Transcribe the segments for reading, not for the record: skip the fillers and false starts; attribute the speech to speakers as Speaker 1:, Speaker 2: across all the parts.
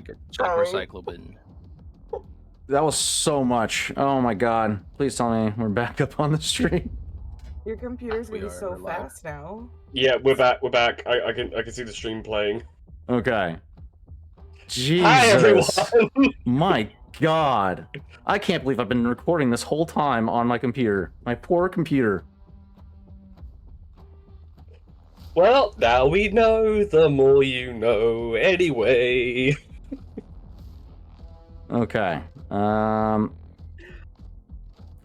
Speaker 1: Cyclopen.
Speaker 2: That was so much. Oh my god. Please tell me we're back up on the stream.
Speaker 3: Your computer's
Speaker 1: We
Speaker 3: gonna be
Speaker 1: are,
Speaker 3: so
Speaker 1: we're live.
Speaker 3: fast now.
Speaker 4: Yeah, we're back. We're back. I can see the stream playing.
Speaker 2: Okay. Jesus.
Speaker 4: Hi everyone.
Speaker 2: My god. I can't believe I've been recording this whole time on my computer. My poor computer.
Speaker 4: Well, now we know. The more you know. Anyway.
Speaker 2: Okay.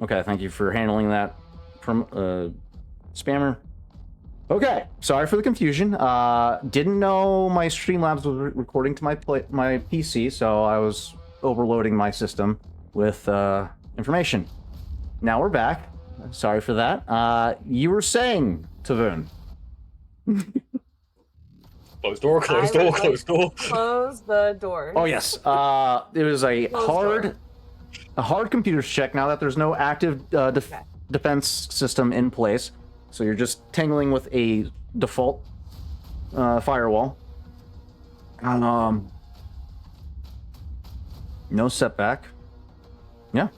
Speaker 2: Okay, thank you for handling that from spammer. Okay, sorry for the confusion. Didn't know my Streamlabs was recording to my PC, so I was overloading my system with information. Now we're back. Sorry for that. You were saying, Tavoon.
Speaker 4: Closed door. Closed door. Closed door.
Speaker 3: Close the doors.
Speaker 2: Oh yes. It was a hard computer check. Now that there's no active defense system in place, so you're just tangling with a default firewall. No setback. Yeah.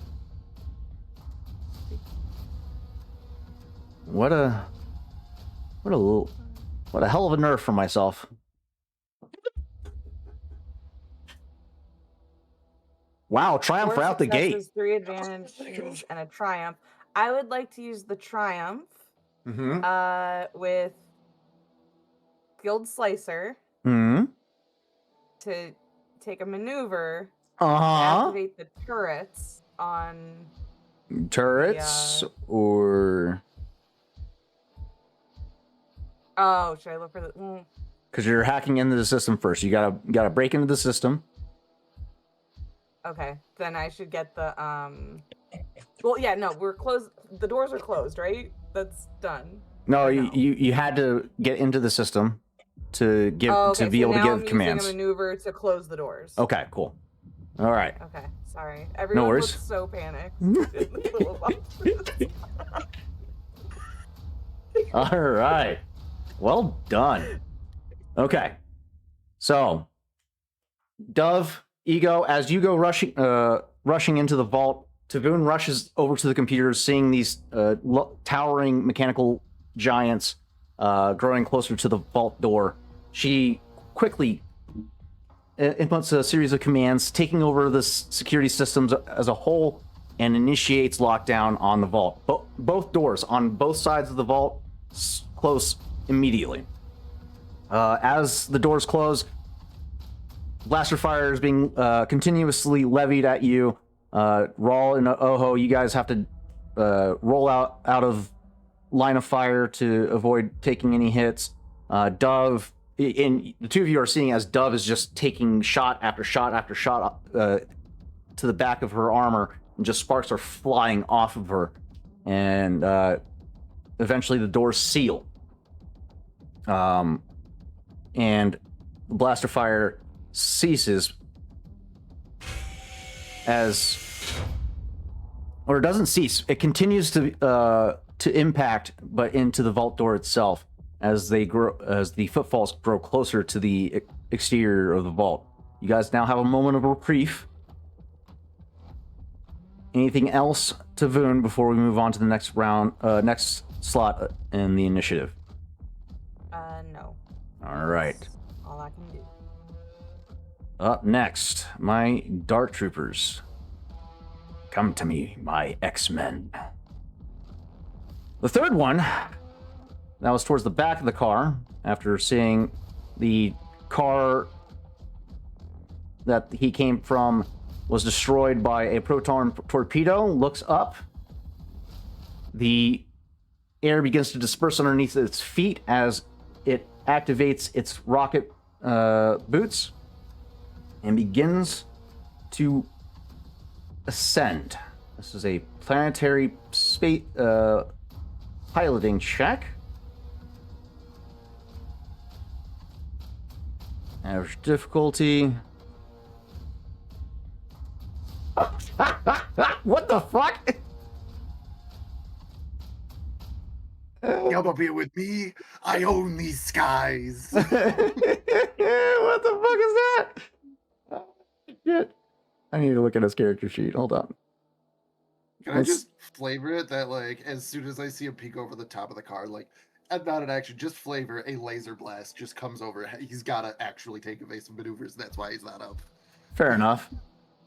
Speaker 2: What a hell of a nerf for myself. Wow, triumph out the gate.
Speaker 3: 3 advantages and a triumph. I would like to use the triumph with Guild Slicer to take a maneuver to activate the turrets on
Speaker 2: or
Speaker 3: oh, should I look for the
Speaker 2: because you're hacking into the system first. You gotta break into the system.
Speaker 3: Okay, then I should get the well, yeah, no, we're closed. The doors are closed, right? That's done.
Speaker 2: No, you had to get into the system to give to be able to give commands.
Speaker 3: Using a maneuver to close the doors.
Speaker 2: Okay, cool. All right.
Speaker 3: Okay, sorry. Everyone
Speaker 2: worries.
Speaker 3: was so panicked.
Speaker 2: All right. Well done. Okay. So, Dove, Ego, as you go rushing into the vault, Tavoon rushes over to the computer, seeing these towering mechanical giants growing closer to the vault door. She quickly inputs a series of commands, taking over the security systems as a whole, and initiates lockdown on the vault. Both doors on both sides of the vault close immediately. As the doors close, blaster fire is being continuously levied at you. Rawl and Oho, you guys have to roll out of line of fire to avoid taking any hits. Dove, and the two of you are seeing as Dove is just taking shot after shot after shot to the back of her armor, and just sparks are flying off of her, and eventually the doors seal. And blaster fire ceases or it doesn't cease. It continues to impact, but into the vault door itself as the footfalls grow closer to the exterior of the vault. You guys now have a moment of reprieve. Anything else, Tavoon, before we move on to the next round, next slot in the initiative?
Speaker 3: No.
Speaker 2: All right.
Speaker 3: That's all I can do.
Speaker 2: Up next, my Dart Troopers. Come to me, my X-Men. The third one, that was towards the back of the car, after seeing the car that he came from was destroyed by a proton torpedo, looks up. The air begins to disperse underneath its feet as it activates its rocket boots and begins to ascend. This is a planetary space piloting check. Average difficulty. What the fuck?
Speaker 5: Come up here with me. I own these skies.
Speaker 2: What the fuck is that? Shit. I need to look at his character sheet. Hold on.
Speaker 5: Can I
Speaker 2: Let's-
Speaker 5: just flavor it that, like, as soon as I see him peek over the top of the car, like, and not an action, just flavor a laser blast just comes over. He's got to actually take evasive maneuvers. That's why he's not up.
Speaker 2: Fair enough.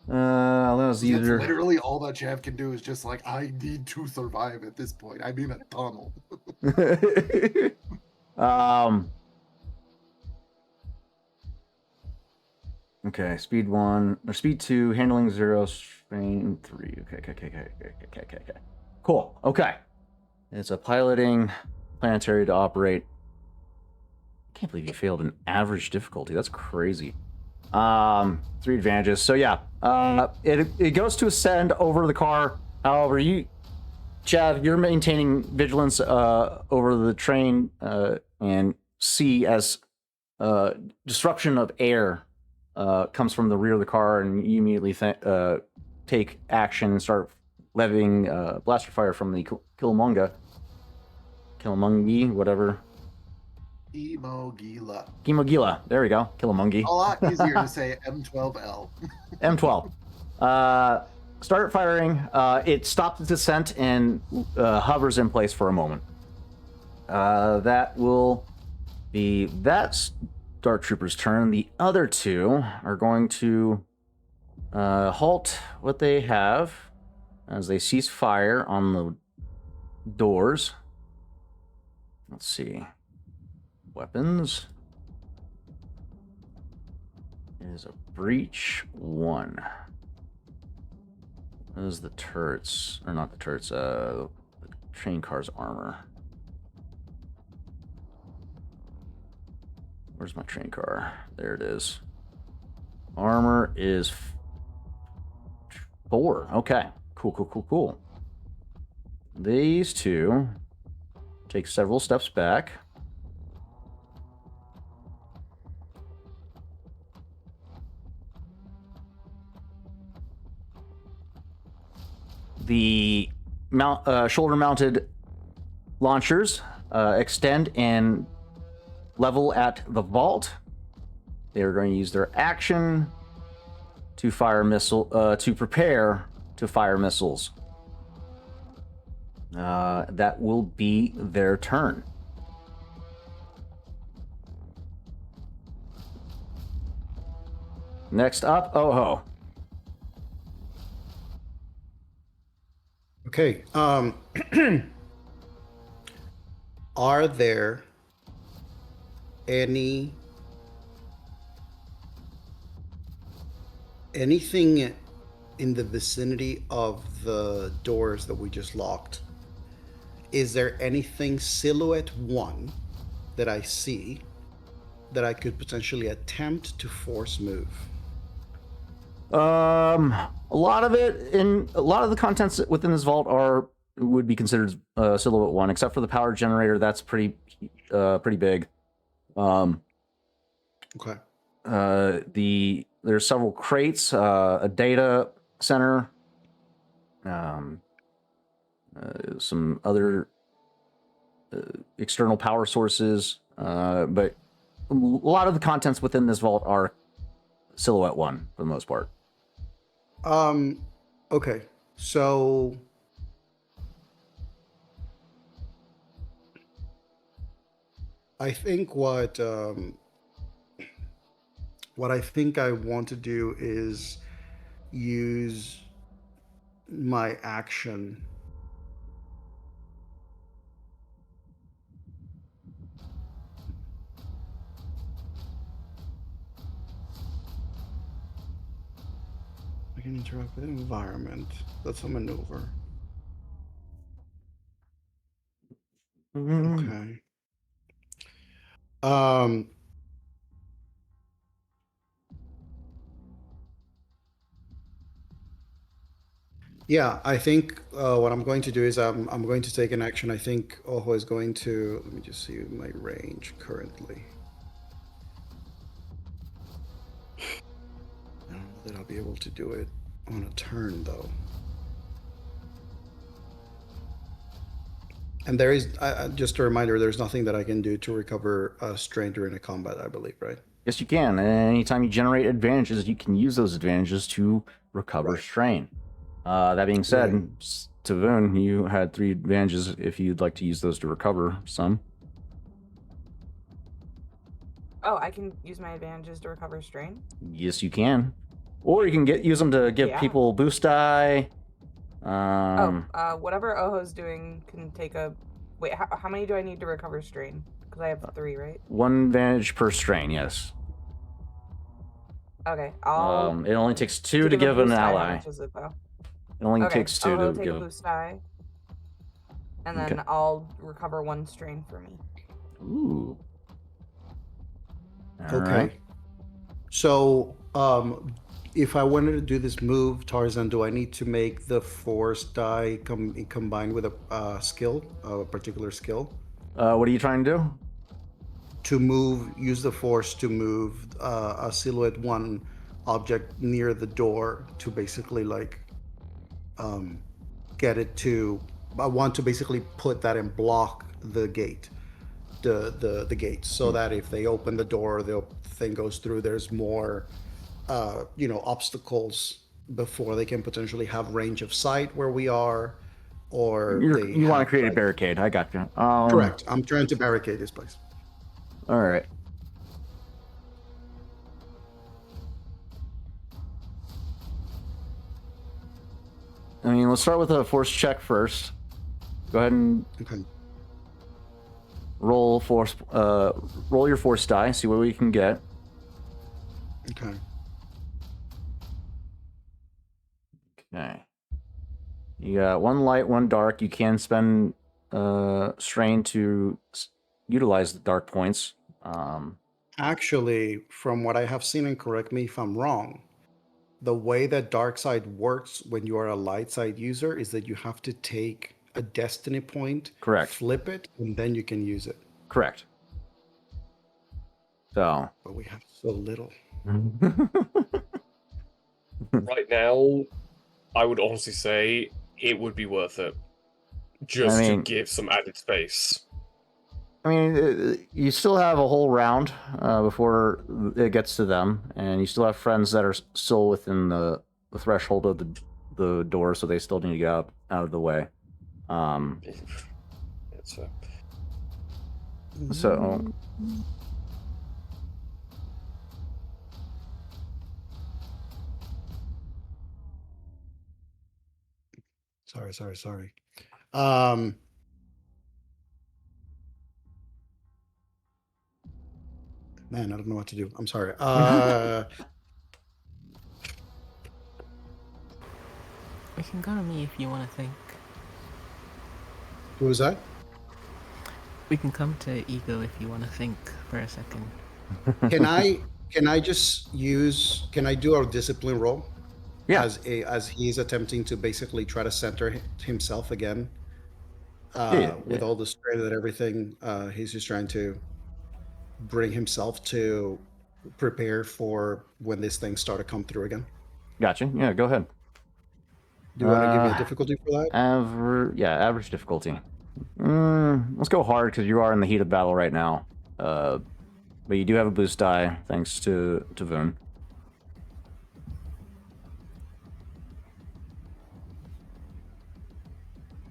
Speaker 2: That was
Speaker 5: That's
Speaker 2: either.
Speaker 5: literally all that Chav can do is just like, I need to survive at this point. I'm in a tunnel.
Speaker 2: Okay, speed 1 or speed 2, handling 0, strain 3. Okay. Cool. Okay. It's a piloting planetary to operate. I can't believe you failed an average difficulty. That's crazy. 3 advantages. So yeah, it goes to ascend over the car. However, Chav, you're maintaining vigilance over the train and see as disruption of air comes from the rear of the car, and you immediately take action and start levying blaster fire from the Killamungi, whatever. Kimogila. There we go. Killamungi.
Speaker 5: A lot easier to say M12L.
Speaker 2: M12. Start firing. It stopped its descent and hovers in place for a moment. That will be that Dark Trooper's turn. The other two are going to halt what they have as they cease fire on the doors. Let's see. Weapons. It is a breach 1. What is the turrets? Or not the turrets, the train car's armor. Where's my train car? There it is. Armor is 4. Okay. Cool. These two take several steps back. The shoulder-mounted launchers extend and level at the vault. They are going to use their action to fire to prepare to fire missiles. That will be their turn. Next up, Oho.
Speaker 1: Okay. Are there anything in the vicinity of the doors that we just locked? Is there anything silhouette 1 that I see that I could potentially attempt to force move?
Speaker 2: A lot of the contents within this vault would be considered silhouette 1, except for the power generator. That's pretty big.
Speaker 1: Okay.
Speaker 2: There's several crates, a data center, some other external power sources, but a lot of the contents within this vault are silhouette 1 for the most part.
Speaker 1: Okay. So I think what I think I want to do is use my action I can interact with the environment. That's a maneuver. Okay. Yeah, I think what I'm going to do is I'm going to take an action. I think Oho is going to, let me just see my range currently. I don't know that I'll be able to do it on a turn though. And there is, just a reminder, there's nothing that I can do to recover strain during a combat, I believe, right?
Speaker 2: Yes, you can. And anytime you generate advantages, you can use those advantages to recover
Speaker 1: Right.
Speaker 2: strain. That being said,
Speaker 1: Right.
Speaker 2: Tavoon, you had 3 advantages if you'd like to use those to recover some.
Speaker 3: Oh, I can use my advantages to recover strain.
Speaker 2: Yes, you can. Or you can use them to give
Speaker 3: Yeah.
Speaker 2: people boost die.
Speaker 3: Whatever Oho's doing can take a. Wait, how many do I need to recover strain? Because I have 3, right?
Speaker 2: 1 advantage per strain, yes.
Speaker 3: Okay, I'll.
Speaker 2: It only takes 2 to
Speaker 3: a
Speaker 2: give an
Speaker 3: boost die. How
Speaker 2: ally.
Speaker 3: much is it though?
Speaker 2: It only
Speaker 3: Okay,
Speaker 2: takes 2
Speaker 3: Oho
Speaker 2: to
Speaker 3: take
Speaker 2: give.
Speaker 3: a boost die, and then
Speaker 2: Okay.
Speaker 3: I'll recover 1 strain for me.
Speaker 2: Ooh. All
Speaker 1: Okay.
Speaker 2: right.
Speaker 1: So, if I wanted to do this move, Tarzan, do I need to make the force die combined with a skill, a particular skill,
Speaker 2: What are you trying to do?
Speaker 1: to move? Use the force to move a silhouette 1 object near the door to basically get it to. I want to basically put that and block the gate, the gate, so that if they open the door, the thing goes through. There's more, obstacles before they can potentially have range of sight where we are, or
Speaker 2: You want to create a barricade. I got you.
Speaker 1: Correct. I'm trying to barricade this place.
Speaker 2: All right. I mean, let's start with a force check first. Go ahead and
Speaker 1: Okay.
Speaker 2: roll your force die. See what we can get.
Speaker 1: Okay.
Speaker 2: Okay. You got 1 light, 1 dark. You can spend strain to utilize the dark points.
Speaker 1: Actually, from what I have seen, and correct me if I'm wrong, the way that dark side works when you are a light side user is that you have to take a destiny point,
Speaker 2: Correct.
Speaker 1: flip it, and then you can use it.
Speaker 2: Correct. So.
Speaker 1: But we have so little.
Speaker 4: Right now, I would honestly say it would be worth it. Just to give some added space.
Speaker 2: I mean, you still have a whole round before it gets to them, and you still have friends that are still within the threshold of the door, so they still need to get out of the way.
Speaker 4: It's
Speaker 2: So.
Speaker 1: Sorry. Man, I don't know what to do. I'm sorry.
Speaker 6: We can go to me if you want to think.
Speaker 1: Who was that?
Speaker 6: We can come to Ego if you want to think for a second.
Speaker 1: Can I just use? Can I do our discipline roll?
Speaker 2: Yeah.
Speaker 1: As he's attempting to basically try to center himself again. With all the strain and everything, he's just trying to bring himself to prepare for when this thing start to come through again.
Speaker 2: Gotcha. Yeah, go ahead.
Speaker 1: Do you want to give me a difficulty for that?
Speaker 2: Average difficulty. Let's go hard because you are in the heat of battle right now. But you do have a boost die thanks to Voon.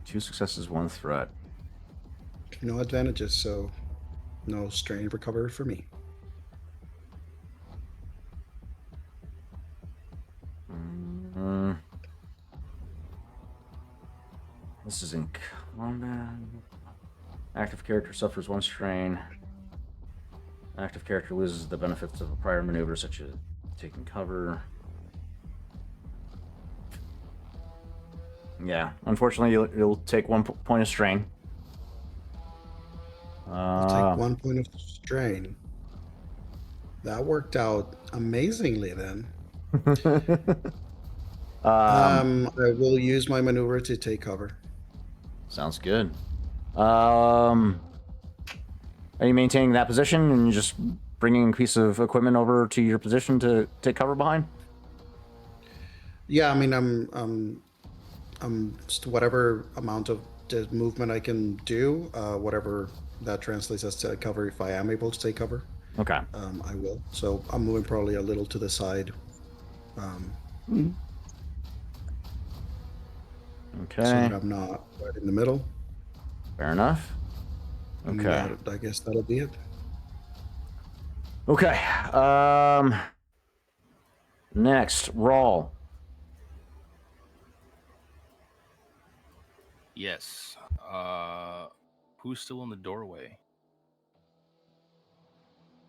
Speaker 2: Two successes, 1 threat.
Speaker 1: No advantages, so no strain recovery for me.
Speaker 2: This is in combat. Active character suffers 1 strain. Active character loses the benefits of a prior maneuver, such as taking cover. Yeah, unfortunately, you'll take 1 point of strain.
Speaker 1: I'll take 1 point of strain. That worked out amazingly then. I will use my maneuver to take cover.
Speaker 2: Sounds good. Are you maintaining that position and just bringing a piece of equipment over to your position to take cover behind?
Speaker 1: Yeah, I mean, I'm just whatever amount of movement I can do, whatever that translates as to cover, if I am able to take cover.
Speaker 2: Okay.
Speaker 1: I will. So I'm moving probably a little to the side. So
Speaker 2: Okay.
Speaker 1: that I'm not right in the middle.
Speaker 2: Fair enough.
Speaker 1: And
Speaker 2: Okay.
Speaker 1: I guess that'll be it.
Speaker 2: Okay. Next, Rawl.
Speaker 7: Yes. Who's still in the doorway?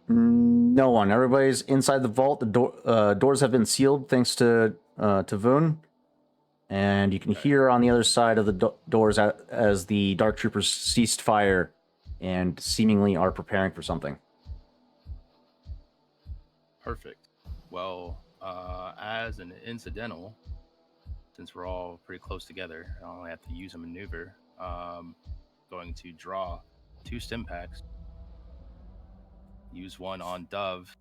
Speaker 2: No one. Everybody's inside the vault. The doors have been sealed thanks to Voon. And you can hear on the other side of the doors as the Dark Troopers ceased fire and seemingly are preparing for something.
Speaker 7: Perfect. Well, as an incidental, since we're all pretty close together, I only have to use a maneuver. Going to draw 2 stim packs. Use one on Dove.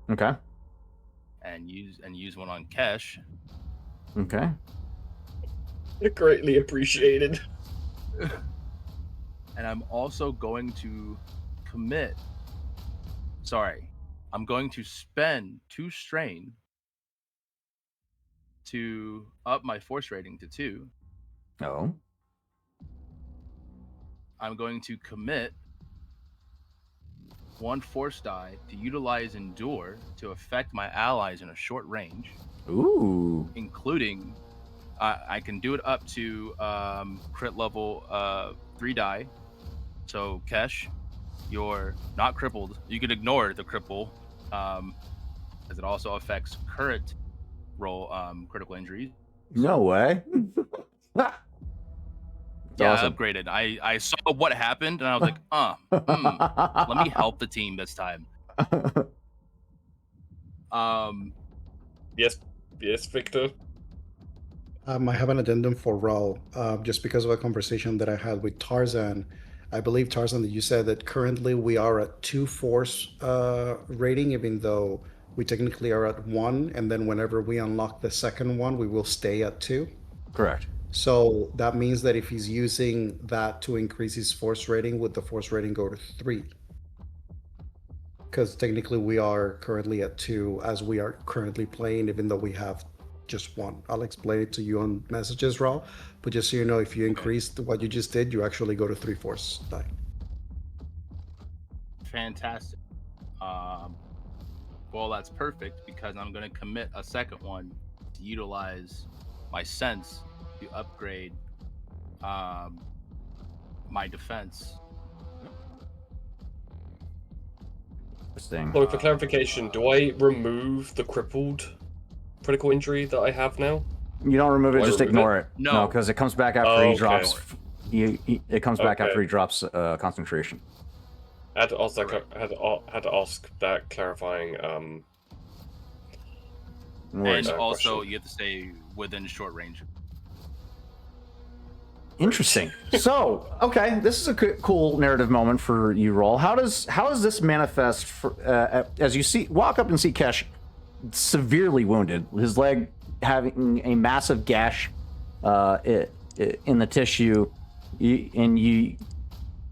Speaker 2: Okay.
Speaker 7: And use one on Kesh.
Speaker 2: Okay.
Speaker 4: Greatly appreciated.
Speaker 7: And I'm also going to commit. Sorry, I'm going to spend 2 strain to up my force rating to 2.
Speaker 2: Oh.
Speaker 7: I'm going to commit 1 force die to utilize Endure to affect my allies in a short range.
Speaker 2: Ooh.
Speaker 7: Including, I can do it up to crit level 3 die. So, Kesh, you're not crippled. You can ignore the cripple, as it also affects current roll critical injuries.
Speaker 2: No way.
Speaker 7: Yeah,
Speaker 2: awesome.
Speaker 7: I upgraded. I saw what happened, and I was like, let me help the team this time.
Speaker 4: Yes, Victor.
Speaker 1: I have an addendum for Raul, just because of a conversation that I had with Tarzan. I believe, Tarzan, that you said that currently we are at 2 force rating, even though we technically are at 1, and then whenever we unlock the second one, we will stay at 2.
Speaker 2: Correct.
Speaker 1: So that means that if he's using that to increase his force rating, would the force rating go to 3? Because technically we are currently at 2 as we are currently playing, even though we have just 1. I'll explain it to you on messages, Raw. But just so you know, if you increased what you just did, you actually go to 3 force die.
Speaker 7: Fantastic. Well, that's perfect because I'm going to commit a second one to utilize my sense to upgrade my defense.
Speaker 2: Interesting.
Speaker 4: So for clarification, do I remove the crippled critical injury that I have now?
Speaker 2: You don't remove it, just ignore it.
Speaker 7: No,
Speaker 2: because it comes back after he drops.
Speaker 7: Okay.
Speaker 2: It comes back after he drops concentration.
Speaker 4: I had to ask that. Had to ask that clarifying.
Speaker 7: And also,
Speaker 4: question.
Speaker 7: you have to stay within short range.
Speaker 2: Interesting. So, okay, this is a cool narrative moment for you, Rawl. How does this manifest for, as you walk up and see Kesh severely wounded, his leg having a massive gash in the tissue, and you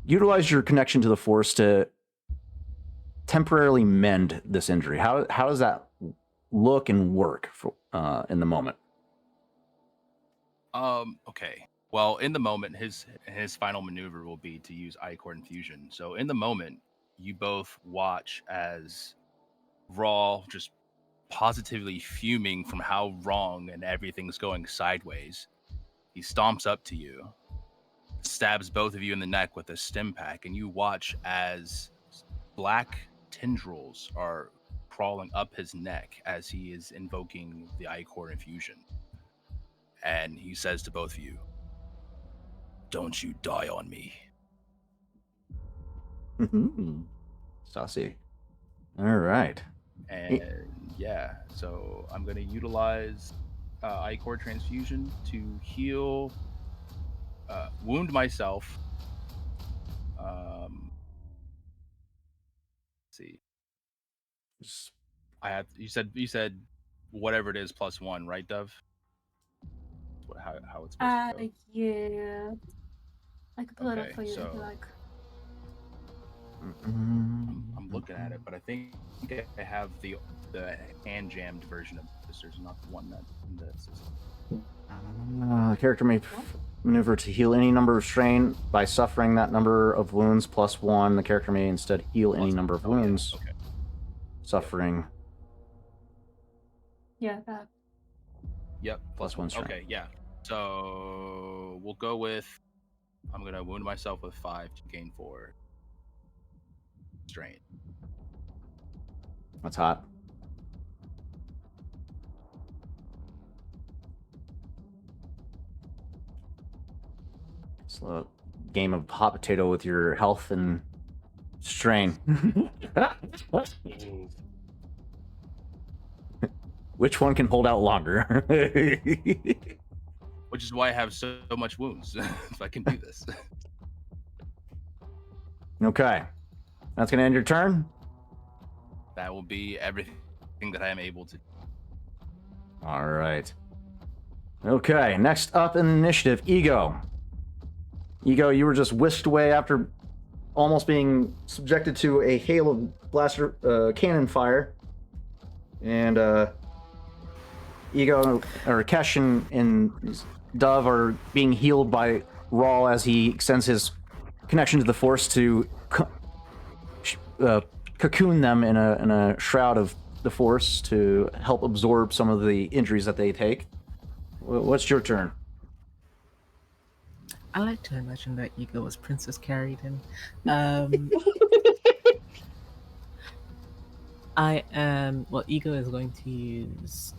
Speaker 2: utilize your connection to the Force to temporarily mend this injury. How does that look and work for, in the moment?
Speaker 7: Okay. Well, in the moment, his final maneuver will be to use Ichor Infusion. So in the moment, you both watch as Raw just positively fuming from how wrong and everything's going sideways. He stomps up to you, stabs both of you in the neck with a stim pack, and you watch as black tendrils are crawling up his neck as he is invoking the Ichor Infusion. And he says to both of you, "Don't you die on me."
Speaker 2: Saucy. All right.
Speaker 7: And yeah, so I'm going to utilize Ichor Transfusion to heal, wound myself. Let's see. You said whatever it is +1, right, Dove? How it's supposed to go.
Speaker 8: Yeah. I can pull it up for you if you
Speaker 7: so-
Speaker 8: like.
Speaker 7: I'm looking at it, but I think I have the hand jammed version of this. There's not the one that this is.
Speaker 2: The character may maneuver to heal any number of strain by suffering that number of wounds plus 1. The character may instead heal any number of wounds,
Speaker 7: Okay.
Speaker 2: suffering
Speaker 8: Yeah, that.
Speaker 7: Yep.
Speaker 2: plus 1 strain.
Speaker 7: Okay, yeah. So we'll go with. I'm gonna wound myself with 5 to gain 4 strain.
Speaker 2: That's hot. It's a game of hot potato with your health and strain. Which one can hold out longer?
Speaker 7: Which is why I have so much wounds. If I can do this.
Speaker 2: Okay. That's going to end your turn?
Speaker 7: That will be everything that I am able to.
Speaker 2: All right. Okay, next up in the initiative, Ego. Ego, you were just whisked away after almost being subjected to a hail of blaster cannon fire. And Ego, or Kesh and Dove are being healed by Rawl as he extends his connection to the Force to cocoon them in a shroud of the Force to help absorb some of the injuries that they take. What's your turn?
Speaker 6: I like to imagine that Ego was princess carried in. Ego is going to use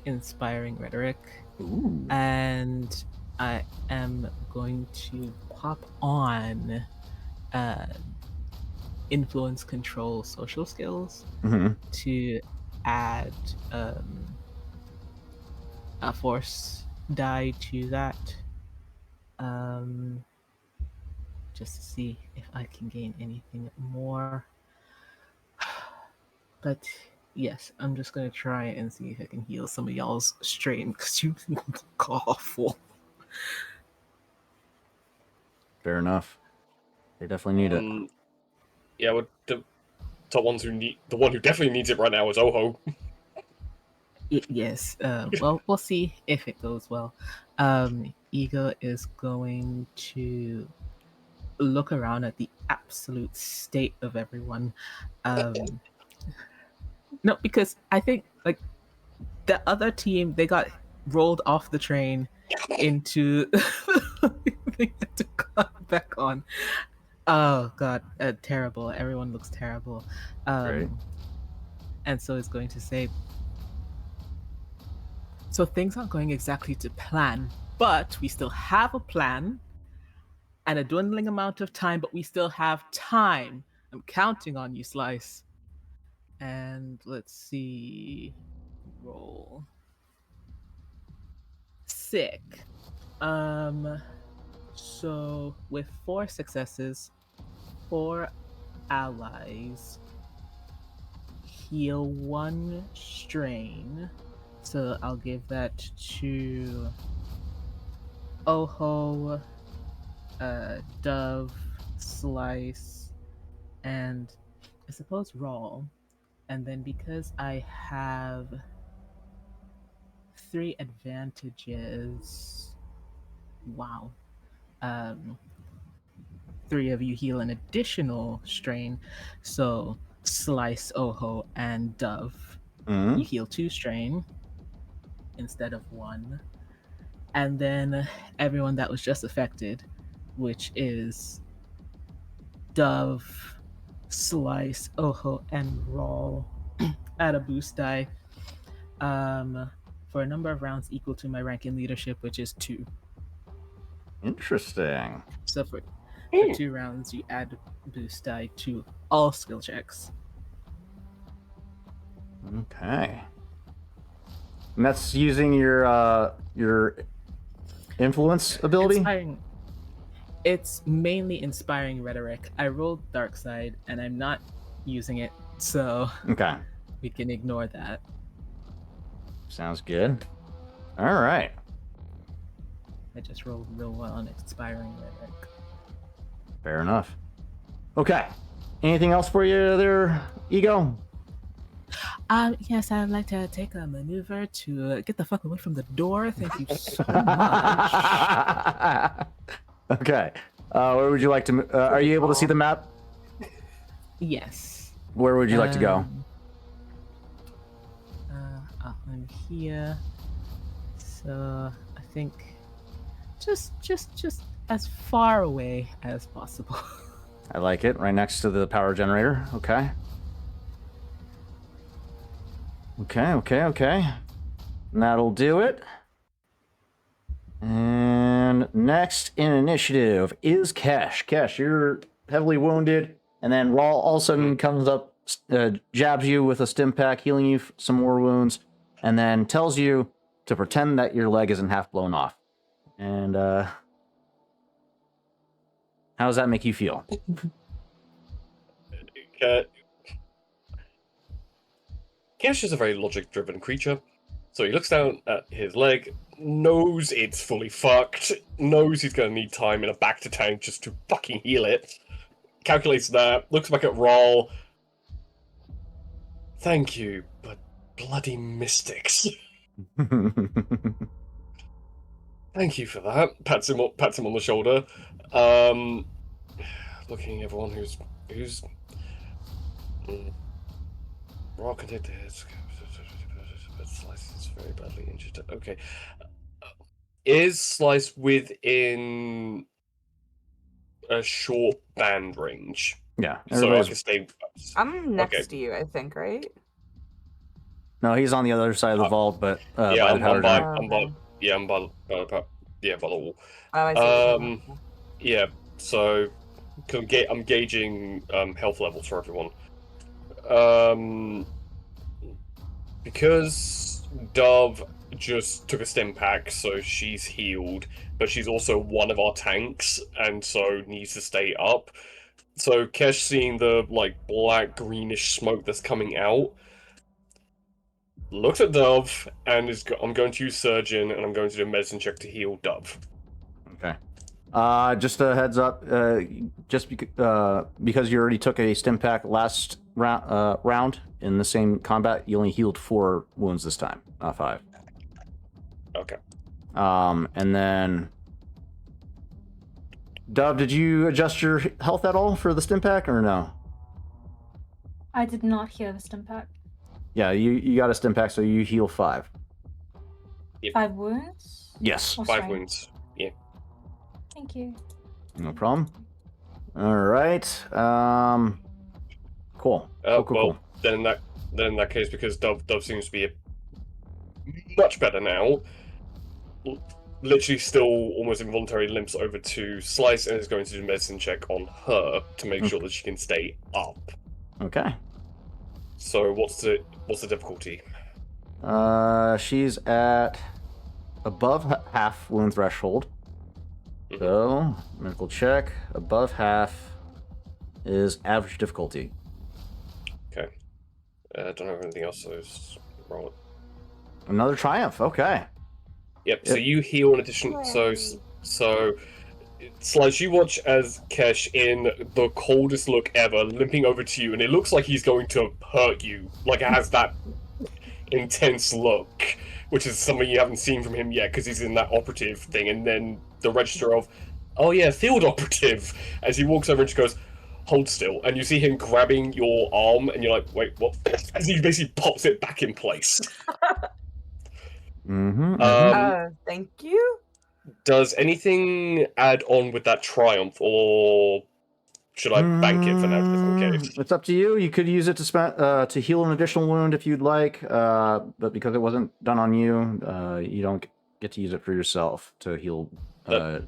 Speaker 6: inspiring rhetoric.
Speaker 2: Ooh.
Speaker 6: And I am going to pop on influence control social skills to add a force die to that. Just to see if I can gain anything more. But yes, I'm just gonna try and see if I can heal some of y'all's strain because you look awful.
Speaker 2: Fair enough. They definitely need it.
Speaker 4: Yeah, well, the one who definitely needs it right now is Oho.
Speaker 6: Yes. Well, we'll see if it goes well. Ego is going to look around at the absolute state of everyone. No, because I think like the other team, they got rolled off the train into they had to cut back on. Oh god, terrible. Everyone looks terrible.
Speaker 2: Right.
Speaker 6: And so it's going to say, so things aren't going exactly to plan, but we still have a plan and a dwindling amount of time, but we still have time. I'm counting on you, Slice. And let's see. Roll. Sick. So with 4 successes, 4 allies heal 1 strain. So I'll give that to Oho, Dove, Slice, and I suppose Rawl. And then because I have 3 advantages, wow. 3 of you heal an additional strain. So Slice, Oho, and Dove, you heal 2 strain instead of 1. And then everyone that was just affected, which is Dove, Slice, Oho, and Rawl, add a boost die for a number of rounds equal to my rank in leadership, which is 2.
Speaker 2: Interesting.
Speaker 6: So for 2 rounds, you add boost die to all skill checks.
Speaker 2: Okay. And that's using your influence ability?
Speaker 6: It's mainly inspiring rhetoric. I rolled dark side and I'm not using it, so
Speaker 2: Okay.
Speaker 6: we can ignore that.
Speaker 2: Sounds good. All right.
Speaker 6: I just rolled real well on inspiring rhetoric.
Speaker 2: Fair enough. Okay. anything else for you there, Ego?
Speaker 6: Yes, I'd like to take a maneuver to get the fuck away from the door. Thank you so much.
Speaker 2: Okay. Where would you like to? Are you able to see the map?
Speaker 6: Yes.
Speaker 2: Where would you like to go?
Speaker 6: I'm here. So I think just as far away as possible.
Speaker 2: I like it. Right next to the power generator. Okay. Okay. And that'll do it. And next in initiative is Kesh. Kesh, you're heavily wounded, and then Raw all of a sudden comes up, jabs you with a stim pack, healing you some more wounds, and then tells you to pretend that your leg isn't half blown off. And how does that make you feel?
Speaker 4: Kesh is a very logic-driven creature, so he looks down at his leg, knows it's fully fucked, knows he's going to need time in a back-to-tank just to fucking heal it, calculates that, looks back at Rawl. Thank you, but bloody mystics. Thank you for that. Pats him on the shoulder. Looking at everyone who's Raw can take the hits, but Slice is very badly injured. Okay. Is Slice within a short band range?
Speaker 2: Yeah.
Speaker 4: So I can stay.
Speaker 3: I'm next to you, I think, right?
Speaker 2: No, he's on the other side of the vault, but
Speaker 4: yeah,
Speaker 2: by the power generator.
Speaker 4: I'm by the wall.
Speaker 3: Oh, I see.
Speaker 4: Yeah. So I'm gauging health levels for everyone. Because Dove just took a stim pack, so she's healed, but she's also one of our tanks, and so needs to stay up. So Kesh, seeing the black greenish smoke that's coming out, looks at Dove and I'm going to use Surgeon, and I'm going to do a medicine check to heal Dove.
Speaker 2: Okay. Just a heads up, because you already took a stim pack last round in the same combat, you only healed 4 wounds this time, not 5.
Speaker 4: Okay.
Speaker 2: And then Dove, did you adjust your health at all for the stim pack or no?
Speaker 8: I did not hear the stim pack.
Speaker 2: Yeah, you got a stim pack, so you heal 5.
Speaker 4: Yep.
Speaker 8: 5 wounds?
Speaker 2: Yes.
Speaker 4: 5 wounds. Yeah.
Speaker 8: Thank you.
Speaker 2: No problem. All right. Cool. Cool.
Speaker 4: Then in that case, because Dove seems to be much better now, literally still almost involuntarily limps over to Slice and is going to do a medicine check on her to make sure that she can stay up.
Speaker 2: Okay.
Speaker 4: So what's the difficulty?
Speaker 2: She's at above half wound threshold.
Speaker 4: Mm-hmm.
Speaker 2: So medical check above half is average difficulty.
Speaker 4: Okay. Don't have anything else, so just roll it.
Speaker 2: Another triumph. Okay.
Speaker 4: Yep. So you heal in addition. So Slice, you watch as Kesh, in the coldest look ever, limping over to you, and it looks like he's going to hurt you. Like, it has that intense look, which is something you haven't seen from him yet, because he's in that operative thing. And then the register of, oh yeah, field operative, as he walks over and just goes, hold still. And you see him grabbing your arm, and you're like, wait, what? As he basically pops it back in place.
Speaker 3: Thank you.
Speaker 4: Does anything add on with that triumph, or should I bank it for now, just in case?
Speaker 2: It's up to you. You could use it to heal an additional wound if you'd like, but because it wasn't done on you, you don't get to use it for yourself to heal.
Speaker 4: That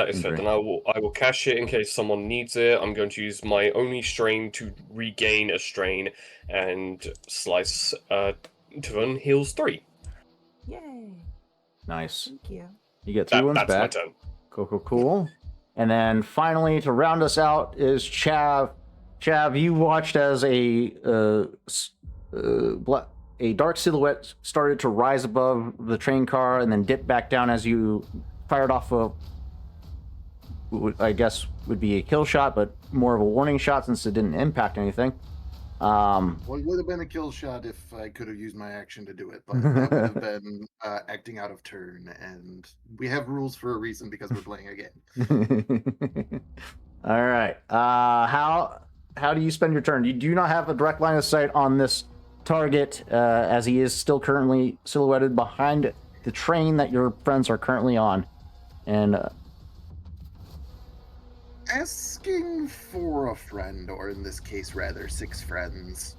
Speaker 4: is fair. Then I will cash it in case someone needs it. I'm going to use my only strain to regain a strain, and Slice Tavern heals 3.
Speaker 3: Yay.
Speaker 2: Nice.
Speaker 3: Thank you.
Speaker 2: You get 3 wounds
Speaker 4: that's
Speaker 2: back.
Speaker 4: my turn.
Speaker 2: Cool. And then finally, to round us out, is Chav. Chav, you watched as a dark silhouette started to rise above the train car and then dip back down as you fired off a I guess would be a kill shot, but more of a warning shot since it didn't impact anything.
Speaker 5: Well, it would have been a kill shot if I could have used my action to do it, but that would have been acting out of turn, and we have rules for a reason because we're playing a game.
Speaker 2: All right. How do you spend your turn? You do not have a direct line of sight on this target, as he is still currently silhouetted behind the train that your friends are currently on, and
Speaker 5: Asking for a friend, or in this case, rather, 6 friends.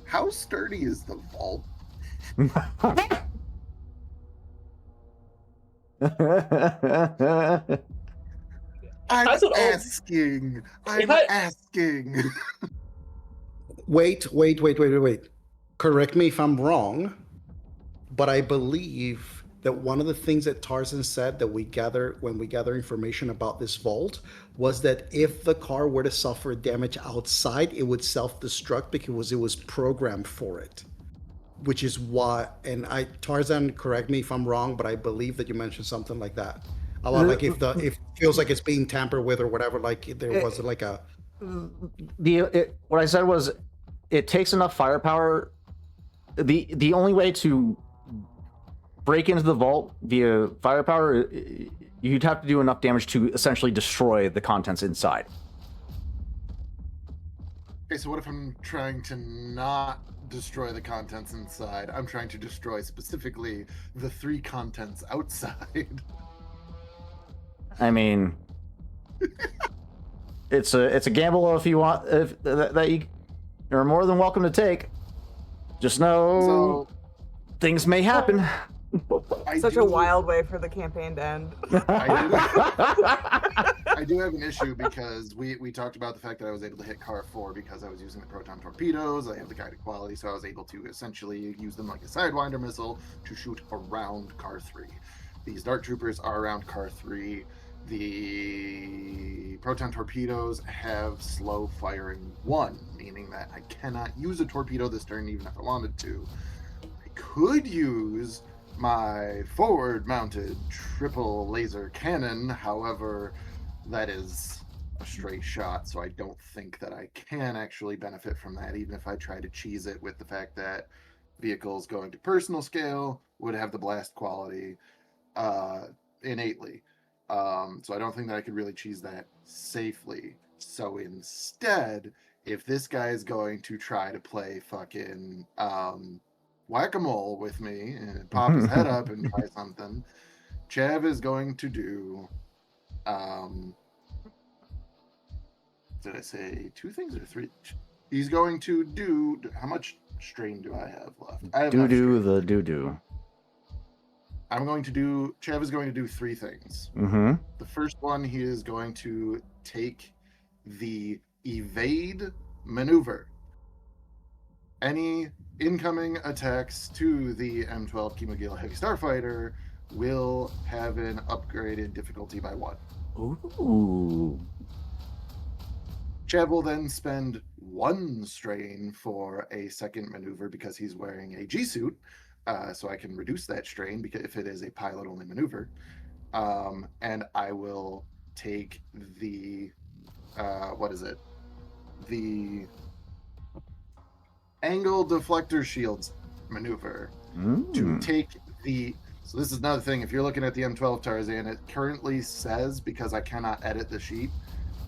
Speaker 5: How sturdy is the vault? I'm
Speaker 4: That's an old-
Speaker 5: asking. I'm
Speaker 4: I-
Speaker 5: asking.
Speaker 1: Wait. Correct me if I'm wrong, but I believe that one of the things that Tarzan said that when we gather information about this vault was that if the car were to suffer damage outside, it would self-destruct because it was programmed for it. Which is why, Tarzan, correct me if I'm wrong, but I believe that you mentioned something like that. About like if it feels like it's being tampered with or whatever, like there was like a.
Speaker 2: What I said was, it takes enough firepower. The only way to break into the vault via firepower, you'd have to do enough damage to essentially destroy the contents inside.
Speaker 5: Okay, so what if I'm trying to not destroy the contents inside? I'm trying to destroy specifically the 3 contents outside.
Speaker 2: I mean, it's a gamble if you want, if that you're more than welcome to take. Just know things may happen.
Speaker 3: Such a wild way for the campaign to end.
Speaker 5: I do have an issue because we talked about the fact that I was able to hit car 4 because I was using the proton torpedoes. I have the guided quality, so I was able to essentially use them like a Sidewinder missile to shoot around car 3. These Dart Troopers are around car 3. The proton torpedoes have slow firing 1, meaning that I cannot use a torpedo this turn even if I wanted to. I could use my forward-mounted triple laser cannon, however, that is a straight shot, so I don't think that I can actually benefit from that, even if I try to cheese it with the fact that vehicles going to personal scale would have the blast quality innately. So I don't think that I could really cheese that safely. So instead, if this guy is going to try to play fucking whack-a-mole with me and pop his head up and try something, Chav is going to do did I say 2 things or 3? He's going to do, how much strain do I have left? I have
Speaker 2: Doo-doo.
Speaker 5: Chav is going to do 3 things.
Speaker 2: Mm-hmm.
Speaker 5: The first one, he is going to take the evade maneuver. Any incoming attacks to the M12 Kimagil Heavy Starfighter will have an upgraded difficulty by 1.
Speaker 2: Ooh.
Speaker 5: Chav will then spend 1 strain for a second maneuver because he's wearing a G-suit, so I can reduce that strain because if it is a pilot-only maneuver. And I will take the the angle deflector shields maneuver to take the. So this is another thing. If you're looking at the M12 Tarzan, it currently says, because I cannot edit the sheet,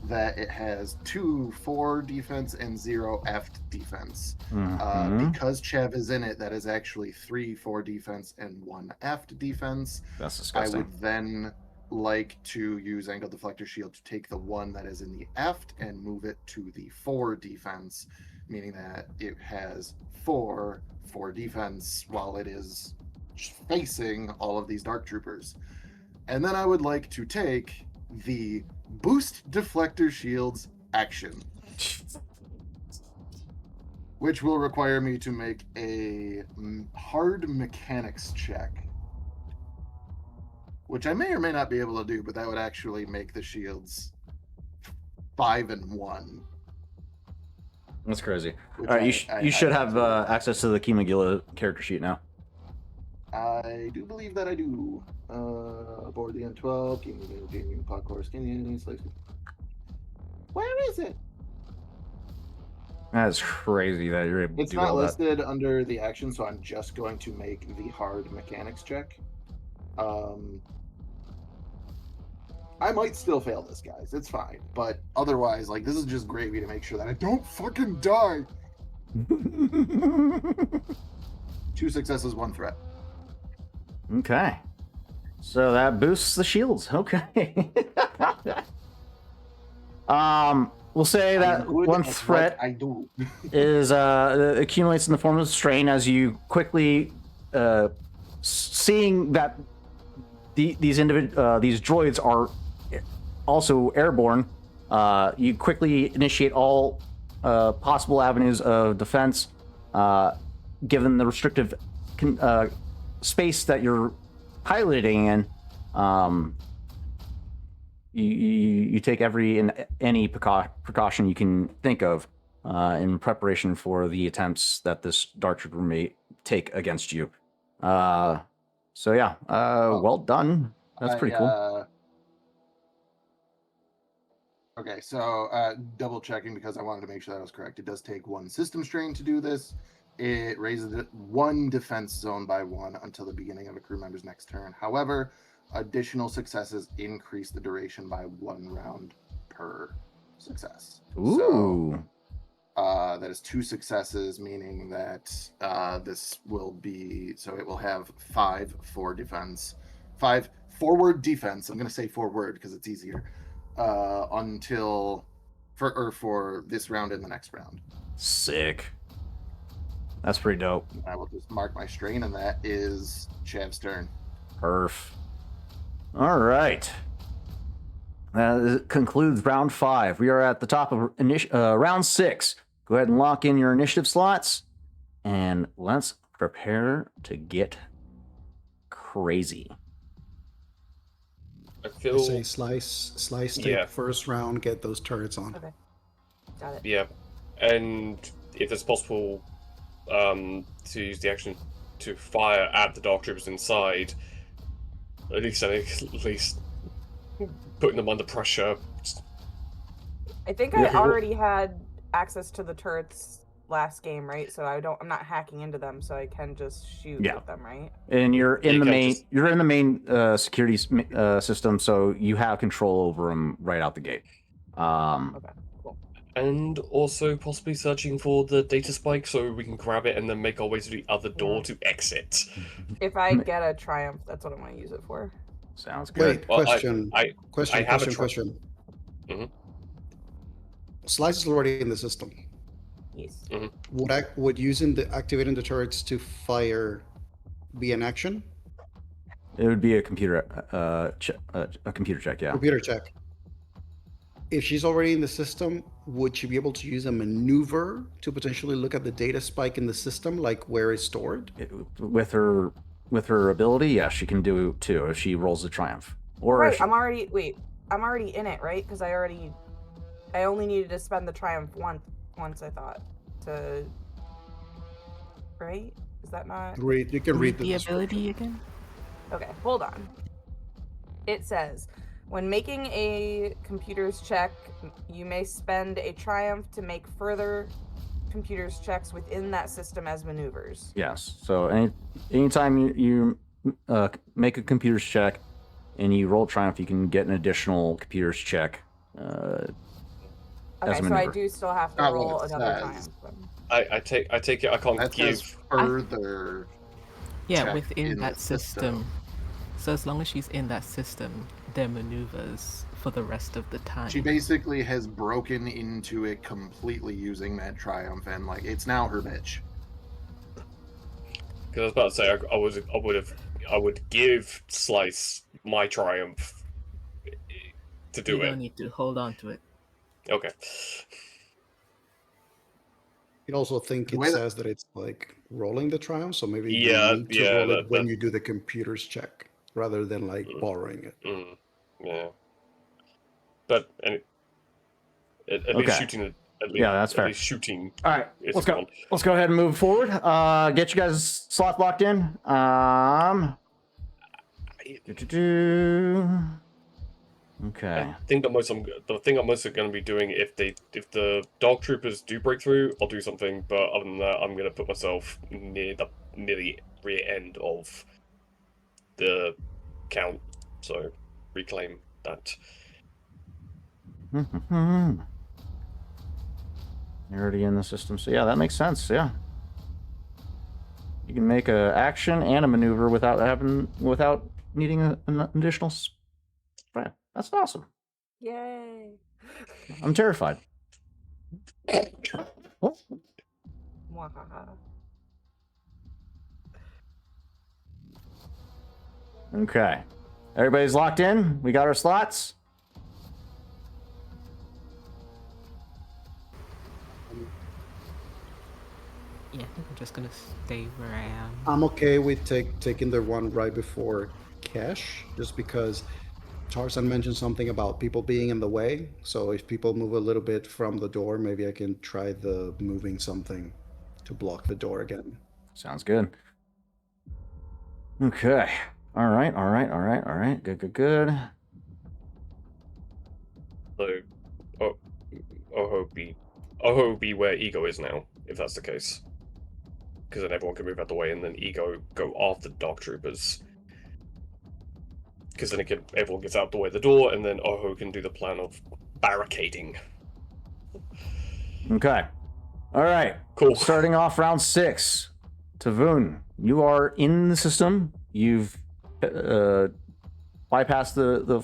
Speaker 5: that it has 2 4 defense and 0 eft defense. Because Chav is in it, that is actually 3 4 defense and 1 eft defense.
Speaker 2: That's disgusting.
Speaker 5: I would then like to use angle deflector shield to take the 1 that is in the eft and move it to the 4 defense, meaning that it has 4 defense while it is facing all of these Dark Troopers. And then I would like to take the boost deflector shields action, which will require me to make a hard mechanics check, which I may or may not be able to do, but that would actually make the shields 5 and 1.
Speaker 2: That's crazy. All right, you should have access to the Kimagilla character sheet now.
Speaker 5: I do believe that I do. Aboard the M12, gaming parkour, skinny, slice. Where is it?
Speaker 2: That's crazy that you're able to
Speaker 5: It's
Speaker 2: do
Speaker 5: not
Speaker 2: all that.
Speaker 5: listed under the action, so I'm just going to make the hard mechanics check. I might still fail this, guys. It's fine. But otherwise, like, this is just gravy to make sure that I don't fucking die. 2 successes, 1 threat.
Speaker 2: Okay. So that boosts the shields. Okay. We'll say that
Speaker 5: I'm good
Speaker 2: one
Speaker 5: at what
Speaker 2: threat
Speaker 5: I do.
Speaker 2: is accumulates in the form of strain as you quickly seeing that these droids are also airborne. You quickly initiate all possible avenues of defense, given the restrictive space that you're piloting in. You take any precaution you can think of in preparation for the attempts that this Dark Trooper may take against you. So yeah, well done. That's pretty cool.
Speaker 5: Okay, so double checking because I wanted to make sure that was correct. It does take 1 system strain to do this. It raises it 1 defense zone by 1 until the beginning of a crew member's next turn. However, additional successes increase the duration by 1 round per success.
Speaker 2: Ooh.
Speaker 5: So that is 2 successes, meaning that this will be, so it will have 5 for defense, 5 forward defense. I'm going to say forward because it's easier until for this round and the next round.
Speaker 2: Sick. That's pretty dope.
Speaker 5: I will just mark my strain, and that is Chav's turn.
Speaker 2: Perf. All right. That concludes round 5. We are at the top of round 6. Go ahead and lock in your initiative slots, and let's prepare to get crazy.
Speaker 4: I
Speaker 1: I
Speaker 4: feel.
Speaker 1: say slice, take
Speaker 4: Yeah.
Speaker 1: first round, get those turrets on.
Speaker 3: Okay. Got it.
Speaker 4: Yeah, and if it's possible, to use the action to fire at the Dark Troopers inside, at least putting them under pressure.
Speaker 3: I think
Speaker 2: Yeah.
Speaker 3: I already had access to the turrets last game, right? So I'm not hacking into them, so I can just shoot
Speaker 2: Yeah.
Speaker 3: with them, right?
Speaker 2: And you're in
Speaker 4: You
Speaker 2: the
Speaker 4: can
Speaker 2: main.
Speaker 4: just-
Speaker 2: You're in the main security system, so you have control over them right out the gate.
Speaker 3: Okay, cool.
Speaker 4: And also possibly searching for the data spike so we can grab it and then make our way to the other door
Speaker 3: Yeah.
Speaker 4: to exit.
Speaker 3: If I get a triumph, that's what I'm going to use it for.
Speaker 2: Sounds good.
Speaker 1: Wait,
Speaker 4: Well,
Speaker 1: question.
Speaker 4: I
Speaker 1: question,
Speaker 4: have a
Speaker 1: question.
Speaker 4: Mhm.
Speaker 1: Slice is already in the system.
Speaker 3: Yes.
Speaker 1: Would using activating the turrets to fire be an action?
Speaker 2: It would be a computer a computer check. Yeah.
Speaker 1: Computer check. If she's already in the system, would she be able to use a maneuver to potentially look at the data spike in the system, like where it's stored?
Speaker 2: With her ability, yeah, she can do it too if she rolls a triumph. Or
Speaker 3: Right,
Speaker 2: if she,
Speaker 3: I'm already in it, right? Because I only needed to spend the triumph once I thought to, right? Is that not?
Speaker 1: You can read
Speaker 6: the
Speaker 1: description.
Speaker 6: ability again.
Speaker 3: Okay, hold on. It says, when making a computer's check, you may spend a triumph to make further computer's checks within that system as maneuvers.
Speaker 2: yes. So anytime you make a computer's check and you roll triumph, you can get an additional computer's check.
Speaker 3: Okay,
Speaker 2: as a
Speaker 3: so I
Speaker 2: maneuver.
Speaker 3: do still have to
Speaker 5: Not what
Speaker 3: roll
Speaker 5: it
Speaker 3: another
Speaker 5: says.
Speaker 3: triumph. then.
Speaker 4: I take it I can't
Speaker 5: That says
Speaker 4: give.
Speaker 5: further.
Speaker 6: Yeah,
Speaker 5: check
Speaker 6: within
Speaker 5: in
Speaker 6: that
Speaker 5: the
Speaker 6: system. So as long as she's in that system, there are maneuvers for the rest of the time.
Speaker 5: She basically has broken into it completely using that triumph, and like it's now her bitch.
Speaker 4: Because I was about to say I would give Slice my triumph to do
Speaker 6: you
Speaker 4: it.
Speaker 6: don't need to hold on to it.
Speaker 4: Okay.
Speaker 1: You also think
Speaker 5: The
Speaker 1: it
Speaker 5: way that-
Speaker 1: says that it's like rolling the triumph, so maybe
Speaker 4: Yeah,
Speaker 1: you need to
Speaker 4: yeah,
Speaker 1: roll it
Speaker 4: that-
Speaker 1: when
Speaker 4: that-
Speaker 1: you do the computer's check, rather than like borrowing it.
Speaker 4: Yeah. But at least
Speaker 2: Okay.
Speaker 4: shooting At least,
Speaker 2: Yeah, that's fair.
Speaker 4: At least shooting.
Speaker 2: All right,
Speaker 4: is
Speaker 2: let's go.
Speaker 4: gone.
Speaker 2: Let's go ahead and move forward. Get you guys slot locked in. Okay.
Speaker 4: I think the thing I'm mostly going to be doing if the Dark Troopers do break through, I'll do something. But other than that, I'm going to put myself near the rear end of the count, so reclaim that.
Speaker 2: You're already in the system, so yeah, that makes sense. Yeah, you can make a action and a maneuver without needing an additional spread. That's awesome.
Speaker 3: Yay!
Speaker 2: I'm terrified.
Speaker 3: Mwahaha.
Speaker 2: Okay, everybody's locked in. We got our slots.
Speaker 6: Yeah, I think I'm just gonna stay where I am.
Speaker 1: I'm okay with taking the one right before Cash, just because Tarzan mentioned something about people being in the way. So if people move a little bit from the door, maybe I can try the moving something to block the door again.
Speaker 2: Sounds good. Okay. All right. Good.
Speaker 4: So, Oho be where Ego is now, if that's the case. Because then everyone can move out the way, and then Ego go after the Dark Troopers. Because then everyone gets out the way of the door, and then Oho can do the plan of barricading.
Speaker 2: Okay. All right.
Speaker 4: Cool.
Speaker 2: Starting off round 6. Tavoon, you are in the system. You've bypassed the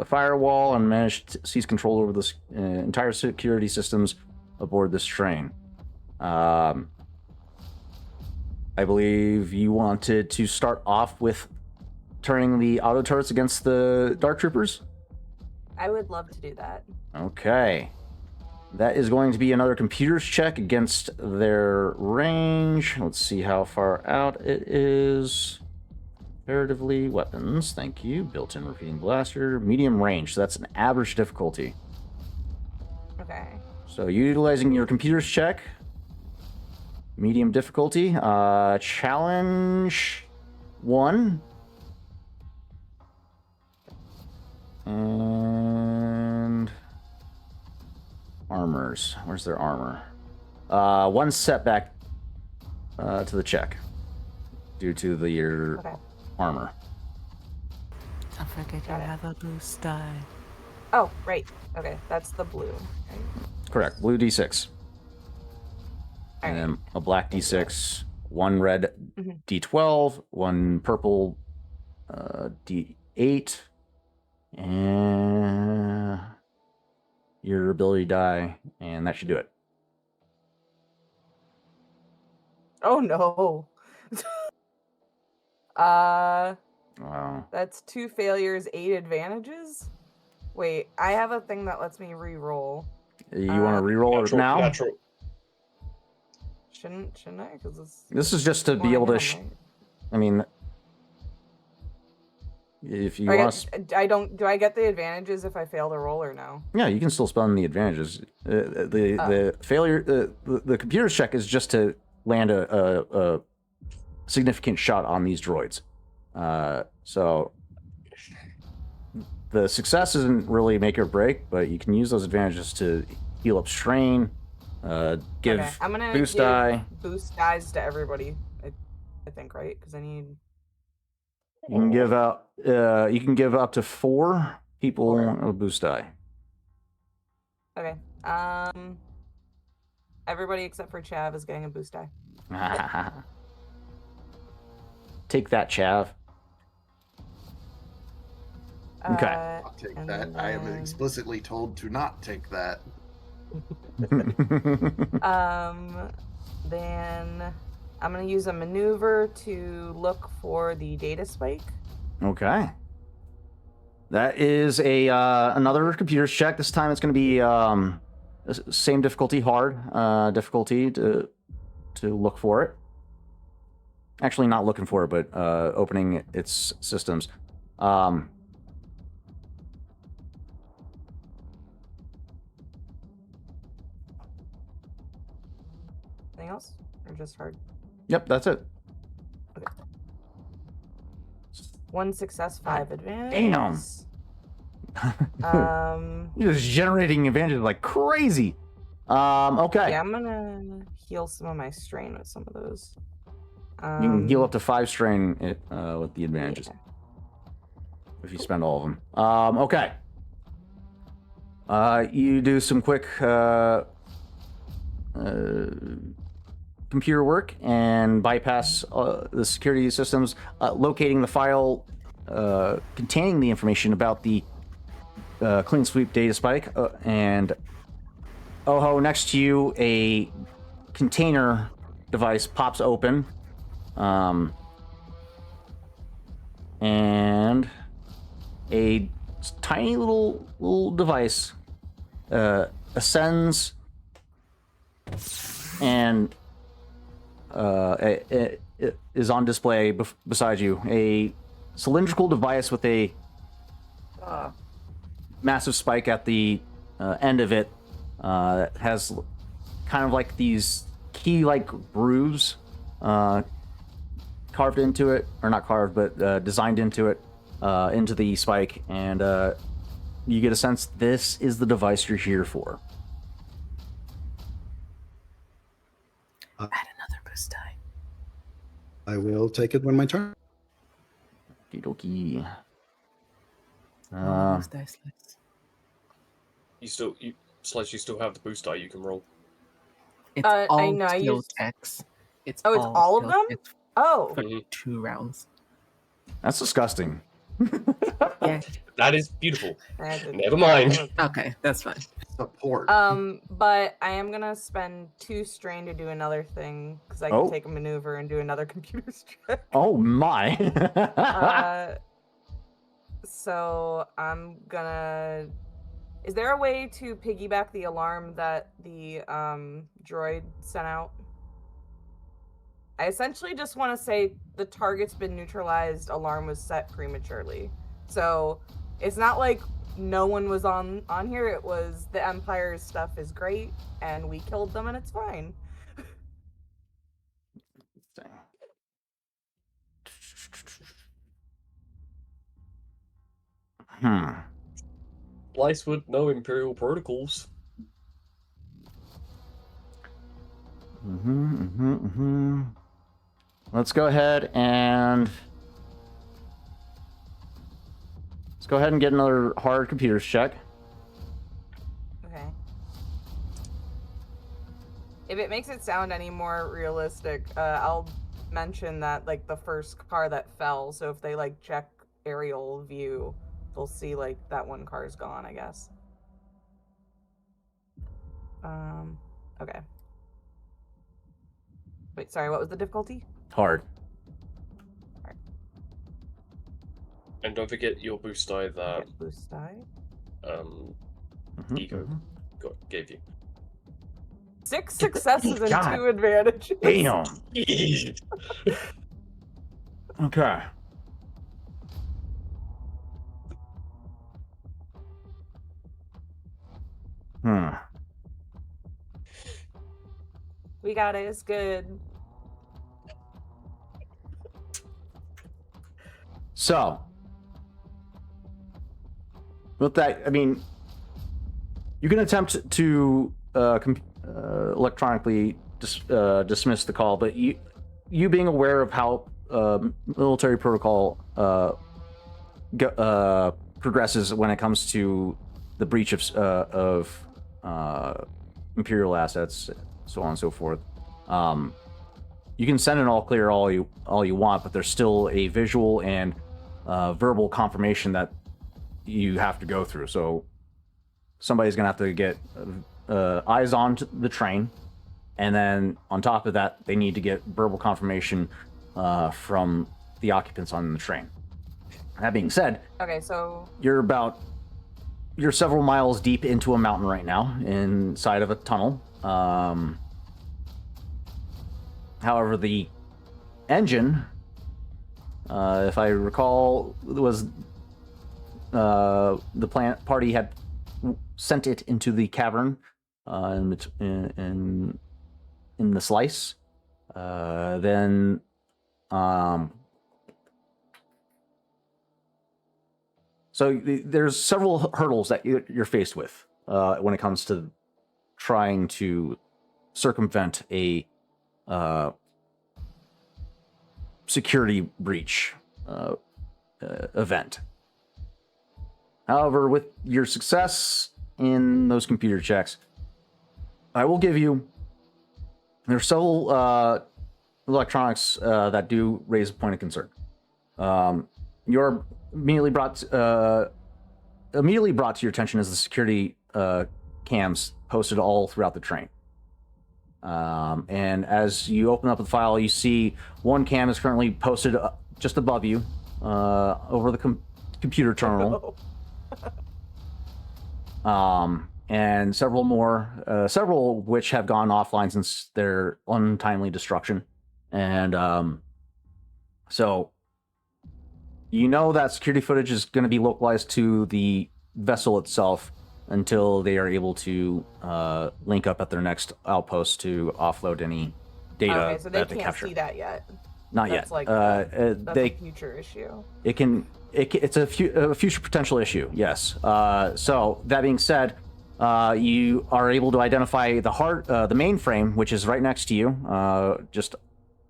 Speaker 2: firewall and managed to seize control over the entire security systems aboard this train. I believe you wanted to start off with turning the auto turrets against the Dark Troopers?
Speaker 3: I would love to do that.
Speaker 2: Okay. That is going to be another computers check against their range. Let's see how far out it is. Comparatively, weapons. Thank you. Built-in repeating blaster. Medium range. So that's an average difficulty.
Speaker 3: Okay.
Speaker 2: So utilizing your computers check. Medium difficulty. Challenge 1. And armors. Where's their armor? 1 setback to the check due to your armor.
Speaker 6: Don't forget you have a boost die.
Speaker 3: Oh, right. Okay, that's the blue. Right?
Speaker 2: Correct. Blue D6.
Speaker 3: All
Speaker 2: And
Speaker 3: right.
Speaker 2: then a black D6, 1 red
Speaker 3: Mhm.
Speaker 2: D12, 1 purple D8, and your ability die, and that should do it.
Speaker 3: Oh no.
Speaker 2: Wow.
Speaker 3: That's 2 failures, 8 advantages. Wait, I have a thing that lets me re-roll.
Speaker 2: You want to re-roll it now?
Speaker 4: Natural.
Speaker 3: Shouldn't I? Because
Speaker 2: This is just to be able to. I mean, if you want,
Speaker 3: do I get the advantages if I fail to roll or no?
Speaker 2: yeah, you can still spend the advantages. The failure, the computer's check is just to land a significant shot on these droids. So the success isn't really make or break, but you can use those advantages to heal up strain. Give
Speaker 3: Okay, I'm gonna
Speaker 2: boost
Speaker 3: give
Speaker 2: die.
Speaker 3: boost dies to everybody. I think, right? Because I need.
Speaker 2: You can give out. You can give up to 4 people a boost die.
Speaker 3: Okay. Everybody except for Chav is getting a boost die.
Speaker 2: Take that, Chav. Okay.
Speaker 5: I'll take that. I am explicitly told to not take that.
Speaker 3: Then I'm gonna use a maneuver to look for the data spike.
Speaker 2: Okay. That is a another computer's check. This time it's going to be same difficulty, hard difficulty to look for it. Actually, not looking for it, but opening its systems.
Speaker 3: just hard?
Speaker 2: Yep, that's it.
Speaker 3: 1 success, 5 advantage.
Speaker 2: You're just generating advantage like crazy. Okay.
Speaker 3: Yeah, I'm gonna heal some of my strain with some of those.
Speaker 2: You can heal up to 5 strain with the advantages.
Speaker 3: Yeah.
Speaker 2: If you spend all of them. Okay. You do some quick computer work and bypass the security systems, locating the file containing the information about the clean sweep data spike, and next to you, a container device pops open, and a tiny little device ascends and it is on display beside you. A cylindrical device with a massive spike at the end of it has kind of like these key-like grooves carved into it, or not carved, but designed into it, into the spike, and you get a sense this is the device you're here for.
Speaker 6: Add another boost die.
Speaker 1: I will take it when my turn.
Speaker 2: Okie dokie.
Speaker 6: Boost dice list.
Speaker 4: You still have the boost die you can roll.
Speaker 6: It's
Speaker 3: I
Speaker 6: all
Speaker 3: know, I
Speaker 6: skill
Speaker 3: used-
Speaker 6: checks. It's
Speaker 3: Oh, it's all of
Speaker 6: skill
Speaker 3: them?
Speaker 6: checks
Speaker 3: Oh,
Speaker 6: for 2 rounds.
Speaker 2: That's disgusting.
Speaker 6: Yeah.
Speaker 4: That is beautiful.
Speaker 3: I didn't-
Speaker 4: Never mind.
Speaker 6: Okay, that's fine.
Speaker 5: Support.
Speaker 3: But I am gonna spend 2 strain to do another thing because I can
Speaker 2: Oh.
Speaker 3: take a maneuver and do another computer check.
Speaker 2: Oh my.
Speaker 3: So I'm gonna. Is there a way to piggyback the alarm that the droid sent out? I essentially just want to say the target's been neutralized. Alarm was set prematurely, so it's not like no one was on here. It was the Empire's stuff is great, and we killed them, and it's fine.
Speaker 4: Slice would know Imperial protocols.
Speaker 2: Let's go ahead and get another hard computers check.
Speaker 3: Okay. If it makes it sound any more realistic, I'll mention that like the first car that fell. So if they like check aerial view, they'll see like that one car's gone, I guess. Okay. Wait, sorry, what was the difficulty?
Speaker 2: Hard.
Speaker 4: And don't forget your boost die that
Speaker 3: Get boost die.
Speaker 4: Ego gave you.
Speaker 3: 6 successes and
Speaker 2: God.
Speaker 3: 2 advantages.
Speaker 2: Damn. Okay.
Speaker 3: We got it. It's good.
Speaker 2: So, with that, I mean, you can attempt to electronically dismiss the call, but you being aware of how military protocol progresses when it comes to the breach of Imperial assets, so on and so forth. You can send an all clear all you want, but there's still a visual and verbal confirmation that you have to go through. So somebody's gonna have to get eyes on the train, and then on top of that, they need to get verbal confirmation from the occupants on the train. That being said,
Speaker 3: Okay, so
Speaker 2: you're several miles deep into a mountain right now, inside of a tunnel. However, the engine, if I recall, was the plant party had sent it into the cavern in the slice, Then, so there's several hurdles that you're faced with when it comes to trying to circumvent a security breach event. However, with your success in those computer checks, I will give you. There are several electronics that do raise a point of concern. You're immediately brought to your attention is the security cams posted all throughout the train. And as you open up the file, you see one cam is currently posted just above you over the computer terminal. And several more, several of which have gone offline since their untimely destruction. And so you know that security footage is going to be localized to the vessel itself until they are able to link up at their next outpost to offload any data
Speaker 3: Okay, so they
Speaker 2: that they
Speaker 3: can't
Speaker 2: capture.
Speaker 3: see that yet.
Speaker 2: Not
Speaker 3: That's
Speaker 2: yet.
Speaker 3: like that's
Speaker 2: they
Speaker 3: a future issue.
Speaker 2: it's a future potential issue. Yes. So that being said, you are able to identify the mainframe, which is right next to you, just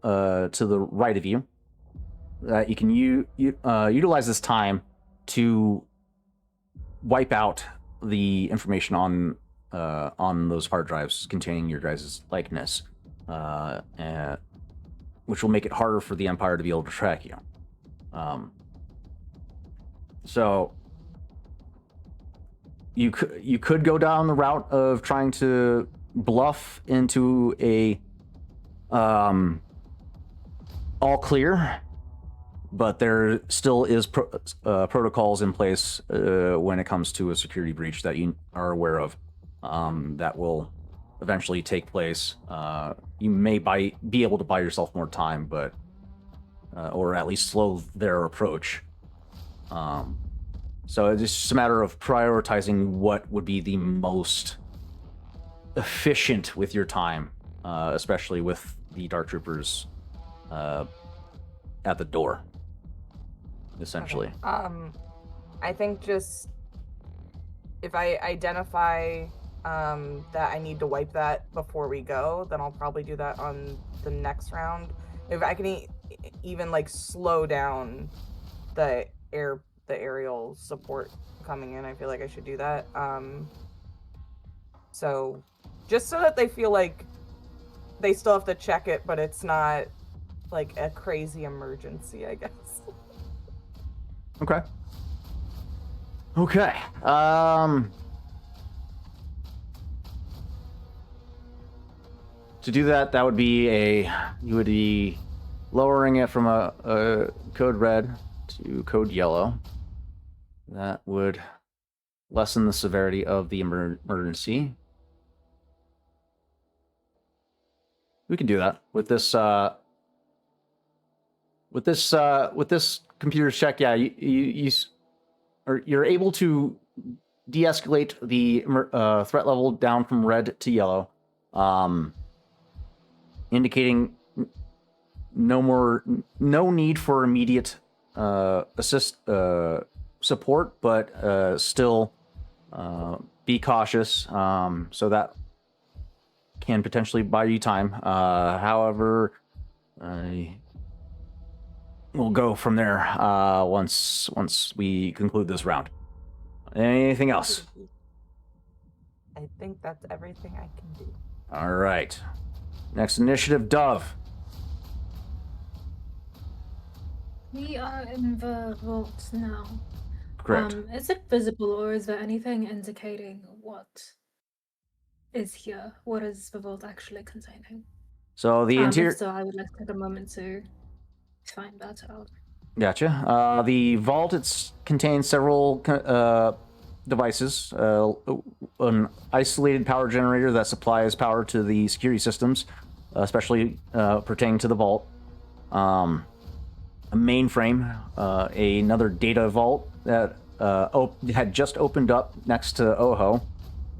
Speaker 2: to the right of you. That you can utilize this time to wipe out the information on those hard drives containing your guys' likeness, and which will make it harder for the Empire to be able to track you. So you could go down the route of trying to bluff into a all clear, but there still is protocols in place when it comes to a security breach that you are aware of that will eventually take place. You may be able to buy yourself more time, but or at least slow their approach. So it's just a matter of prioritizing what would be the most efficient with your time, especially with the Dark Troopers at the door, essentially.
Speaker 3: Okay. I think just if I identify that I need to wipe that before we go, then I'll probably do that on the next round. If I can even like slow down the aerial support coming in, I feel like I should do that. So just so that they feel like they still have to check it, but it's not like a crazy emergency, I guess.
Speaker 2: Okay. To do that, that would be you would be lowering it from a code red to code yellow. That would lessen the severity of the emergency. We can do that with this. With this computer check, yeah, you're able to de-escalate the threat level down from red to yellow, indicating no need for immediate support, but still be cautious. So that can potentially buy you time. However, we'll go from there once we conclude this round. Anything else?
Speaker 3: I think that's everything I can do.
Speaker 2: All right. Next initiative, Dove.
Speaker 8: We are in the vault now.
Speaker 2: Correct.
Speaker 8: Is it visible, or is there anything indicating what is here? What is the vault actually containing?
Speaker 2: So the interior.
Speaker 8: So I would like to take a moment to find that out.
Speaker 2: Gotcha. The vault contains several devices. An isolated power generator that supplies power to the security systems, especially pertaining to the vault. A mainframe, another data vault that had just opened up next to Oho,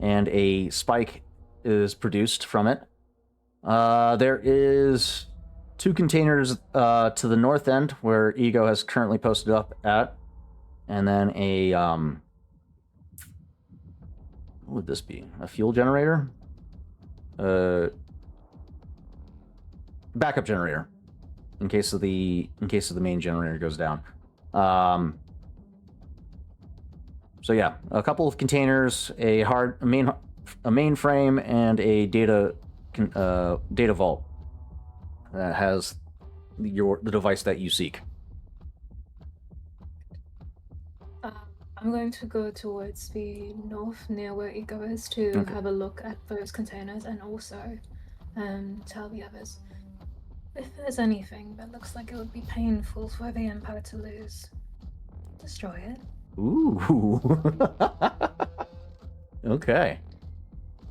Speaker 2: and a spike is produced from it. There is 2 containers to the north end where Ego has currently posted up at, and then a what would this be? A fuel generator? Backup generator in case of the main generator goes down. So yeah, a couple of containers, a mainframe, and a data vault that has the device that you seek.
Speaker 8: I'm going to go towards the north, near where Ego is, to have a look at those containers and also tell the others if there's anything that looks like it would be painful for the Empire to lose, destroy it.
Speaker 2: Ooh. Okay.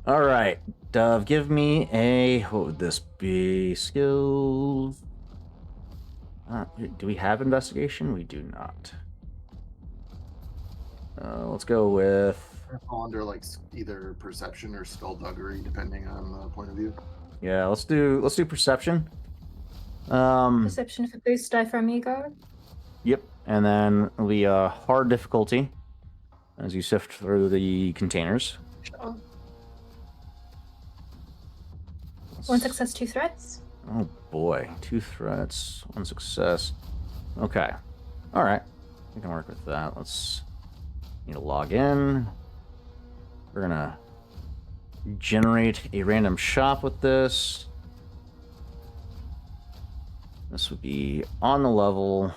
Speaker 2: All right, Dove, give me a, what would this be? Skills. Do we have investigation? We do not. Let's go with.
Speaker 5: Fall under like either perception or skullduggery, depending on the point of view.
Speaker 2: Yeah, let's do perception.
Speaker 8: Perception for boost die from Ego.
Speaker 2: Yep, and then it'll be a hard difficulty as you sift through the containers.
Speaker 8: Sure. 1 success, 2 threats.
Speaker 2: Oh boy, 2 threats, 1 success. Okay, all right, we can work with that. Let's need to log in. We're gonna generate a random shop with this. This would be on the level.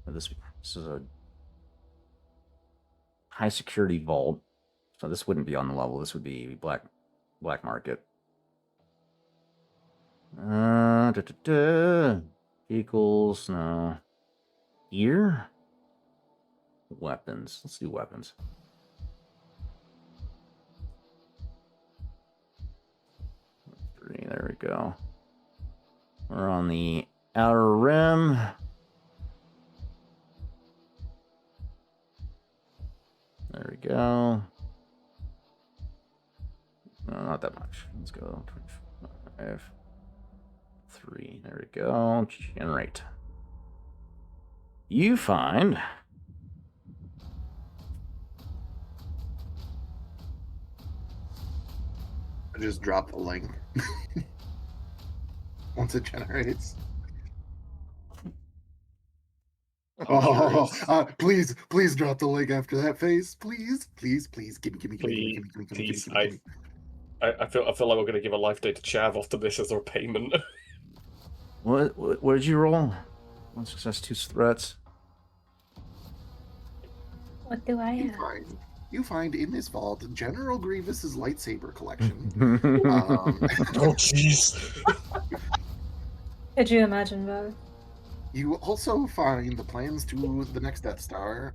Speaker 2: This is a high security vault, so this wouldn't be on the level. This would be black market. Vehicles, no. Gear? Weapons. Let's do weapons. There we go. We're on the outer rim. There we go. No, not that much. Let's go 25. 3. There we go. Generate. You find.
Speaker 5: I just drop the link once it generates. Please drop the link after that phase. Please. Give me.
Speaker 4: I feel like we're gonna give a life day to Chav after this as our payment.
Speaker 2: What did you roll? 1 success, 2 threats.
Speaker 8: What do I have?
Speaker 5: You find in this vault General Grievous's lightsaber collection.
Speaker 4: Oh jeez.
Speaker 8: Could you imagine, though?
Speaker 5: You also find the plans to the next Death Star.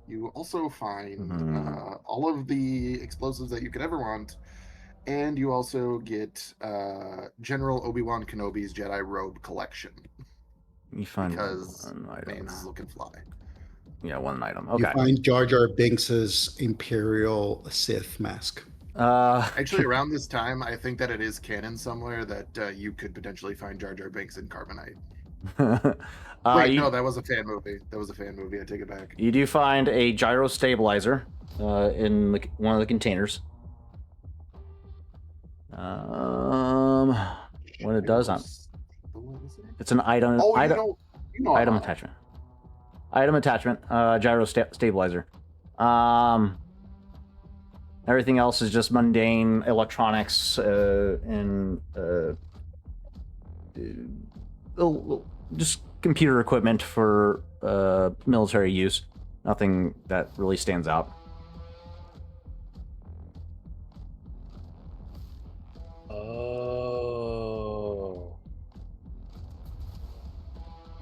Speaker 5: You also find all of the explosives that you could ever want. And you also get General Obi-Wan Kenobi's Jedi robe collection.
Speaker 2: You find
Speaker 5: because
Speaker 2: one item.
Speaker 5: Mans looking fly.
Speaker 2: Yeah, 1 item. Okay.
Speaker 1: You find Jar Jar Binks's Imperial Sith mask.
Speaker 5: Actually, around this time, I think that it is canon somewhere that you could potentially find Jar Jar Binks in Carbonite. No, that was a fan movie. I take it back.
Speaker 2: You do find a gyro stabilizer in one of the containers. What it does on it's an item. Item attachment. Item attachment. Gyro stabilizer. Everything else is just mundane electronics and just computer equipment for military use. Nothing that really stands out.
Speaker 4: Oh,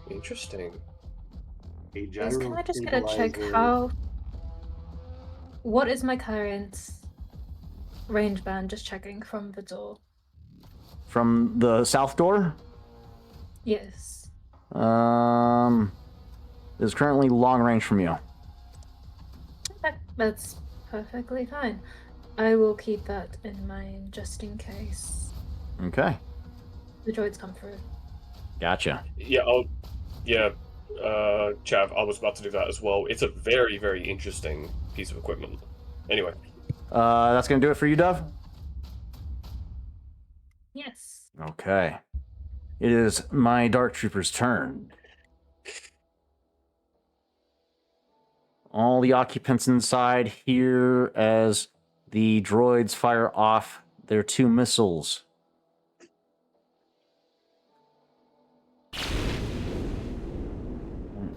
Speaker 4: interesting.
Speaker 8: Yes, can I just get a check what is my current range band? Just checking from the door.
Speaker 2: From the south door?
Speaker 8: Yes.
Speaker 2: Is currently long range from you.
Speaker 8: That's perfectly fine. I will keep that in mind just in case
Speaker 2: Okay.
Speaker 8: the droids come through.
Speaker 2: Gotcha.
Speaker 4: Yeah, Chav, I was about to do that as well. It's a very, very interesting piece of equipment. Anyway.
Speaker 2: That's going to do it for you, Dove?
Speaker 8: Yes.
Speaker 2: Okay. It is my Dark Trooper's turn. All the occupants inside hear as the droids fire off their 2 missiles. It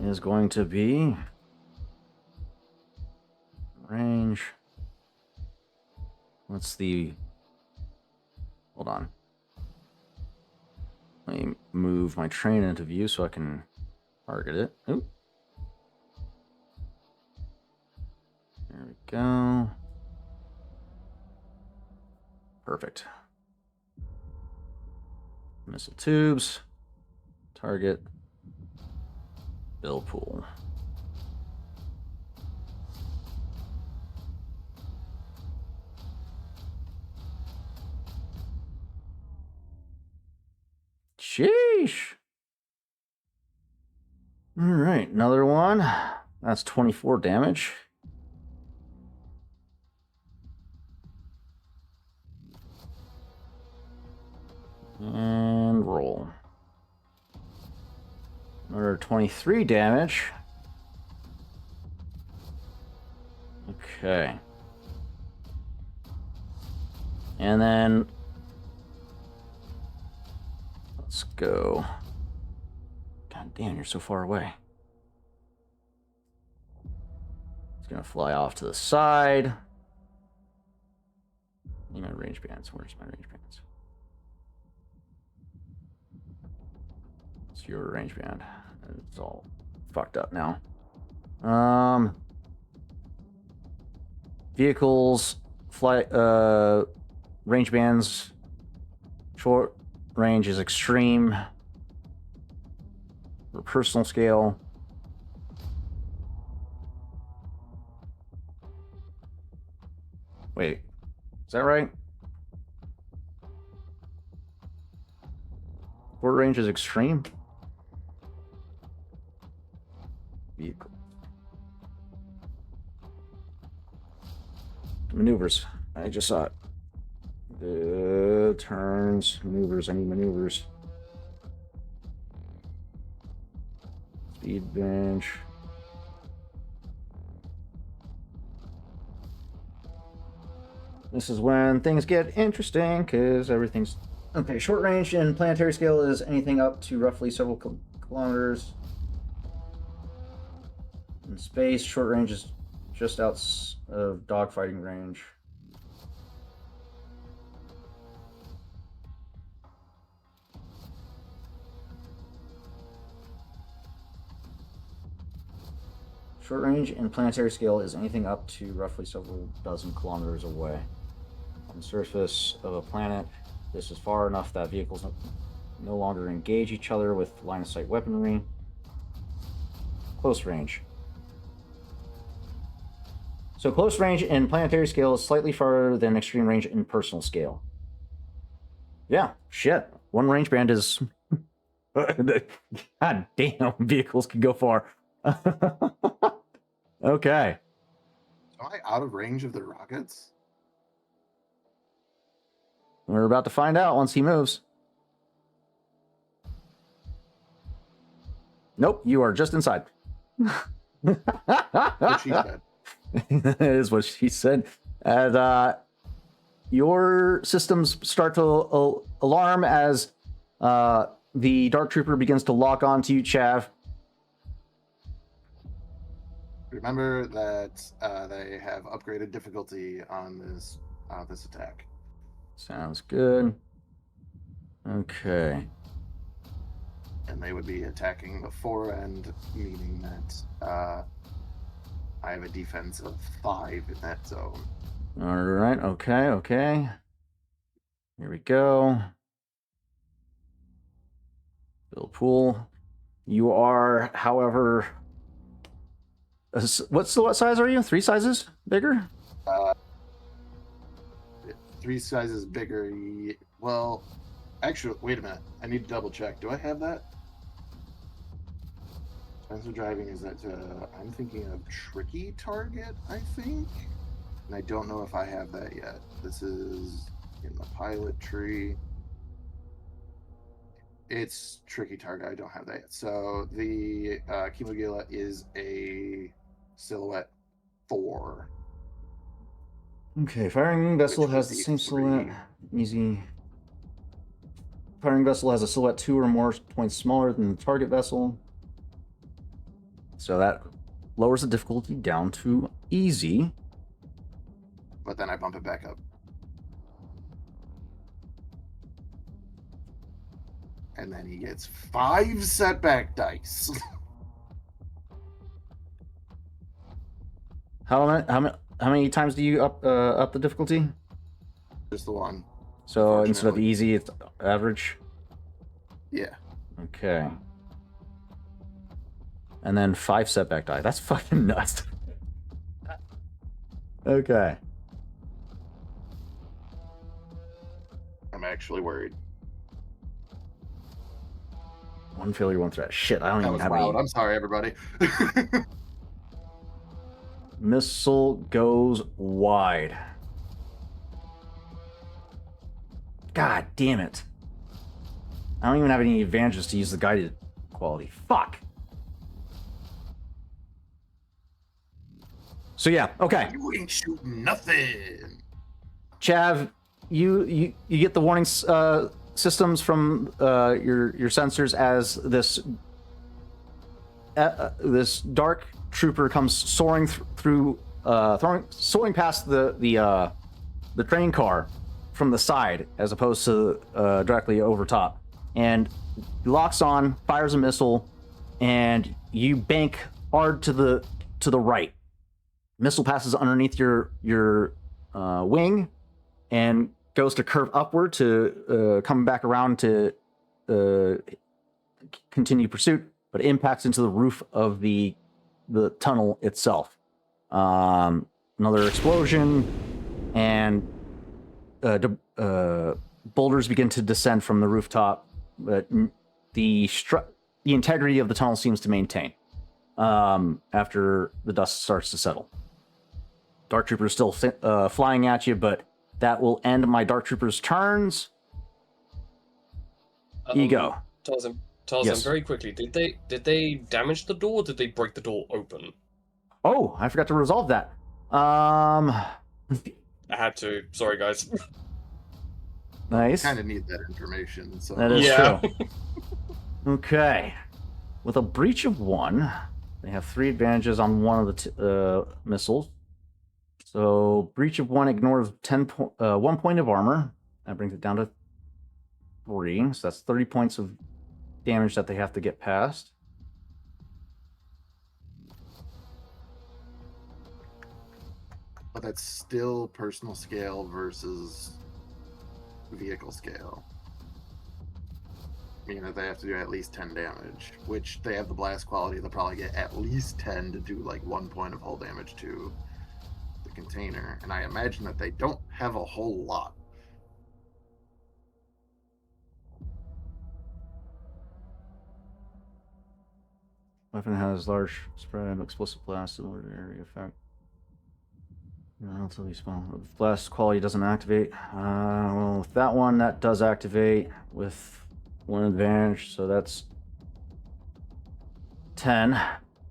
Speaker 2: is going to be range. What's the... Hold on. Let me move my train into view so I can target it. Oop. There we go. Perfect. Missile tubes. Target. Bill pool. Sheesh. All right, another one. That's 24 damage. And roll. Another 23 damage. Okay. And then let's go. God damn, you're so far away. It's gonna fly off to the side. Need my range bands. Where's my range bands? It's your range band. It's all fucked up now. Vehicles, flight, range bands. Short range is extreme. For personal scale. Wait, is that right? Short range is extreme? Vehicle. Maneuvers. I just saw it. The turns, maneuvers. I need maneuvers. Speed bench. This is when things get interesting because everything's okay. Short range in planetary scale is anything up to roughly several kilometers. In space, short range is just out of dogfighting range. Short range in planetary scale is anything up to roughly several dozen kilometers away. On the surface of a planet, this is far enough that vehicles no longer engage each other with line-of-sight weaponry. Close range. So close range in planetary scale is slightly farther than extreme range in personal scale. Yeah, shit. One range band is... God damn, vehicles can go far. Okay.
Speaker 5: Am I out of range of the rockets?
Speaker 2: We're about to find out once he moves. Nope, you are just inside.
Speaker 5: What she said.
Speaker 2: That is what she said. And your systems start to alarm as the Dark Trooper begins to lock onto you, Chav.
Speaker 5: Remember that they have upgraded difficulty on this attack.
Speaker 2: Sounds good. Okay.
Speaker 5: And they would be attacking the forend, meaning that I have a defense of 5 in that zone.
Speaker 2: All right. Okay. Here we go. Bill Pool. You are, however, what size are you? 3 sizes bigger?
Speaker 5: 3 sizes bigger. Well, actually, wait a minute. I need to double check. Do I have that? Defensive driving is that I'm thinking of tricky target, I think. And I don't know if I have that yet. This is in the pilot tree. It's tricky target. I don't have that yet. So the Kimogila is a silhouette 4.
Speaker 2: Okay, firing vessel
Speaker 5: Which
Speaker 2: has
Speaker 5: would
Speaker 2: the
Speaker 5: be
Speaker 2: same
Speaker 5: 3.
Speaker 2: silhouette. Easy. Firing vessel has a silhouette 2 or more points smaller than the target vessel. So that lowers the difficulty down to easy.
Speaker 5: But then I bump it back up. And then he gets 5 setback dice.
Speaker 2: How many times do you up the difficulty?
Speaker 5: Just the one.
Speaker 2: So instead of
Speaker 5: Unfortunately.
Speaker 2: easy, it's average.
Speaker 5: Yeah.
Speaker 2: Okay. And then 5 setback die. That's fucking nuts. Okay.
Speaker 5: I'm actually worried.
Speaker 2: 1 failure, 1 threat. Shit, I don't
Speaker 5: That
Speaker 2: even
Speaker 5: was
Speaker 2: have
Speaker 5: loud.
Speaker 2: any.
Speaker 5: I'm sorry, everybody.
Speaker 2: Missile goes wide. God damn it. I don't even have any advantages to use the guided quality. Fuck. So yeah, okay.
Speaker 5: You ain't shooting nothing.
Speaker 2: Chav, you get the warning systems from your sensors as this dark trooper comes soaring soaring past the train car from the side as opposed to directly over top, and he locks on, fires a missile, and you bank hard to the right. Missile passes underneath your wing and goes to curve upward to come back around to continue pursuit, but it impacts into the roof of the tunnel itself. Another explosion, and boulders begin to descend from the rooftop, but the integrity of the tunnel seems to maintain after the dust starts to settle. Dark Trooper is still flying at you, but that will end my Dark Trooper's turns. Ego.
Speaker 4: Tarzan,
Speaker 2: Yes.
Speaker 4: very quickly, did they damage the door or did they break the door open?
Speaker 2: Oh, I forgot to resolve that.
Speaker 4: I had to. Sorry, guys.
Speaker 2: Nice.
Speaker 5: Kind of need that information. So
Speaker 2: That is
Speaker 4: Yeah.
Speaker 2: true. Okay. With a breach of 1, they have 3 advantages on one of the missiles. So breach of 1 ignores 1 point of armor. That brings it down to 3. So that's 30 points of damage that they have to get past.
Speaker 5: But that's still personal scale versus vehicle scale. Meaning that they have to do at least 10 damage, which they have the blast quality. They'll probably get at least 10 to do like 1 point of hull damage to the container. And I imagine that they don't have a whole lot.
Speaker 2: Weapon has large spread explosive blast similar to area effect. Relatively small. Blast quality doesn't activate. Well, with that one, that does activate with 1 advantage, so that's 10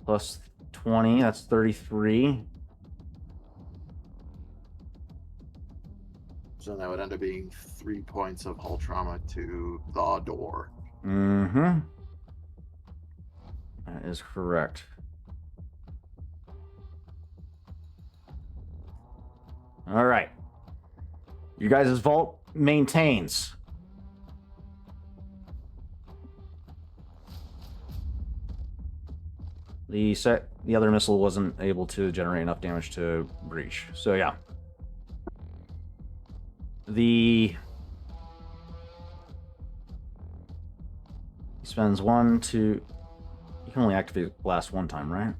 Speaker 2: plus 20. That's 33.
Speaker 5: So that would end up being 3 points of hull trauma to the door.
Speaker 2: Mm-hmm. That is correct. All right. You guys' vault maintains. The other missile wasn't able to generate enough damage to breach. So yeah. He spends 1, 2. You can only activate blast 1 time, right?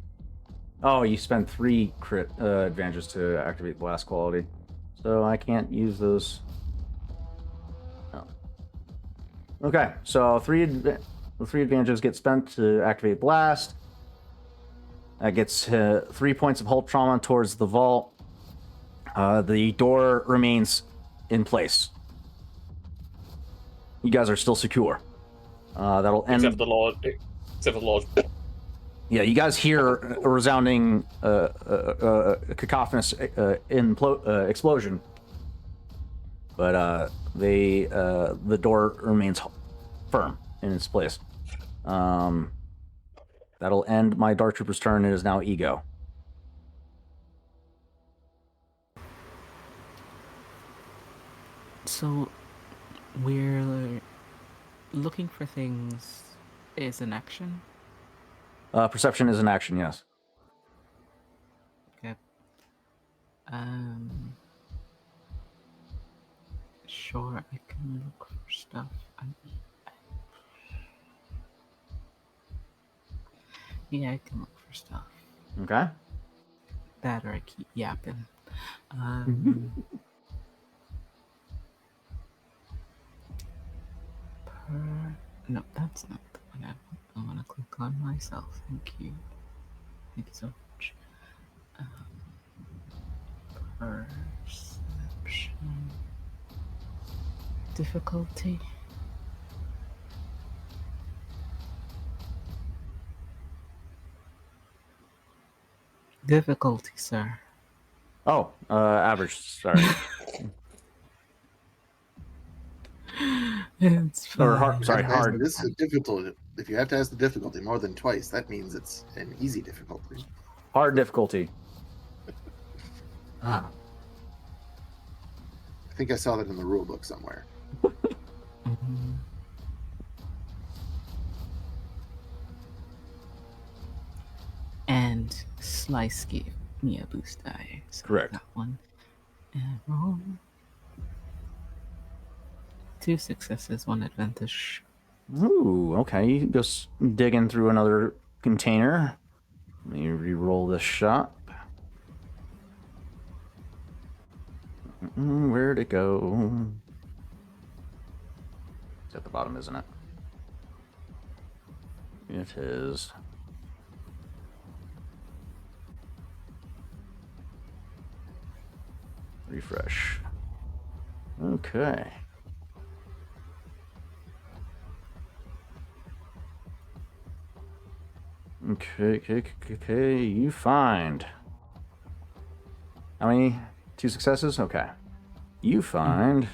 Speaker 2: Oh, you spend 3 crit advantages to activate blast quality. so I can't use those. No. Okay, so the 3 advantages get spent to activate Blast. That gets 3 points of hull trauma towards the vault. The door remains in place. You guys are still secure. That'll end.
Speaker 4: Except for the lodge.
Speaker 2: Yeah, you guys hear a resounding, cacophonous explosion, but the door remains firm in its place. That'll end my Dark Trooper's turn. It is now Ego.
Speaker 6: So, we're looking for things is an action?
Speaker 2: Perception is an action, yes.
Speaker 6: Okay. Sure, I can look for stuff. Yeah, I can look for stuff.
Speaker 2: Okay.
Speaker 6: That or I keep yapping. No, that's not the one I want to click on myself. Thank you. Thank you so much. Perception. Difficulty. Difficulty, sir.
Speaker 2: Oh, average. Sorry.
Speaker 6: It's fine.
Speaker 2: Or hard. Sorry, hard.
Speaker 5: This is a difficult. If you have to ask the difficulty more than twice, that means it's an easy difficulty.
Speaker 2: Hard difficulty.
Speaker 5: I think I saw that in the rule book somewhere.
Speaker 6: Mhm. And Slice gave me a boost die. So
Speaker 2: Correct.
Speaker 6: That one. And roll. 2 successes, 1 advantage.
Speaker 2: Ooh, okay. Just digging through another container. Let me re-roll this shot. Where'd it go? It's at the bottom, isn't it? It is. Refresh. Okay. Okay, you find. How many? 2 successes? Okay. You find.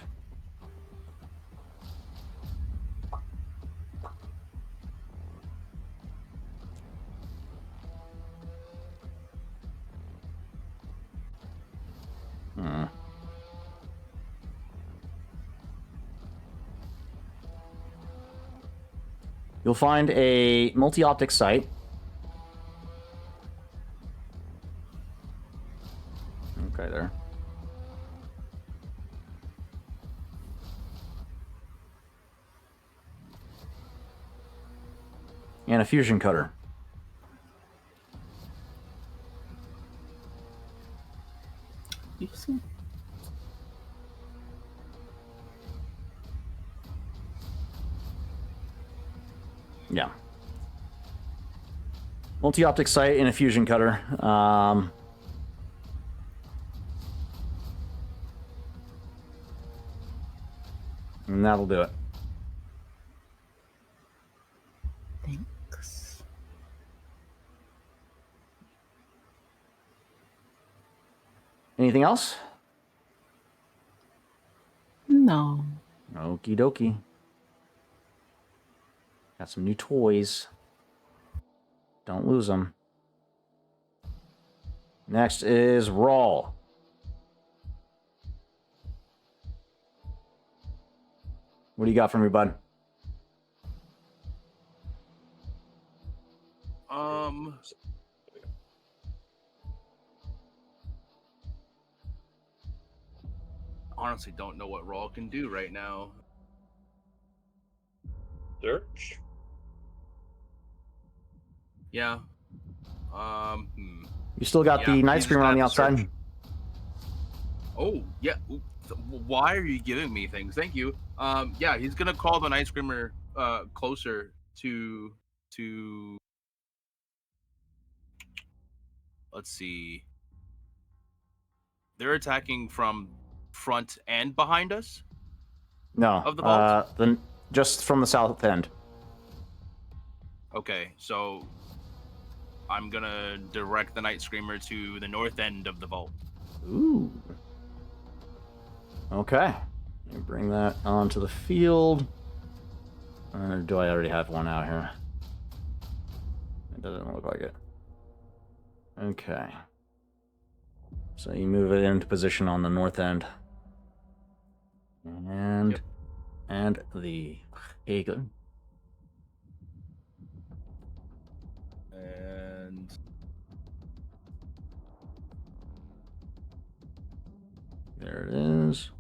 Speaker 2: You'll find a multi-optic sight. Okay, there. And a fusion cutter.
Speaker 6: You see?
Speaker 2: Yeah. Multi-optic sight and a fusion cutter. And that'll do it.
Speaker 6: Thanks.
Speaker 2: Anything else?
Speaker 6: No.
Speaker 2: Okie dokie. Got some new toys. Don't lose them. Next is Rawl. What do you got for me, bud?
Speaker 7: Honestly, don't know what Rawl can do right now.
Speaker 4: Search.
Speaker 7: Yeah.
Speaker 2: You still got
Speaker 7: Yeah,
Speaker 2: the
Speaker 7: he's
Speaker 2: Night
Speaker 7: just
Speaker 2: Screamer
Speaker 7: gonna
Speaker 2: on the
Speaker 7: have to
Speaker 2: outside.
Speaker 7: search. Oh, yeah. Why are you giving me things? Thank you. Yeah, he's gonna call the Night Screamer closer to let's see. They're attacking from front and behind us
Speaker 2: No,
Speaker 7: of the vault.
Speaker 2: Just from the south end.
Speaker 7: Okay, so I'm gonna direct the Night Screamer to the north end of the vault.
Speaker 2: Ooh. Okay. You bring that onto the field. Or do I already have one out here? It doesn't look like it. Okay. So you move it into position on the north end. And
Speaker 7: Yep.
Speaker 2: and the eagle.
Speaker 7: And
Speaker 2: There it is.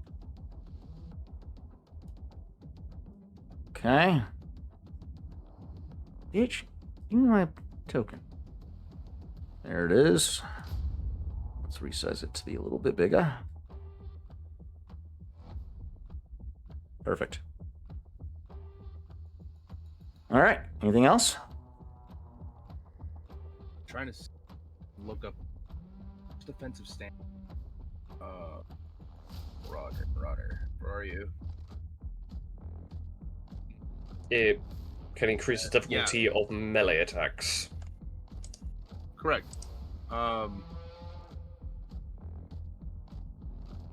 Speaker 2: Okay. Bitch, give me my token. There it is. Let's resize it to be a little bit bigger. Perfect. All right. Anything else?
Speaker 7: trying to look up defensive stand. Roger. Where are you?
Speaker 4: It can increase the difficulty of melee attacks.
Speaker 7: Correct.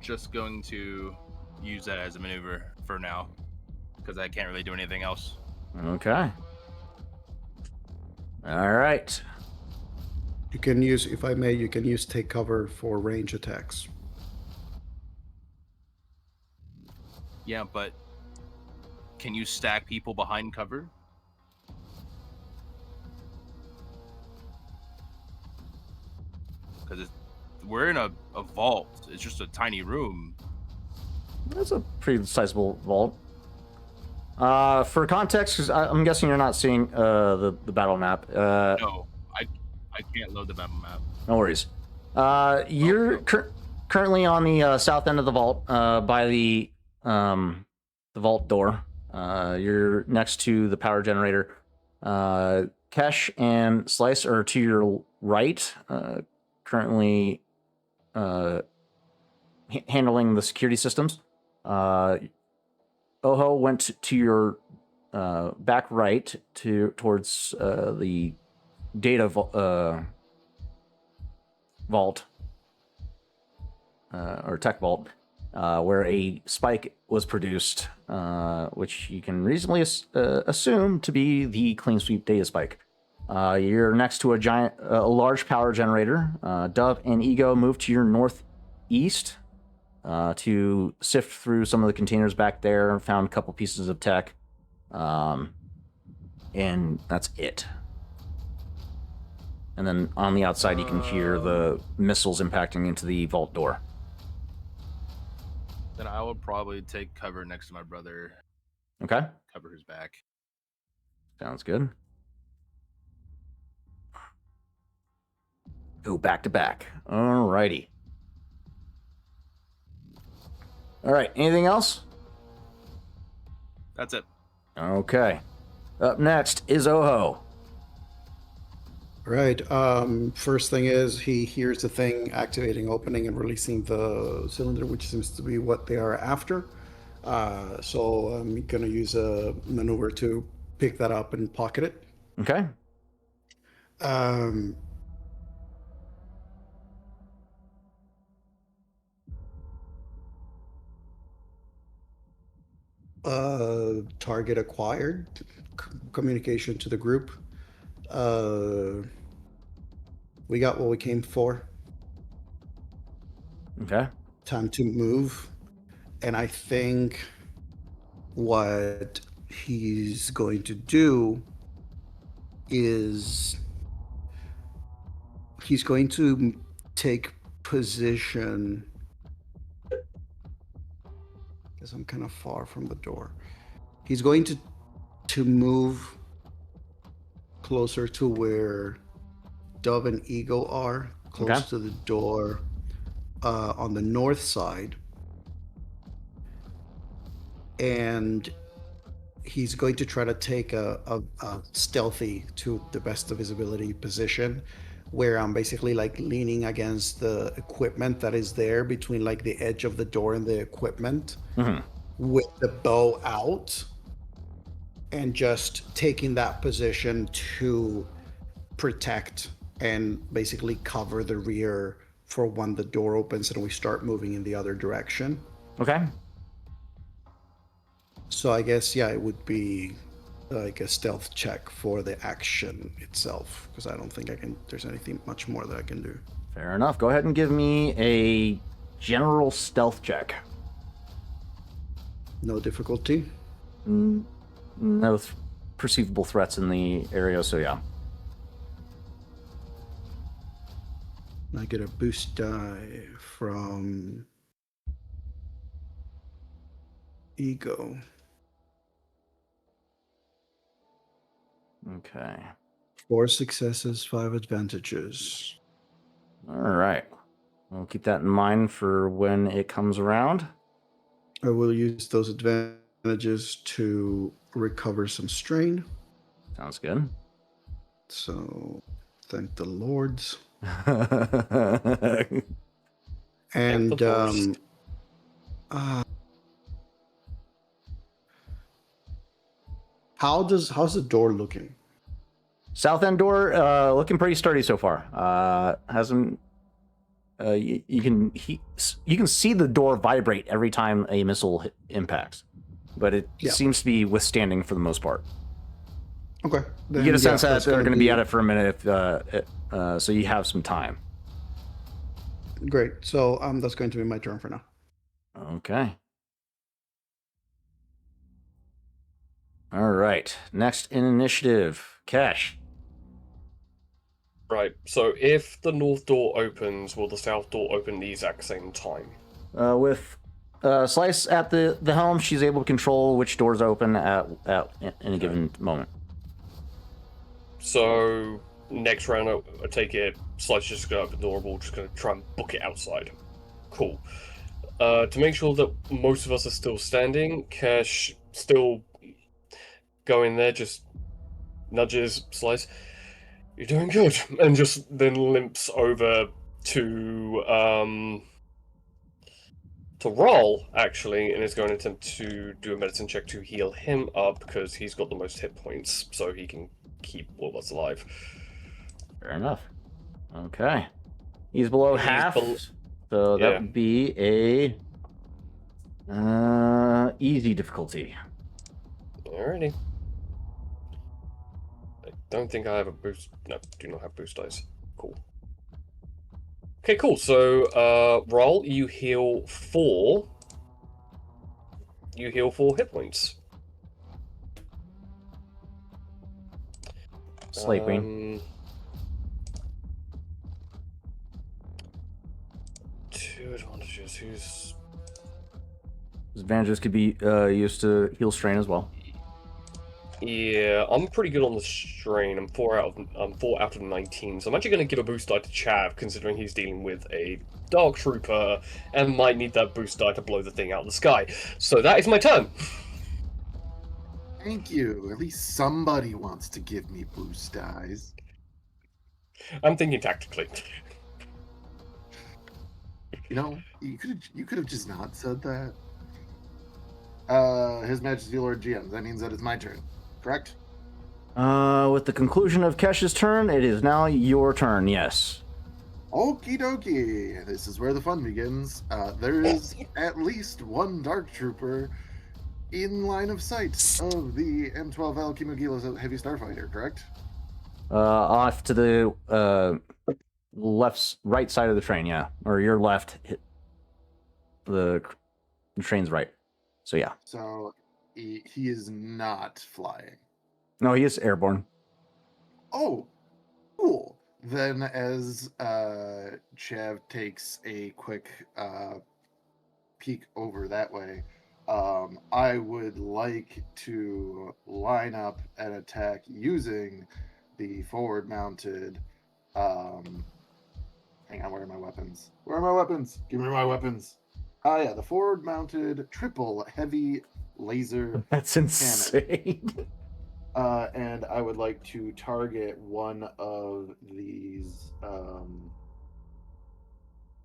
Speaker 7: Just going to use that as a maneuver for now, because I can't really do anything else.
Speaker 2: Okay. All right.
Speaker 1: You can use, if I may, you can use take cover for range attacks.
Speaker 7: Yeah, but can you stack people behind cover? Because we're in a vault. It's just a tiny room.
Speaker 2: That's a pretty sizable vault. For context, because I'm guessing you're not seeing the battle map.
Speaker 7: No, I can't load the battle map.
Speaker 2: No worries. You're currently on the south end of the vault, by the vault door. You're next to the power generator. Kesh and Slice are to your right, currently handling the security systems. Oho went to your back right towards the data vault, or tech vault, where a spike was produced, which you can reasonably assume to be the clean sweep data spike. You're next to a large power generator. Dove and Ego moved to your northeast to sift through some of the containers back there. Found a couple pieces of tech, and that's it. And then on the outside, you can hear the missiles impacting into the vault door.
Speaker 7: Then I would probably take cover next to my brother.
Speaker 2: Okay.
Speaker 7: Cover his back.
Speaker 2: Sounds good. Go back to back. Alrighty. Alright, anything else?
Speaker 7: That's it.
Speaker 2: Okay. Up next is Oho.
Speaker 1: Right. First thing is he hears the thing activating, opening, and releasing the cylinder, which seems to be what they are after. So I'm gonna use a maneuver to pick that up and pocket it.
Speaker 2: Okay.
Speaker 1: Target acquired. Communication to the group. We got what we came for.
Speaker 2: Okay.
Speaker 1: Time to move. And I think what he's going to do is he's going to take position, because I'm kind of far from the door. He's going to move closer to where Dove and Eagle are, close
Speaker 2: Okay.
Speaker 1: to the door, on the north side, and he's going to try to take a stealthy, to the best of his ability, position where I'm basically like leaning against the equipment that is there between like the edge of the door and the equipment, with the bow out, and just taking that position to protect and basically cover the rear for when the door opens and we start moving in the other direction.
Speaker 2: Okay.
Speaker 1: So I guess, yeah, it would be like a stealth check for the action itself, because I don't think there's anything much more that I can do.
Speaker 2: Fair enough. Go ahead and give me a general stealth check.
Speaker 1: No difficulty?
Speaker 2: No perceivable threats in the area, so yeah.
Speaker 1: I get a boost die from Ego.
Speaker 2: Okay.
Speaker 1: 4 successes, 5 advantages.
Speaker 2: All right. We'll keep that in mind for when it comes around.
Speaker 1: I will use those advantages to recover some strain.
Speaker 2: Sounds good.
Speaker 1: So, thank the lords.
Speaker 2: Okay.
Speaker 1: And how's the door looking?
Speaker 2: South end door looking pretty sturdy so far. Hasn't you can see the door vibrate every time a missile impacts, but it seems to be withstanding for the most part.
Speaker 1: Okay.
Speaker 2: You get a sense that they're going to be at it for a minute, so you have some time.
Speaker 1: Great. So that's going to be my turn for now.
Speaker 2: Okay. All right. Next in initiative, Cash.
Speaker 4: Right, so if the north door opens, will the south door open the exact same time?
Speaker 2: With Slice at the helm, she's able to control which doors open at any given moment.
Speaker 4: So next round, I take it, Slice just going to open the door, we're just going to try and book it outside. Cool. To make sure that most of us are still standing, Cash still going there, just nudges Slice. You're doing good, and just then limps over to Rawl, actually, and is going to attempt to do a medicine check to heal him up, because he's got the most hit points, so he can keep all of us alive.
Speaker 2: Fair enough. Okay. He's below half, so that would be a easy difficulty.
Speaker 4: Alrighty. I don't think I have a boost. No, do not have boost dice. Cool. Okay, cool. So, Rawl, you heal 4. You heal 4 hit points.
Speaker 2: Slate Queen.
Speaker 4: 2 advantages. Who's...
Speaker 2: Advantages could be used to heal strain as well.
Speaker 4: Yeah, I'm pretty good on the strain. I'm 4 out of 19, so I'm actually going to give a boost die to Chav, considering he's dealing with a Dark Trooper and might need that boost die to blow the thing out of the sky. So that is my turn.
Speaker 5: Thank you. At least somebody wants to give me boost dies.
Speaker 4: I'm thinking tactically.
Speaker 5: You know, you could have just not said that. His Majesty Lord GM. That means that it's my turn, correct?
Speaker 2: With the conclusion of Kesh's turn, it is now your turn. Yes.
Speaker 5: Okie dokie. This is where the fun begins. There is at least one Dark Trooper in line of sight of the M12L Kimogila Heavy Starfighter, correct?
Speaker 2: Off to the right side of the train, yeah, or your left. The train's right. So yeah.
Speaker 5: So he is not flying.
Speaker 2: No, he is airborne.
Speaker 5: Oh, cool. Then as Chav takes a quick peek over that way, I would like to line up an attack using the forward-mounted Hang on, where are my weapons? Where are my weapons? Give me my weapons. Ah, yeah, the forward-mounted triple heavy laser
Speaker 2: That's insane.
Speaker 5: and I would like to target one of these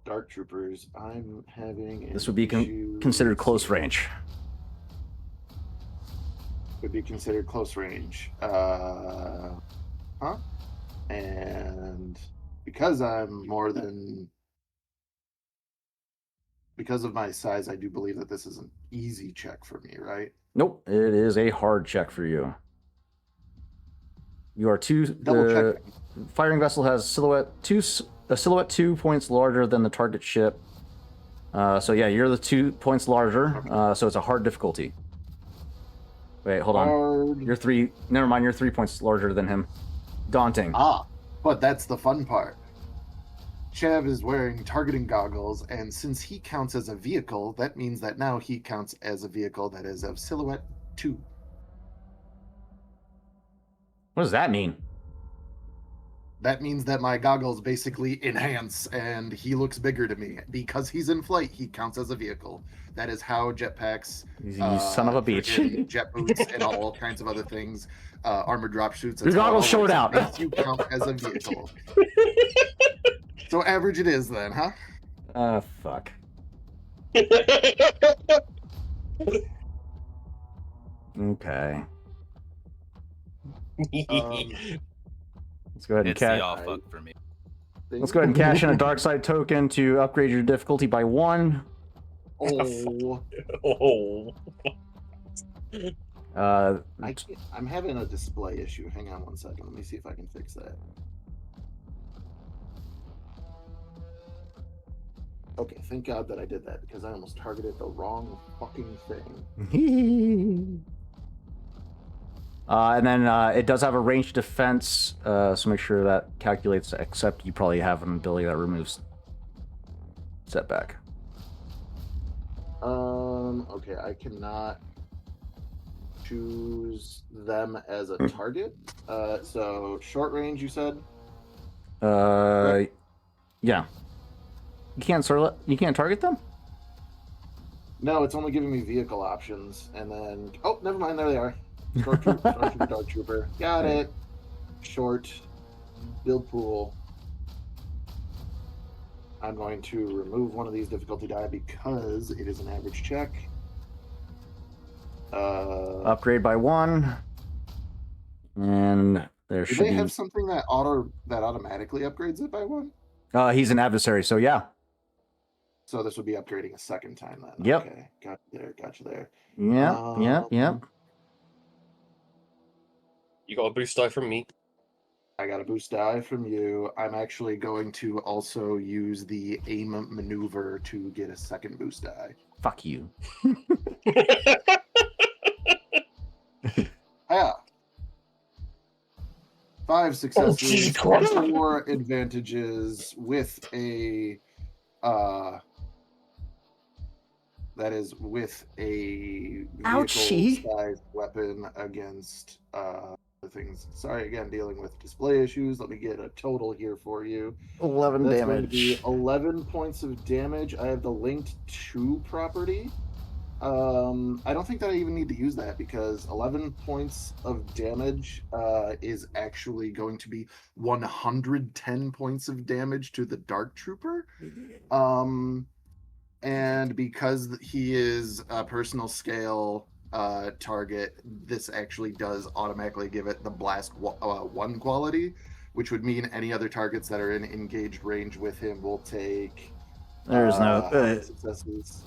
Speaker 5: dark troopers. I'm having
Speaker 2: This would be considered close range.
Speaker 5: Would be considered close range. And because I'm because of my size, I do believe that this is an easy check for me, right?
Speaker 2: Nope, it is a hard check for you. You are
Speaker 5: Double check.
Speaker 2: Firing vessel has a silhouette 2 points larger than the target ship. So yeah, you're the 2 points larger.
Speaker 5: Okay.
Speaker 2: So it's a hard difficulty. Wait, hold on.
Speaker 5: Hard.
Speaker 2: You're 3. Never mind. You're 3 points larger than him. Daunting.
Speaker 5: But that's the fun part. Chav is wearing targeting goggles, and since he counts as a vehicle, that means that now he counts as a vehicle that is of silhouette 2.
Speaker 2: What does that mean?
Speaker 5: That means that my goggles basically enhance, and he looks bigger to me. Because he's in flight, he counts as a vehicle. That is how jetpacks,
Speaker 2: You son of a bitch.
Speaker 5: jet boots, and all kinds of other things, armored drop shoots.
Speaker 2: Your goggles short out.
Speaker 5: Makes you count as a vehicle. So average it is then, huh?
Speaker 2: Fuck. Okay. Let's go ahead and
Speaker 7: It's the
Speaker 2: cash.
Speaker 7: all fuck for me.
Speaker 2: Let's go ahead and cash in a dark side token to upgrade your difficulty by 1.
Speaker 5: Oh,
Speaker 4: Oh.
Speaker 5: I'm having a display issue. Hang on one second. Let me see if I can fix that. Okay, thank God that I did that because I almost targeted the wrong fucking thing.
Speaker 2: And then it does have a ranged defense, so make sure that calculates, except you probably have an ability that removes setback.
Speaker 5: Okay, I cannot choose them as a target. So short range, you said?
Speaker 2: Yeah. You can't target them?
Speaker 5: No, it's only giving me vehicle options, and then never mind. There they are. Stormtrooper, Dark Trooper. Got it. Short. Build pool. I'm going to remove one of these difficulty die because it is an average check.
Speaker 2: Upgrade by 1. And there
Speaker 5: Do
Speaker 2: should
Speaker 5: they
Speaker 2: be...
Speaker 5: have something that automatically upgrades it by 1?
Speaker 2: He's an adversary, so yeah.
Speaker 5: So this would be upgrading a second time then.
Speaker 2: Yep.
Speaker 5: Okay, got you there.
Speaker 2: Yep.
Speaker 4: You got a boost die from me.
Speaker 5: I got a boost die from you. I'm actually going to also use the aim maneuver to get a second boost die.
Speaker 2: Fuck you.
Speaker 5: Yeah. 5 successes,
Speaker 4: Jesus Christ.
Speaker 5: 4 advantages with a that is with a
Speaker 2: Ouchie.
Speaker 5: vehicle-sized weapon against the things. Sorry, again, dealing with display issues. Let me get a total here for you.
Speaker 2: 11
Speaker 5: That's going to be
Speaker 2: damage.
Speaker 5: 11 points of damage. I have the linked to property. I don't think that I even need to use that because 11 points of damage is actually going to be 110 points of damage to the Dark Trooper. And because he is a personal scale target, this actually does automatically give it the blast 1 quality, which would mean any other targets that are in engaged range with him will take
Speaker 2: There's no...
Speaker 5: successes.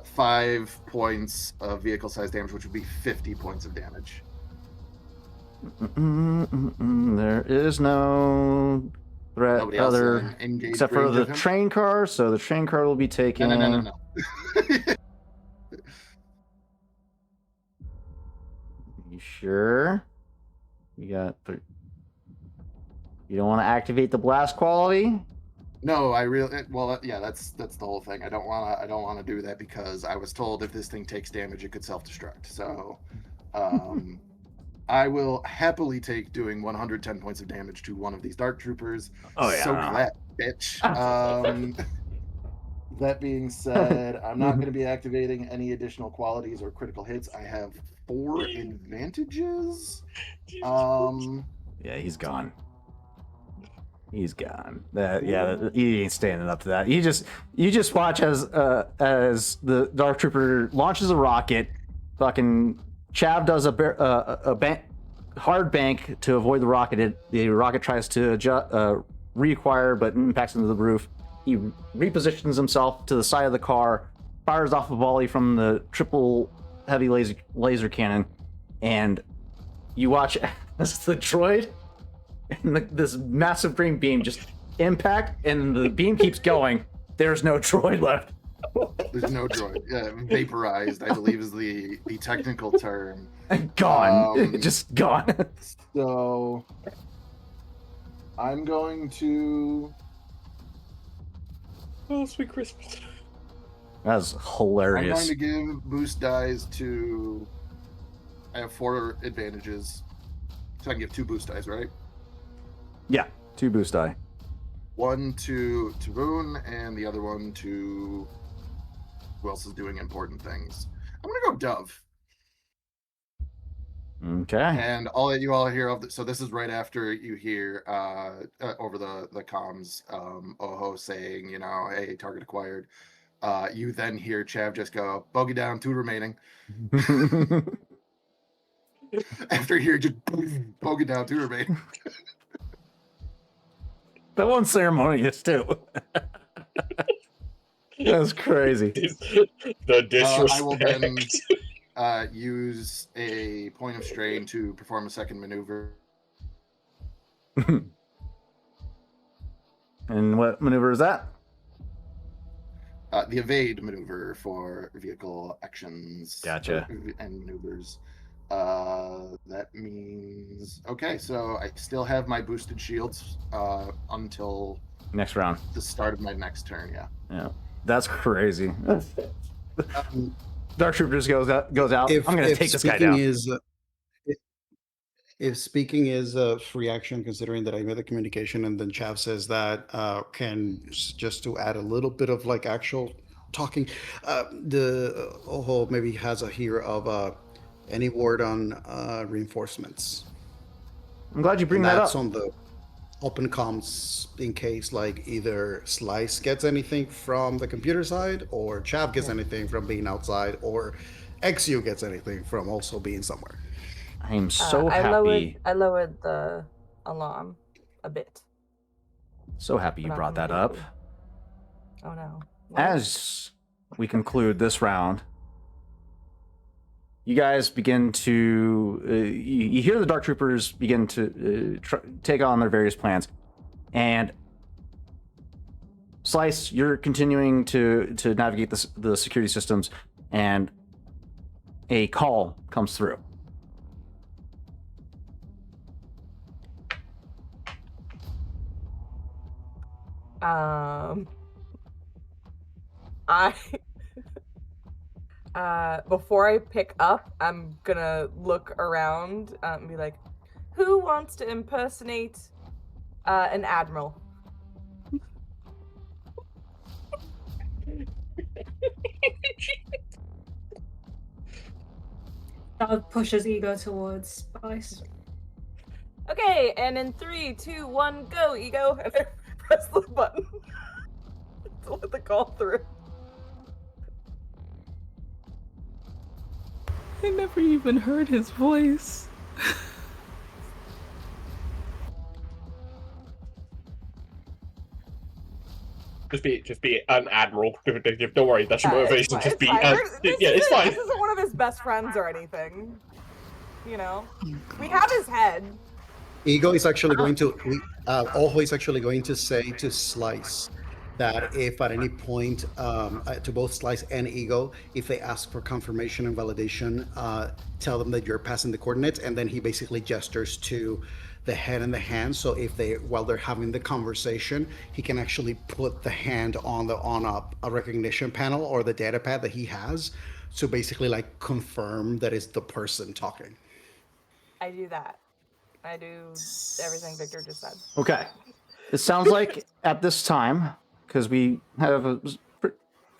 Speaker 5: 5 points of vehicle size damage, which would be 50 points of damage.
Speaker 2: There is no threat
Speaker 5: Nobody else
Speaker 2: other
Speaker 5: in engaged
Speaker 2: except for
Speaker 5: range
Speaker 2: the
Speaker 5: of him?
Speaker 2: train car, so the train car will be taken.
Speaker 5: No.
Speaker 2: You sure? You don't want to activate the blast quality?
Speaker 5: No, that's the whole thing. I don't want to do that because I was told if this thing takes damage, it could self-destruct. So, I will happily take doing 110 points of damage to one of these Dark Troopers.
Speaker 2: Oh, yeah.
Speaker 5: Soak that, bitch. That being said, I'm not going to be activating any additional qualities or critical hits. I have 4 advantages.
Speaker 2: Yeah, he's gone. He's gone. He ain't standing up to that. You just watch as the Dark Trooper launches a rocket. Fucking Chav does a hard bank to avoid the rocket. The rocket tries to reacquire, but impacts into the roof. He repositions himself to the side of the car, fires off a volley from the triple heavy laser cannon, and you watch as the droid and this massive green beam just impact, and the beam keeps going. There's no droid left.
Speaker 5: There's no droid. Yeah, vaporized, I believe, is the technical term.
Speaker 2: Gone. Just gone.
Speaker 5: So I'm going to.
Speaker 4: Oh, sweet Christmas.
Speaker 2: That's
Speaker 5: I'm
Speaker 2: hilarious.
Speaker 5: going to give boost dies to. I have 4 advantages, so I can give 2 boost dies, right?
Speaker 2: Yeah, 2 boost die.
Speaker 5: 1 to Tavoon, and the other one to who else is doing important things. I'm gonna go Dove.
Speaker 2: Okay.
Speaker 5: And all you all hear of. So this is right after you hear over the comms, Oho saying, hey, target acquired. You then hear Chav just go, bogey down, 2 remaining. After you hear just bogey down, 2 remaining.
Speaker 2: That one's ceremonious too. That's crazy.
Speaker 4: The disrespect.
Speaker 5: I will then use a point of strain to perform a second maneuver.
Speaker 2: And what maneuver is that?
Speaker 5: The evade maneuver for vehicle actions.
Speaker 2: Gotcha.
Speaker 5: And maneuvers. That means okay. So I still have my boosted shields until
Speaker 2: Next round.
Speaker 5: the start of my next turn. Yeah.
Speaker 2: Yeah. That's crazy. Dark Trooper just goes out. I'm going to take this guy down.
Speaker 1: If speaking is a free action, considering that I made the communication, and then Chav says that just to add a little bit of like actual talking, the Oho maybe has a here of any word on reinforcements.
Speaker 2: I'm glad you bring
Speaker 1: And
Speaker 2: that
Speaker 1: that's
Speaker 2: up.
Speaker 1: on the open comms in case like either Slice gets anything from the computer side, or Chav gets anything from being outside, or XU gets anything from also being somewhere.
Speaker 2: I am so happy.
Speaker 3: I lowered the alarm a bit.
Speaker 2: So happy you
Speaker 3: But
Speaker 2: brought
Speaker 3: I'm
Speaker 2: that up.
Speaker 3: Oh no.
Speaker 2: As we conclude this round, you guys begin to you hear the Dark Troopers begin to take on their various plans, and Slice, you're continuing to navigate the security systems, and a call comes through.
Speaker 3: Before I pick up, I'm gonna look around and be like, who wants to impersonate an admiral?
Speaker 8: That pushes Ego towards Spice.
Speaker 3: Okay, and in 3, 2, 1, go, Ego! And I press the button to let the call through.
Speaker 6: I never even heard his voice.
Speaker 4: Just be an admiral. Don't worry, that's your motivation.
Speaker 3: It's
Speaker 4: Just be.
Speaker 3: fine.
Speaker 4: It's fine.
Speaker 3: This isn't one of his best friends or anything. You know, we have his head.
Speaker 1: Ego is actually going to, Oho is actually going to say to Slice that if at any point, to both Slice and Ego, if they ask for confirmation and validation, tell them that you're passing the coordinates, and then he basically gestures to the head and the hand. So if while they're having the conversation, he can actually put the hand on a recognition panel or the data pad that he has, to basically like confirm that it's the person talking.
Speaker 3: I do that. I do everything Victor just said.
Speaker 2: Okay. It sounds like at this time, because we have a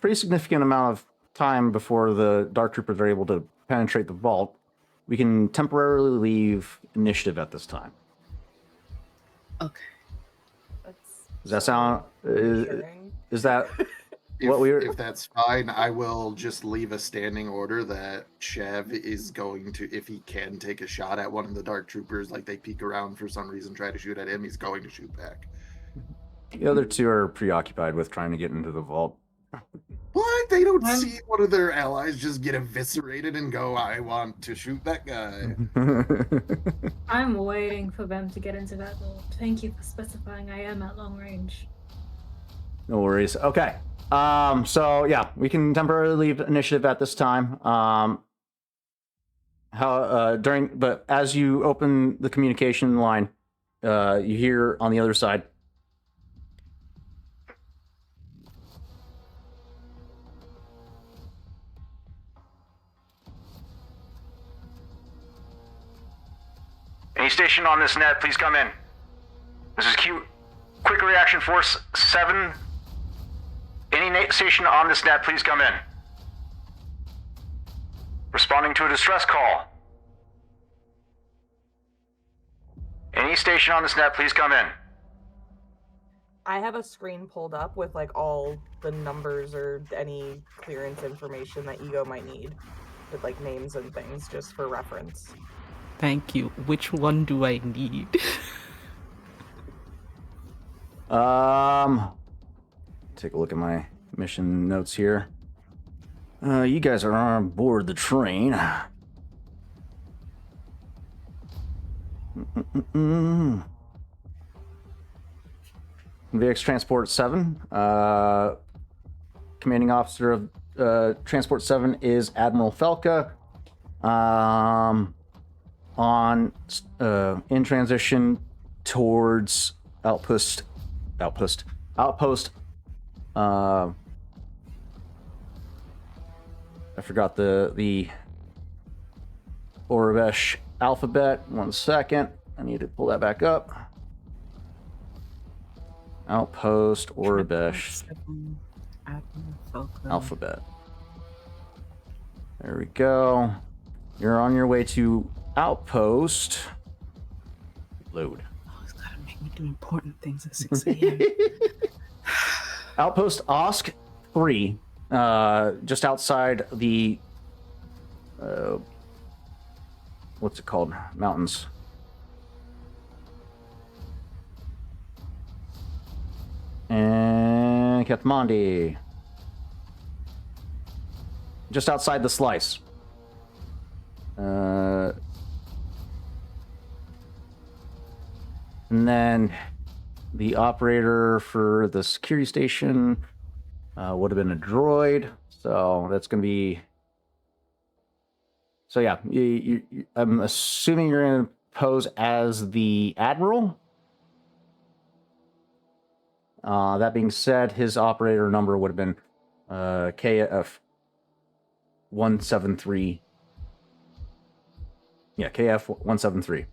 Speaker 2: pretty significant amount of time before the Dark Troopers are able to penetrate the vault, we can temporarily leave initiative at this time.
Speaker 6: Okay.
Speaker 2: Does that sound... Is that what we were...
Speaker 5: If that's fine, I will just leave a standing order that Chev is going to, if he can take a shot at one of the Dark Troopers, like they peek around for some reason, try to shoot at him, he's going to shoot back.
Speaker 2: The other two are preoccupied with trying to get into the vault.
Speaker 5: What? They don't see one of their allies just get eviscerated and go, I want to shoot that guy.
Speaker 8: I'm waiting for them to get into that vault. Thank you for specifying I am at long range.
Speaker 2: No worries. Okay. So yeah, we can temporarily leave initiative at this time. But as you open the communication line, you hear on the other side, any station on this net, please come in. This is Quick Reaction Force 7. Any station on this net, please come in. Responding to a distress call. Any station on this net, please come in.
Speaker 3: I have a screen pulled up with like all the numbers or any clearance information that Ego might need, with like names and things, just for reference.
Speaker 6: Thank you. Which one do I need?
Speaker 2: Take a look at my mission notes here. You guys are on board the train. VX Transport 7. Commanding officer of Transport 7 is Admiral Felka. In transition towards outpost. I forgot the Orabesh alphabet. 1 second. I need to pull that back up. Outpost Orabesh alphabet. There we go. You're on your way to Outpost. Load.
Speaker 6: Oh, it's gotta make me do important things at 6 a.m.
Speaker 2: Outpost Osk 3, just outside the what's it called? Mountains. And Kathmandu. Just outside the slice. And then the operator for the security station would have been a droid. So that's going to be... So yeah, I'm assuming you're going to pose as the Admiral. That being said, his operator number would have been KF 173. Yeah, KF 173.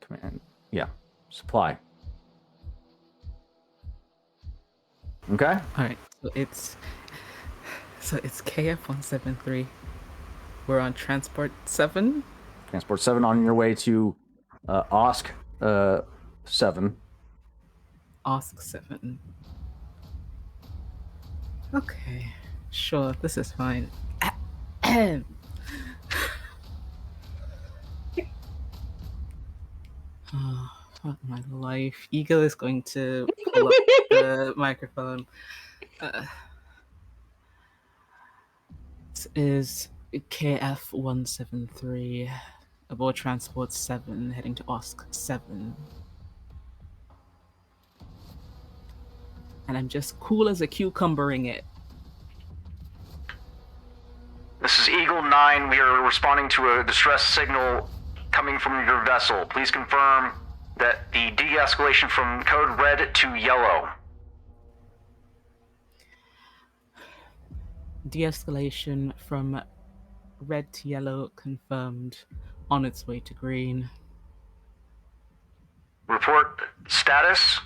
Speaker 2: Command. Yeah, supply. Okay.
Speaker 6: All right. So it's KF 173. We're on Transport 7.
Speaker 2: Transport 7 on your way to Osk 7.
Speaker 6: Osk 7. Okay. Sure, this is fine. Oh, fuck my life. Ego is going to pull up the microphone. This is KF 173. Aboard Transport 7, heading to Osk 7. And I'm just cool as a cucumbering it.
Speaker 2: This is Eagle 9. We are responding to a distress signal coming from your vessel. Please confirm that the de-escalation from code red to yellow.
Speaker 6: De-escalation from red to yellow confirmed, on its way to green.
Speaker 2: Report status.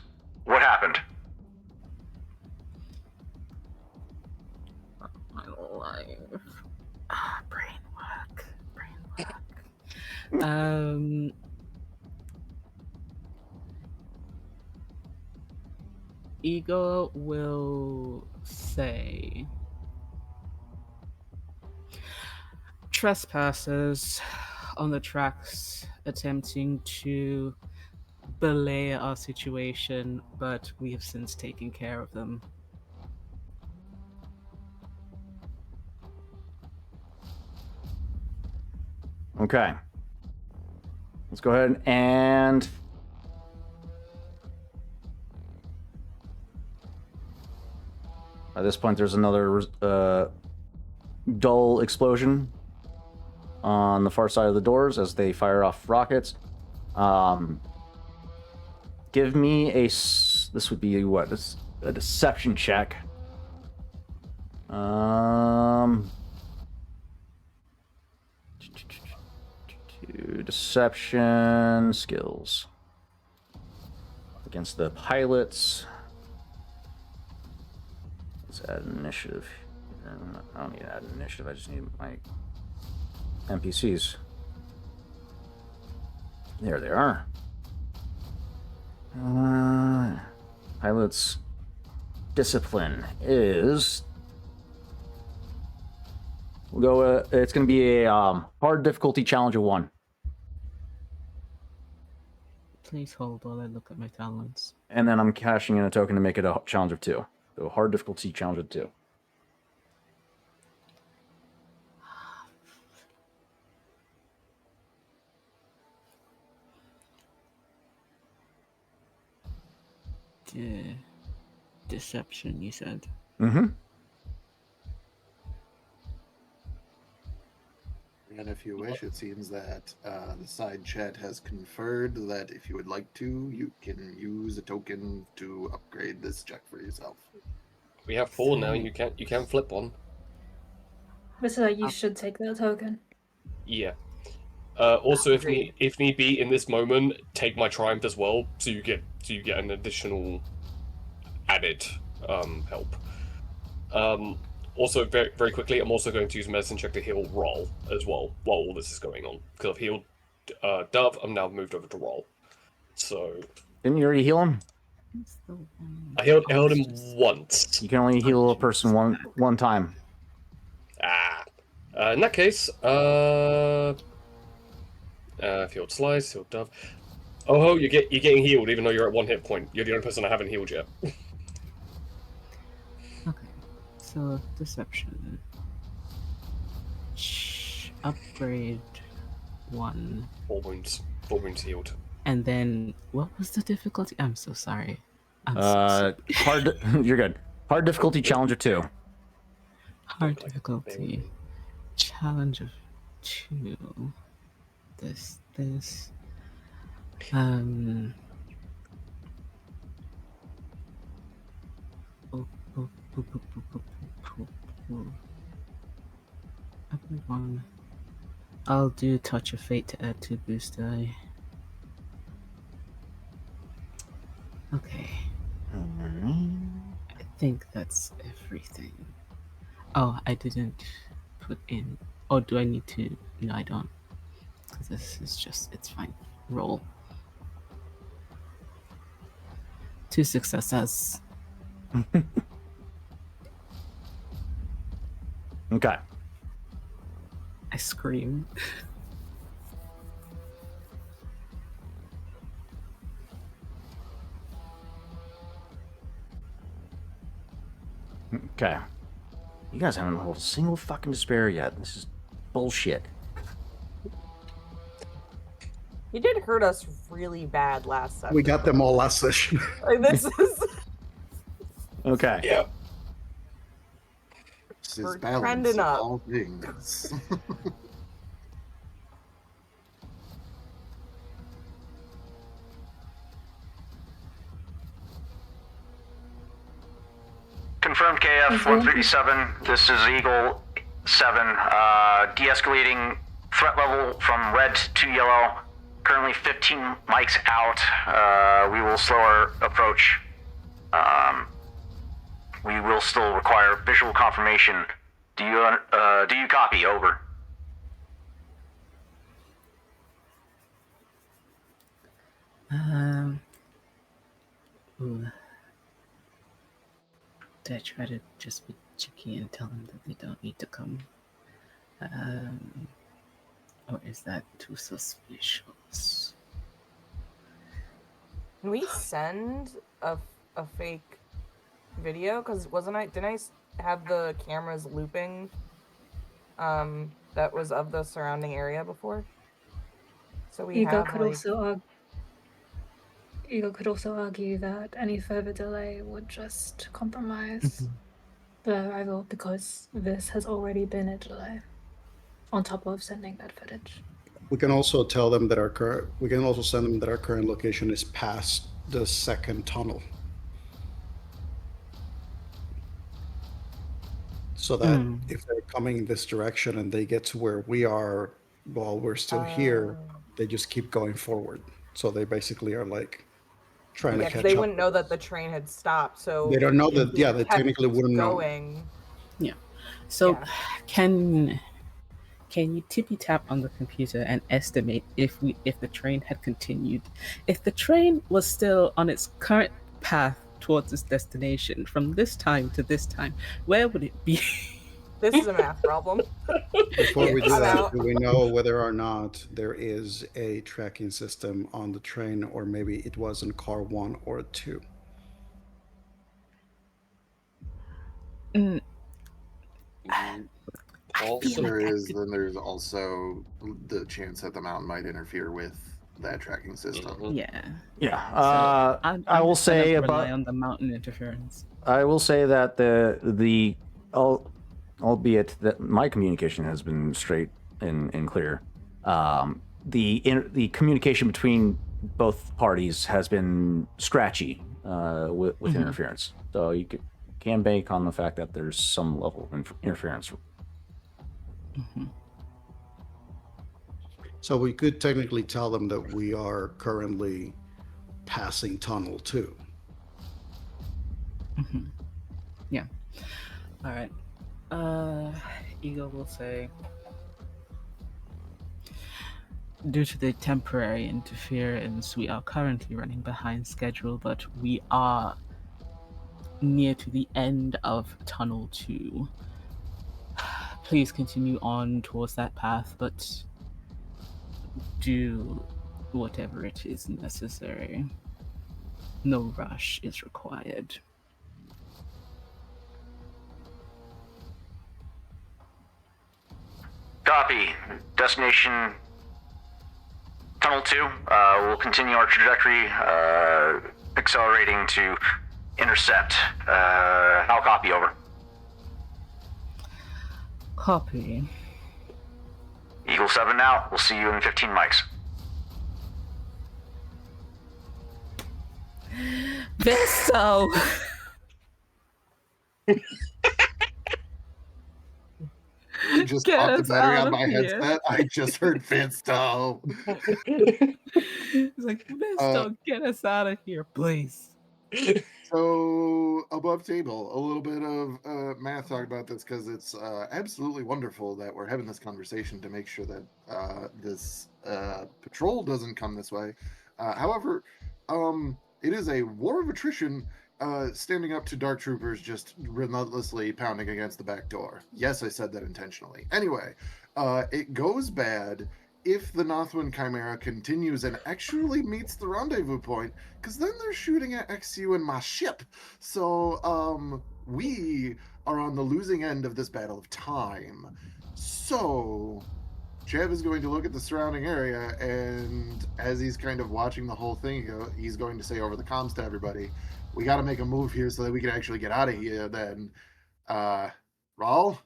Speaker 2: What happened?
Speaker 6: My life. Brain work. Ego will say trespassers on the tracks attempting to belay our situation, but we have since taken care of them.
Speaker 2: Okay. Let's go ahead and at this point, there's another dull explosion on the far side of the doors as they fire off rockets. Give me this would be what? A deception check. Deception skills against the pilots. Let's add an initiative. I don't need to add an initiative. I just need my NPCs. There they are. Pilots discipline is. We'll go. It's going to be a hard difficulty challenge of 1.
Speaker 6: Please hold while I look at my talents.
Speaker 2: And then I'm cashing in a token to make it a challenge of 2. So hard difficulty challenge of 2.
Speaker 6: Deception, you said.
Speaker 2: Mm-hmm.
Speaker 5: And if you wish, it seems that the side chat has conferred that if you would like to, you can use a token to upgrade this check for yourself.
Speaker 4: We have 4 now. You can flip one.
Speaker 8: So you should take that token.
Speaker 4: Yeah. Also, if need be, in this moment, take my triumph as well, so you get an additional added help. Also, very, very quickly, I'm also going to use medicine check to heal Roll as well while all this is going on. Because I've healed Dove, I'm now moved over to Roll. So.
Speaker 2: Didn't you already heal him?
Speaker 4: I healed him once.
Speaker 2: You can only heal a person one time.
Speaker 4: In that case, healed Slice, healed Dove. Oh, you're getting healed even though you're at 1 hit point. You're the only person I haven't healed yet.
Speaker 6: Okay, so deception. Upgrade 1.
Speaker 4: 4 wounds. 4 wounds healed.
Speaker 6: And then, what was the difficulty? I'm so sorry. I'm so sorry.
Speaker 2: Hard. You're good. Hard difficulty challenge of 2.
Speaker 6: Hard difficulty challenge of 2. This. Upgrade 1. I'll do Touch of Fate to add 2 boost die. Okay. I think that's everything. Oh, I didn't put in. Oh, do I need to? No, I don't. Because this is just, it's fine. Roll. 2 successes.
Speaker 2: Okay.
Speaker 6: I scream.
Speaker 2: Okay. You guys haven't rolled a single fucking despair yet. This is bullshit.
Speaker 3: You did hurt us really bad last session.
Speaker 1: We got them all last session.
Speaker 3: Like, this is.
Speaker 2: Okay.
Speaker 4: Yeah.
Speaker 5: This is
Speaker 3: We're
Speaker 5: balance
Speaker 3: trending
Speaker 5: of
Speaker 3: up.
Speaker 5: all things.
Speaker 2: Confirm Confirmed KF 137. This is Eagle 7. De-escalating threat level from red to yellow. Currently 15 mics out. We will slow our approach. We will still require visual confirmation. Do you copy? Over.
Speaker 6: Ooh. Did I try to just be cheeky and tell them that they don't need to come? Or is that too suspicious?
Speaker 3: Can we send a fake video? Because didn't I have the cameras looping that was of the surrounding area before? So we
Speaker 8: Ego
Speaker 3: have
Speaker 8: could also argue that any further delay would just compromise the arrival, because this has already been a delay on top of sending that footage.
Speaker 1: We can also tell them that we can also send them that our current location is past the second tunnel. So that if they're coming in this direction and they get to where we are while we're still here, they just keep going forward. So they basically are like trying to catch
Speaker 3: they
Speaker 1: up.
Speaker 3: wouldn't know that the train had stopped, so
Speaker 1: They don't know that.
Speaker 3: if
Speaker 1: Yeah,
Speaker 3: we
Speaker 1: they
Speaker 3: kept
Speaker 1: technically wouldn't
Speaker 3: going.
Speaker 6: Yeah. So
Speaker 3: Yeah.
Speaker 6: can you tippy tap on the computer and estimate if the train had continued? If the train was still on its current path towards its destination from this time to this time, where would it be?
Speaker 3: This is a math problem.
Speaker 1: Before we do
Speaker 3: I'm
Speaker 1: that,
Speaker 3: out.
Speaker 1: do we know whether or not there is a tracking system on the train, or maybe it was in car 1 or 2?
Speaker 6: Mm,
Speaker 5: If there is, then there's also the chance that the mountain might interfere with that tracking system.
Speaker 6: yeah.
Speaker 2: Yeah.
Speaker 6: So I'm
Speaker 2: I will
Speaker 6: just gonna
Speaker 2: say
Speaker 6: rely
Speaker 2: about.
Speaker 6: on the mountain interference.
Speaker 2: I will say that albeit that my communication has been straight and clear, the communication between both parties has been scratchy with interference. So you can bank on the fact that there's some level of interference.
Speaker 1: So we could technically tell them that we are currently passing tunnel 2.
Speaker 6: Yeah. All right. Ego will say, due to the temporary interference, we are currently running behind schedule, but we are near to the end of Tunnel 2. Please continue on towards that path, but do whatever it is necessary. No rush is required.
Speaker 2: Copy. Destination Tunnel 2. We'll continue our trajectory, accelerating to intercept. How copy? Over.
Speaker 6: Copy.
Speaker 2: Eagle 7 out. We'll see you in 15 mics.
Speaker 6: Visto!
Speaker 5: I just
Speaker 6: Get
Speaker 5: popped the
Speaker 6: us
Speaker 5: battery
Speaker 6: out
Speaker 5: on my
Speaker 6: of here.
Speaker 5: headset. I just heard Finsto.
Speaker 6: It's like, Visto, get us out of here, please.
Speaker 5: So, above table, a little bit of math talk about this, because it's absolutely wonderful that we're having this conversation to make sure that this patrol doesn't come this way. However, it is a war of attrition standing up to Dark Troopers just relentlessly pounding against the back door. Yes, I said that intentionally. Anyway, it goes bad if the Northwind Chimera continues and actually meets the rendezvous point, because then they're shooting at XU and my ship. So we are on the losing end of this battle of time. So Chev is going to look at the surrounding area, and as he's kind of watching the whole thing, he's going to say over the comms to everybody, we got to make a move here so that we can actually get out of here. Then, Raul,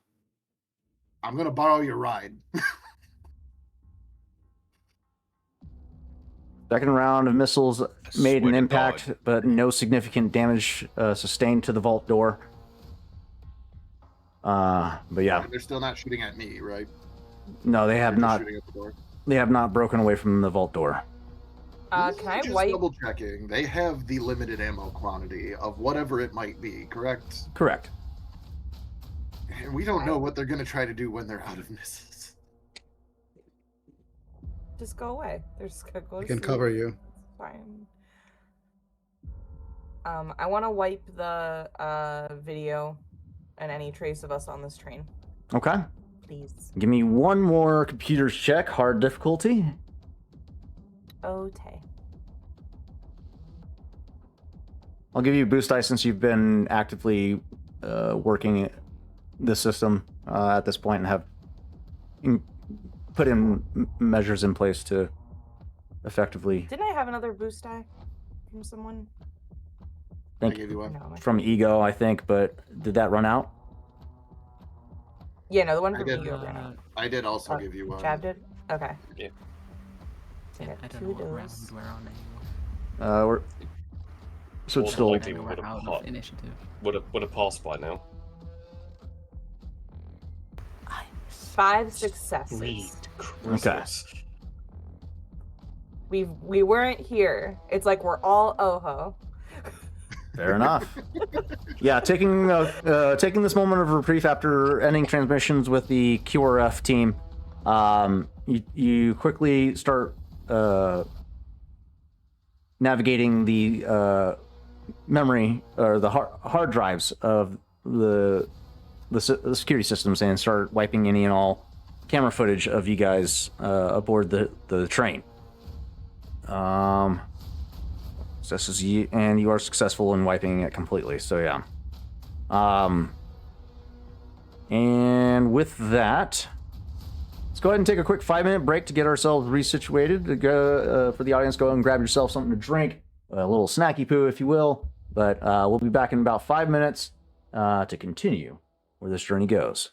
Speaker 5: I'm going to borrow your ride.
Speaker 2: Second round of missiles made
Speaker 7: swear
Speaker 2: an
Speaker 7: to
Speaker 2: impact,
Speaker 7: God.
Speaker 2: but no significant damage sustained to the vault door. But yeah,
Speaker 5: They're still not shooting at me, right?
Speaker 2: no, they have
Speaker 5: They're just
Speaker 2: not.
Speaker 5: shooting at the door.
Speaker 2: They have not broken away from the vault door.
Speaker 3: Can I
Speaker 5: Just
Speaker 3: wipe?
Speaker 5: double checking. They have the limited ammo quantity of whatever it might be, correct?
Speaker 2: Correct.
Speaker 5: And we don't know what they're gonna try to do when they're out of missiles.
Speaker 3: Just go away. They're just gonna go.
Speaker 1: I
Speaker 3: to
Speaker 1: can
Speaker 3: sleep.
Speaker 1: cover you.
Speaker 3: It's fine. I want to wipe the video and any trace of us on this train,
Speaker 2: Okay.
Speaker 3: please.
Speaker 2: Give me one more computer's check, hard difficulty.
Speaker 3: Okay.
Speaker 2: I'll give you a boost dice since you've been actively working the system at this point and have put in measures in place to effectively.
Speaker 3: Didn't I have another boost die from someone?
Speaker 5: I
Speaker 2: Thank
Speaker 5: gave
Speaker 2: you.
Speaker 5: you one.
Speaker 3: No.
Speaker 2: From Ego, I think, but did that run out?
Speaker 3: Yeah, no, the one
Speaker 5: I
Speaker 3: from
Speaker 5: did.
Speaker 3: you. ran out.
Speaker 5: I did also give you one.
Speaker 3: Chad did? Okay.
Speaker 4: Yeah.
Speaker 3: I
Speaker 6: I
Speaker 3: got
Speaker 6: don't
Speaker 3: two
Speaker 6: know
Speaker 3: of
Speaker 6: what round
Speaker 3: those.
Speaker 6: we're on anymore.
Speaker 2: We're so it's
Speaker 4: Well,
Speaker 2: still
Speaker 4: like-
Speaker 6: I
Speaker 4: Likely
Speaker 6: know
Speaker 4: would
Speaker 6: we're
Speaker 4: have
Speaker 6: out
Speaker 4: popped.
Speaker 6: of initiative.
Speaker 4: Would have passed by now.
Speaker 3: 5 successes.
Speaker 4: Sweet Christmas.
Speaker 3: We weren't here. It's like we're all Oho.
Speaker 2: fair enough. Yeah, taking this moment of reprieve after ending transmissions with the QRF team, you quickly start navigating the memory or the hard drives of the security systems and start wiping any and all camera footage of you guys aboard the train. Successes and you are successful in wiping it completely. So yeah. And with that, let's go ahead and take a quick 5-minute break to get ourselves resituated. To go, for the audience, go and grab yourself something to drink, a little snacky poo, if you will. But we'll be back in about 5 minutes to continue where this journey goes.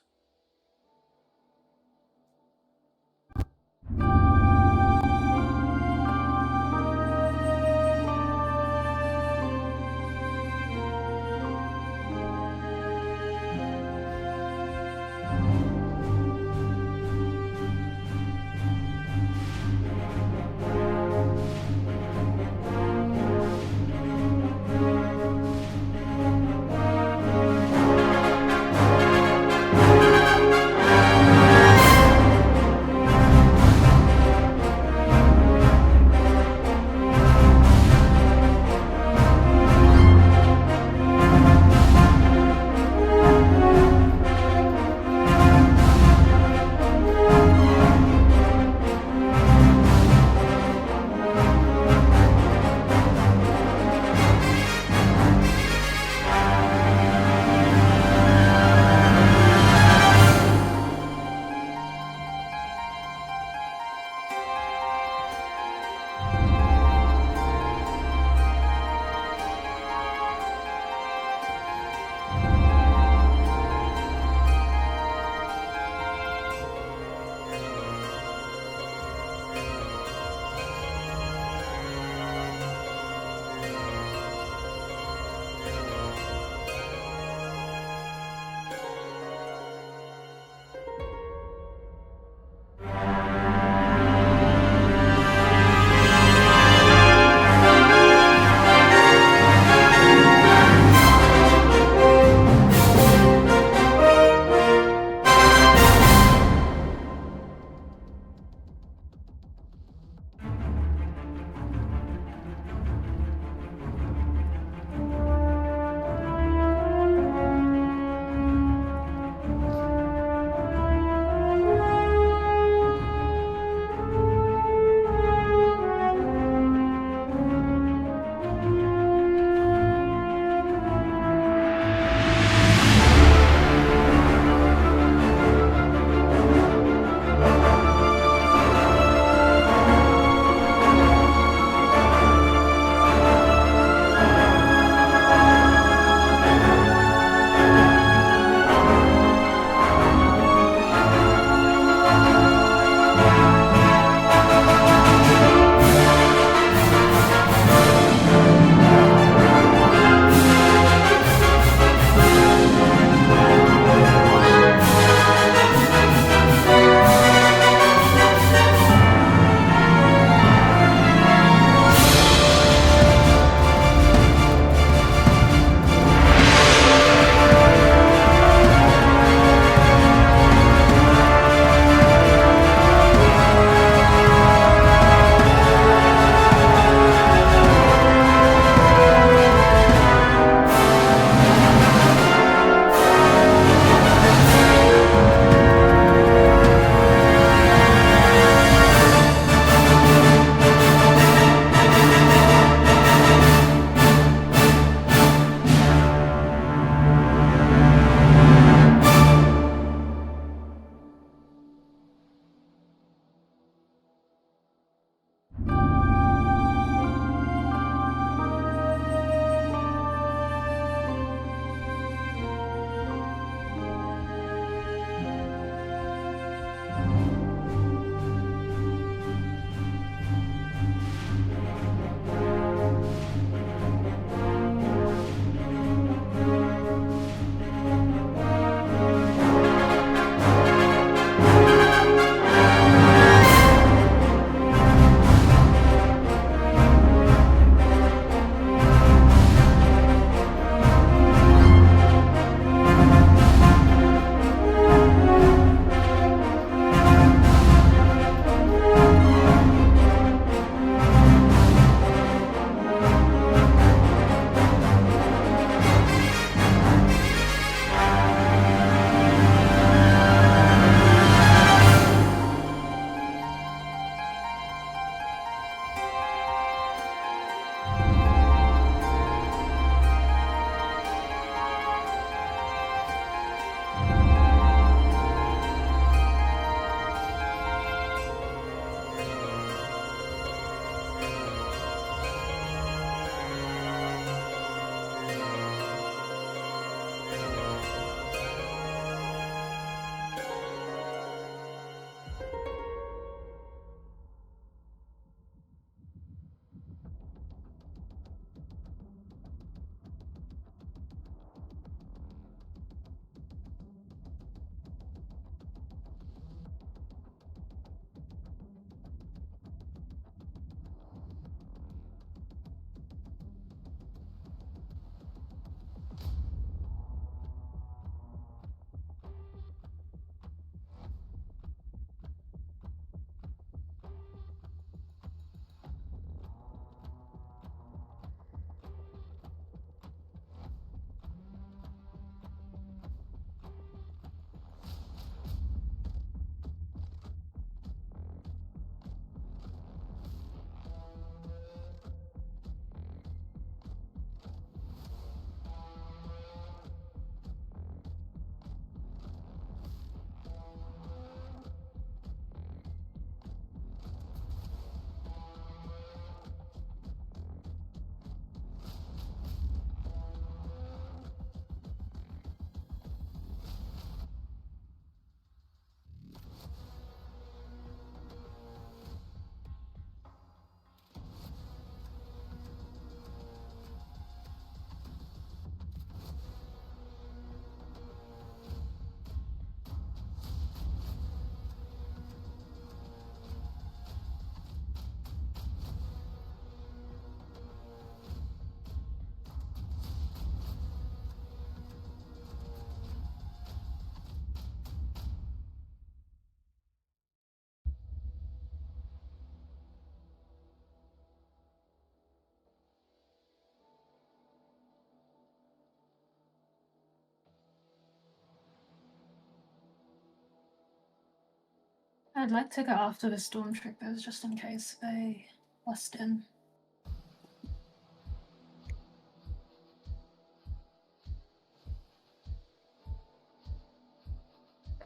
Speaker 8: I'd like to go after the stormtroopers just in case they bust in.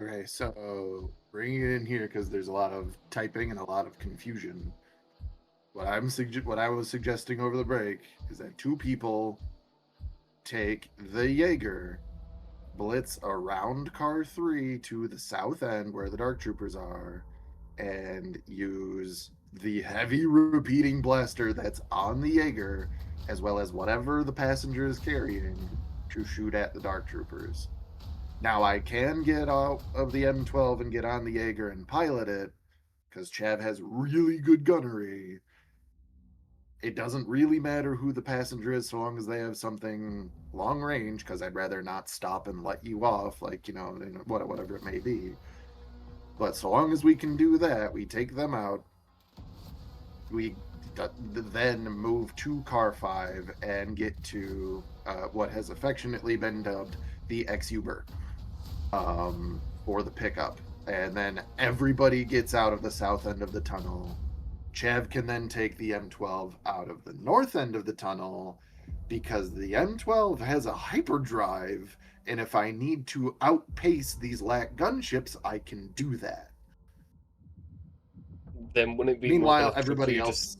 Speaker 5: Okay, so bringing it in here because there's a lot of typing and a lot of confusion. What I was suggesting over the break is that 2 people take the Jaeger, blitz around car 3 to the south end where the Dark Troopers are, and use the heavy repeating blaster that's on the Jaeger, as well as whatever the passenger is carrying, to shoot at the Dark Troopers. Now, I can get out of the M12 and get on the Jaeger and pilot it, because Chav has really good gunnery. It doesn't really matter who the passenger is so long as they have something long range, because I'd rather not stop and let you off, like, whatever it may be. But so long as we can do that, we take them out. We then move to car 5 and get to what has affectionately been dubbed the X-Uber for the pickup. And then everybody gets out of the south end of the tunnel. Chav can then take the M12 out of the north end of the tunnel because the M12 has a hyperdrive, and if I need to outpace these LAC gunships, I can do that.
Speaker 4: Then wouldn't it be
Speaker 5: Meanwhile, everybody else...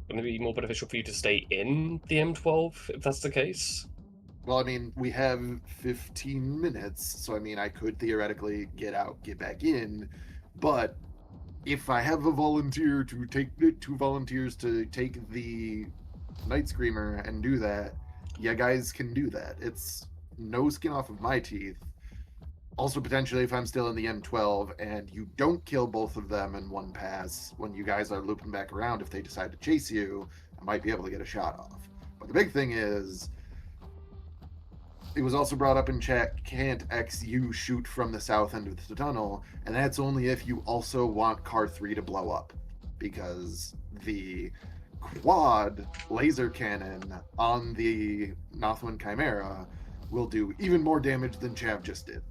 Speaker 4: Wouldn't it be more beneficial for you to stay in the M12 if that's the case?
Speaker 5: Well, I mean, we have 15 minutes, so I mean, I could theoretically get out, get back in, but if I have a volunteer to take 2 volunteers to take the Night Screamer and do that, yeah, guys can do that. It's no skin off of my teeth. Also, potentially, if I'm still in the M12 and you don't kill both of them in one pass, when you guys are looping back around, if they decide to chase you, I might be able to get a shot off. But the big thing is, it was also brought up in chat, can't XU shoot from the south end of the tunnel? And that's only if you also want car 3 to blow up, because the quad laser cannon on the Nothwind Chimera will do even more damage than Chav just did.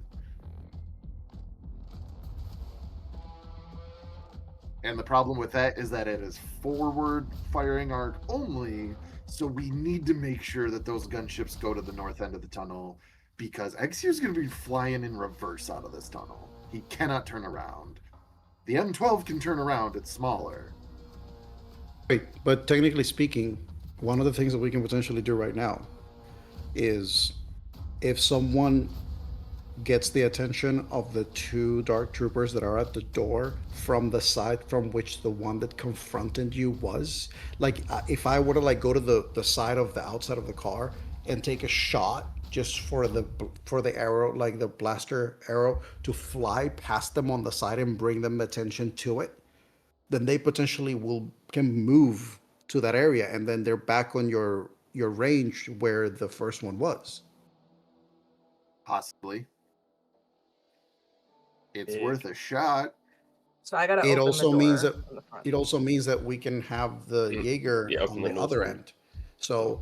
Speaker 5: And the problem with that is that it is forward firing arc only, so we need to make sure that those gunships go to the north end of the tunnel, because XU is going to be flying in reverse out of this tunnel. He cannot turn around. The M12 can turn around, it's smaller.
Speaker 1: Wait, but technically speaking, one of the things that we can potentially do right now is if someone gets the attention of the 2 Dark Troopers that are at the door from the side from which the one that confronted you was, like, if I were to like go to the side of the outside of the car and take a shot just for the arrow, like the blaster arrow, to fly past them on the side and bring them attention to it, then they potentially can move to that area, and then they're back on your range where the first one was.
Speaker 5: Possibly. It's worth a shot.
Speaker 3: So I gotta.
Speaker 1: It
Speaker 3: open
Speaker 1: also
Speaker 3: the
Speaker 1: means
Speaker 3: door
Speaker 1: that
Speaker 3: from the front.
Speaker 1: it also means that we can have the Jaeger on the other end. So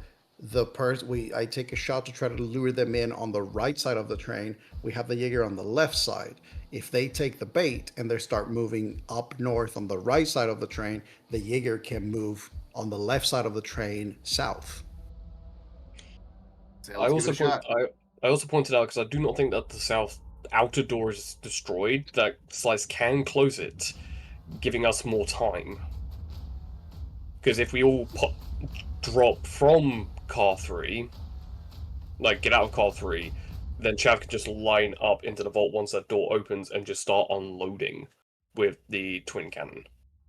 Speaker 1: I take a shot to try to lure them in on the right side of the train. We have the Jaeger on the left side. If they take the bait and they start moving up north on the right side of the train, the Jaeger can move on the left side of the train south.
Speaker 5: So
Speaker 4: I also pointed out, because I do not think that the south outer door is destroyed, that Slice can close it, giving us more time. Because if we all drop from car 3, like get out of car 3, then Chav can just line up into the vault once that door opens and just start unloading with the twin cannon.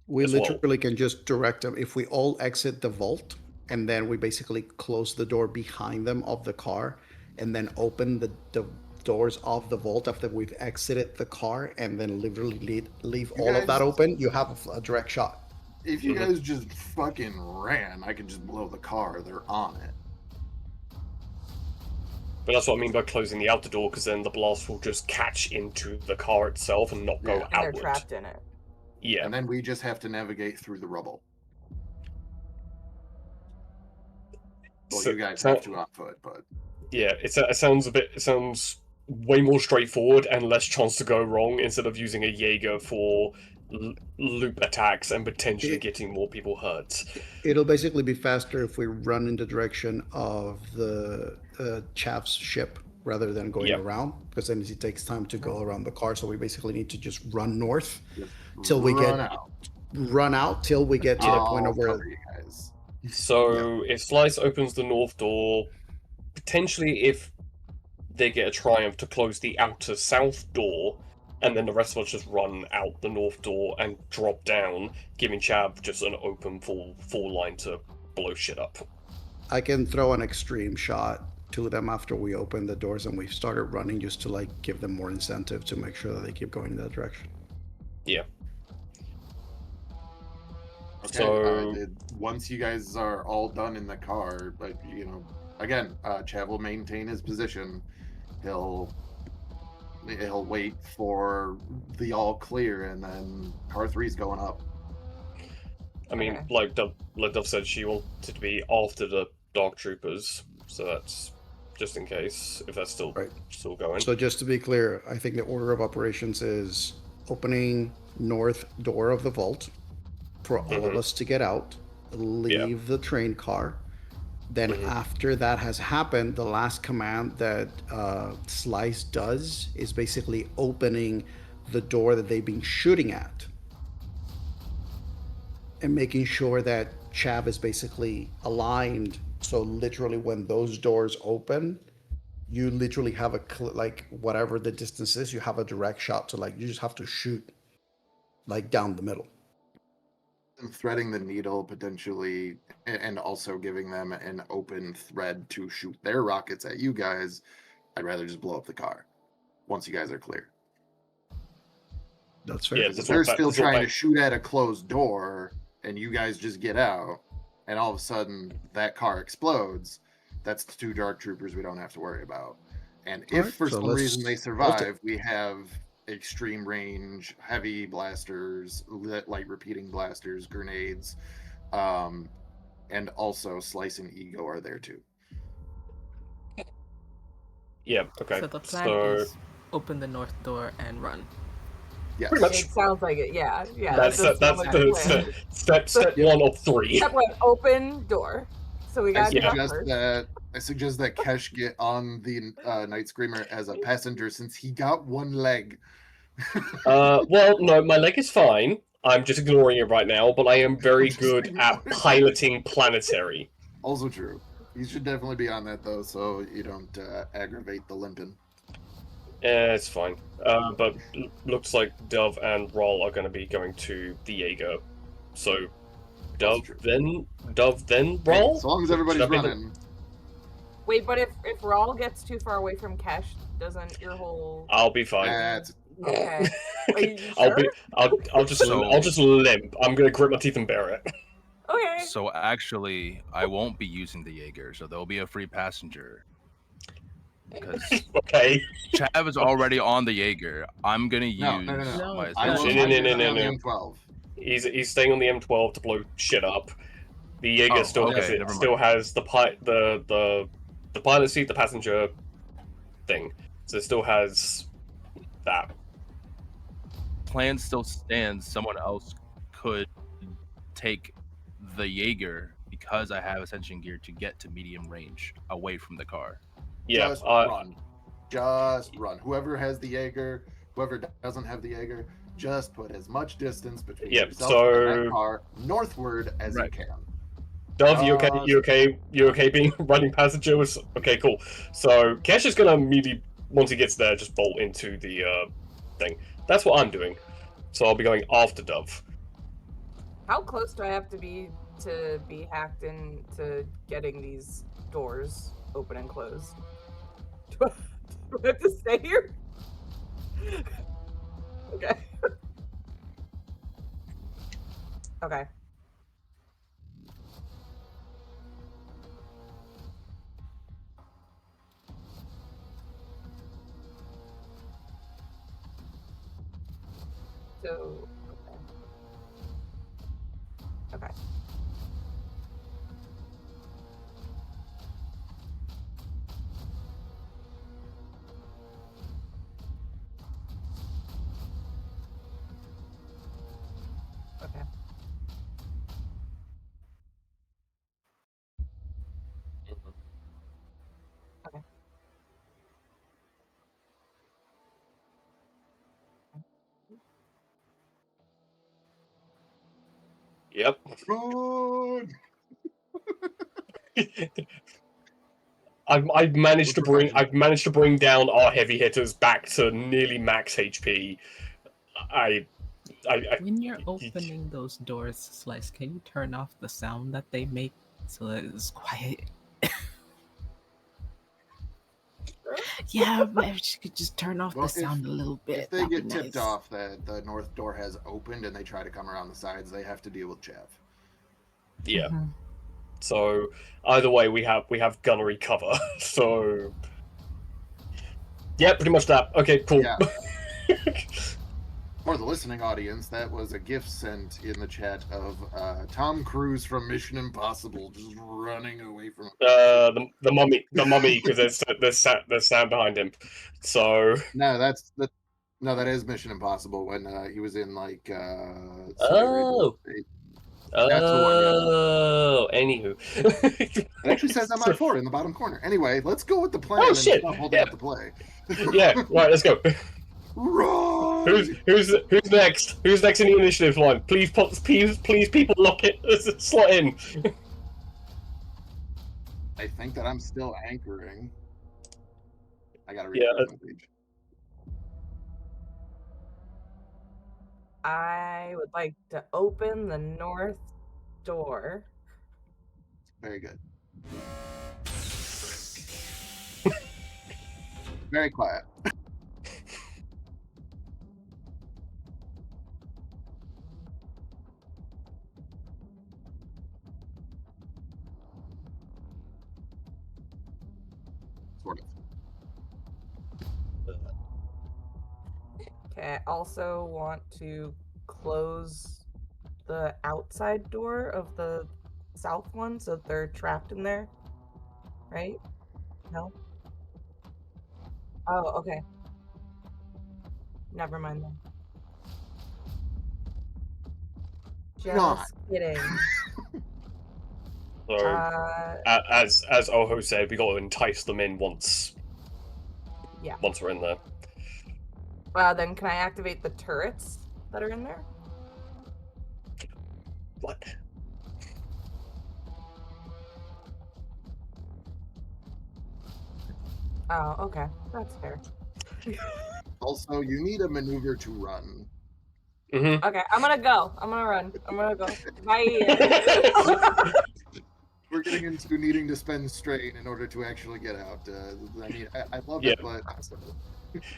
Speaker 1: We literally can just direct them. If we all exit the vault, and then we basically close the door behind them of the car, and then open the doors of the vault after we've exited the car, and then literally leave all of that open, you have a direct shot.
Speaker 5: If you guys just fucking ran, I could just blow the car. They're on it.
Speaker 4: But that's what I mean by closing the outer door, because then the blast will just catch into the car itself and not go outward.
Speaker 3: And they're trapped in it.
Speaker 4: Yeah.
Speaker 5: And then we just have to navigate through the rubble. Well,
Speaker 4: So-
Speaker 5: you guys
Speaker 4: so-
Speaker 5: have to on foot, but
Speaker 4: Yeah, it sounds way more straightforward and less chance to go wrong instead of using a Jaeger for loop attacks and potentially getting more people hurt.
Speaker 1: It'll basically be faster if we run in the direction of the Chav's ship rather than going around, because then it takes time to go around the car. So we basically need to just run north till we run out till we get to the point of where.
Speaker 4: So if Slice opens the north door, potentially if they get a triumph to close the outer south door, and then the rest of us just run out the north door and drop down, giving Chav just an open full line to blow shit up.
Speaker 1: I can throw an extreme shot to them after we open the doors and we've started running, just to like give them more incentive to make sure that they keep going in that direction.
Speaker 4: Yeah.
Speaker 5: Okay,
Speaker 4: So
Speaker 5: once you guys are all done in the car, but again, Chav will maintain his position. He'll wait for the all clear, and then car 3's going up.
Speaker 4: I mean, like Dove said, she wanted to be after the Dark Troopers, so that's just in case if that's still going.
Speaker 1: So just to be clear, I think the order of operations is opening north door of the vault for all of us to get out, leave the train car. Then after that has happened, the last command that Slice does is basically opening the door that they've been shooting at and making sure that Chav is basically aligned. So literally when those doors open, you literally have like whatever the distance is, you have a direct shot to, like, you just have to shoot like down the middle.
Speaker 5: And threading the needle potentially, and also giving them an open thread to shoot their rockets at you guys. I'd rather just blow up the car once you guys are clear.
Speaker 1: That's fair.
Speaker 5: Yeah, if they're still trying to shoot at a closed door and you guys just get out and all of a sudden that car explodes, that's the 2 Dark Troopers we don't have to worry about. And if for some reason they survive, we have extreme range, heavy blasters, light repeating blasters, grenades, and also Slice and Ego are there too.
Speaker 4: Yeah, okay.
Speaker 6: So the plan is open the north door and run.
Speaker 5: Yes.
Speaker 4: Pretty much.
Speaker 3: It sounds like it, yeah.
Speaker 4: That's step 1 of 3.
Speaker 3: Step 1, open door. So we got
Speaker 5: I suggest that Kesh get on the Night Screamer as a passenger since he got one leg.
Speaker 4: Well, no, my leg is fine. I'm just ignoring it right now, but I am very good at piloting planetary.
Speaker 5: Also true. You should definitely be on that, though, so you don't aggravate the limping.
Speaker 4: Yeah, it's fine. But looks like Dove and Roll are going to be going to the Jaeger. So, Dove then Roll?
Speaker 5: As long as everybody's running.
Speaker 3: Wait, but if Raul gets too far away from Kesh, doesn't your whole...
Speaker 4: I'll be fine.
Speaker 3: Okay. Are you sure?
Speaker 4: I'll just limp. I'm gonna grit my teeth and bear it.
Speaker 3: Okay.
Speaker 7: So actually, I won't be using the Jaeger, so there'll be a free passenger. Because Chav is already on the Jaeger. I'm gonna use my
Speaker 5: M12.
Speaker 4: He's staying on the M12 to blow shit up. The Jaeger still has the pilot seat, the passenger thing. So it still has that.
Speaker 7: Plan still stands. Someone else could take the Jaeger because I have ascension gear to get to medium range away from the car.
Speaker 4: Yeah,
Speaker 5: just run. Just run. Whoever has the Jaeger, whoever doesn't have the Jaeger, just put as much distance between yourself and that car northward as you can.
Speaker 4: Dove, you okay? You okay being running passenger? Okay, cool. So Kesh is gonna immediately, once he gets there, just bolt into the thing. That's what I'm doing. So I'll be going after Dove.
Speaker 3: How close do I have to be hacked into getting these doors open and closed? Do I have to stay here? Okay. Okay. So, okay.
Speaker 4: Yep.
Speaker 5: Run!
Speaker 4: I've managed to bring down our heavy hitters back to nearly max HP.
Speaker 6: When you're opening those doors, Slice, can you turn off the sound that they make so that it's quiet? Yeah, but if you could just turn off the sound a little bit.
Speaker 5: If they get tipped off that the north door has opened and they try to come around the sides, they have to deal with chaff.
Speaker 4: Yeah. Mm-hmm. So either way, we have gunnery cover. So yeah, pretty much that. Okay, cool.
Speaker 5: Yeah. For the listening audience, that was a gift sent in the chat of Tom Cruise from Mission Impossible just running away from
Speaker 4: the mummy, because there's sound behind him. So
Speaker 5: no, that is Mission Impossible when he was in like
Speaker 4: anywho.
Speaker 5: It actually says MI4 in the bottom corner. Anyway, let's go with the plan and stop holding up the play.
Speaker 4: Yeah, right, let's go.
Speaker 5: Run!
Speaker 4: Who's next? Who's next in the initiative line? Please, people, lock it. Slot in.
Speaker 5: I think that I'm still anchoring. I gotta read my page.
Speaker 3: I would like to open the north door.
Speaker 5: Very good. Very quiet. Sort of.
Speaker 3: Okay, I also want to close the outside door of the south one so they're trapped in there. Right? No? Oh, okay. Never mind then. Just kidding.
Speaker 4: So, as Oho said, we got to entice them in once we're in there.
Speaker 3: Then can I activate the turrets that are in there?
Speaker 4: What?
Speaker 3: Oh, okay. That's fair.
Speaker 5: Also, you need a maneuver to run.
Speaker 4: Mm-hmm.
Speaker 3: Okay, I'm gonna go. I'm gonna run. I'm gonna go. Bye.
Speaker 5: We're getting into needing to spend strain in order to actually get out. I mean, I love it, but...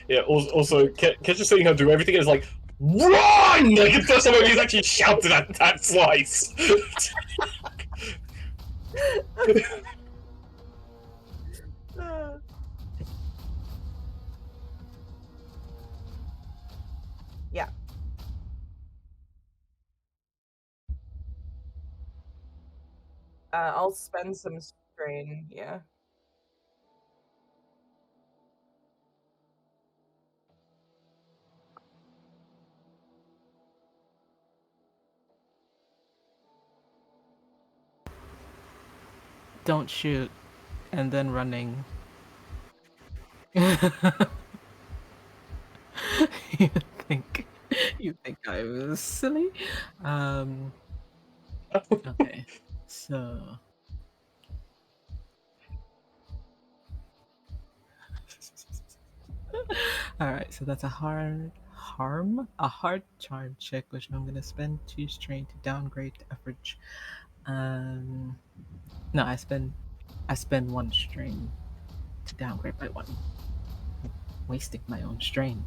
Speaker 4: Yeah, also, Ketch is seeing her do everything is like, RUN! Like, the first time he's actually shouted at that Slice.
Speaker 3: Yeah. I'll spend some strain, yeah.
Speaker 6: Don't shoot, and then running. You think I was silly? Okay, so all right, so that's a hard charm check, which I'm gonna spend 2 strain to downgrade the average. No, I spend 1 strain to downgrade by 1. Wasting my own strain.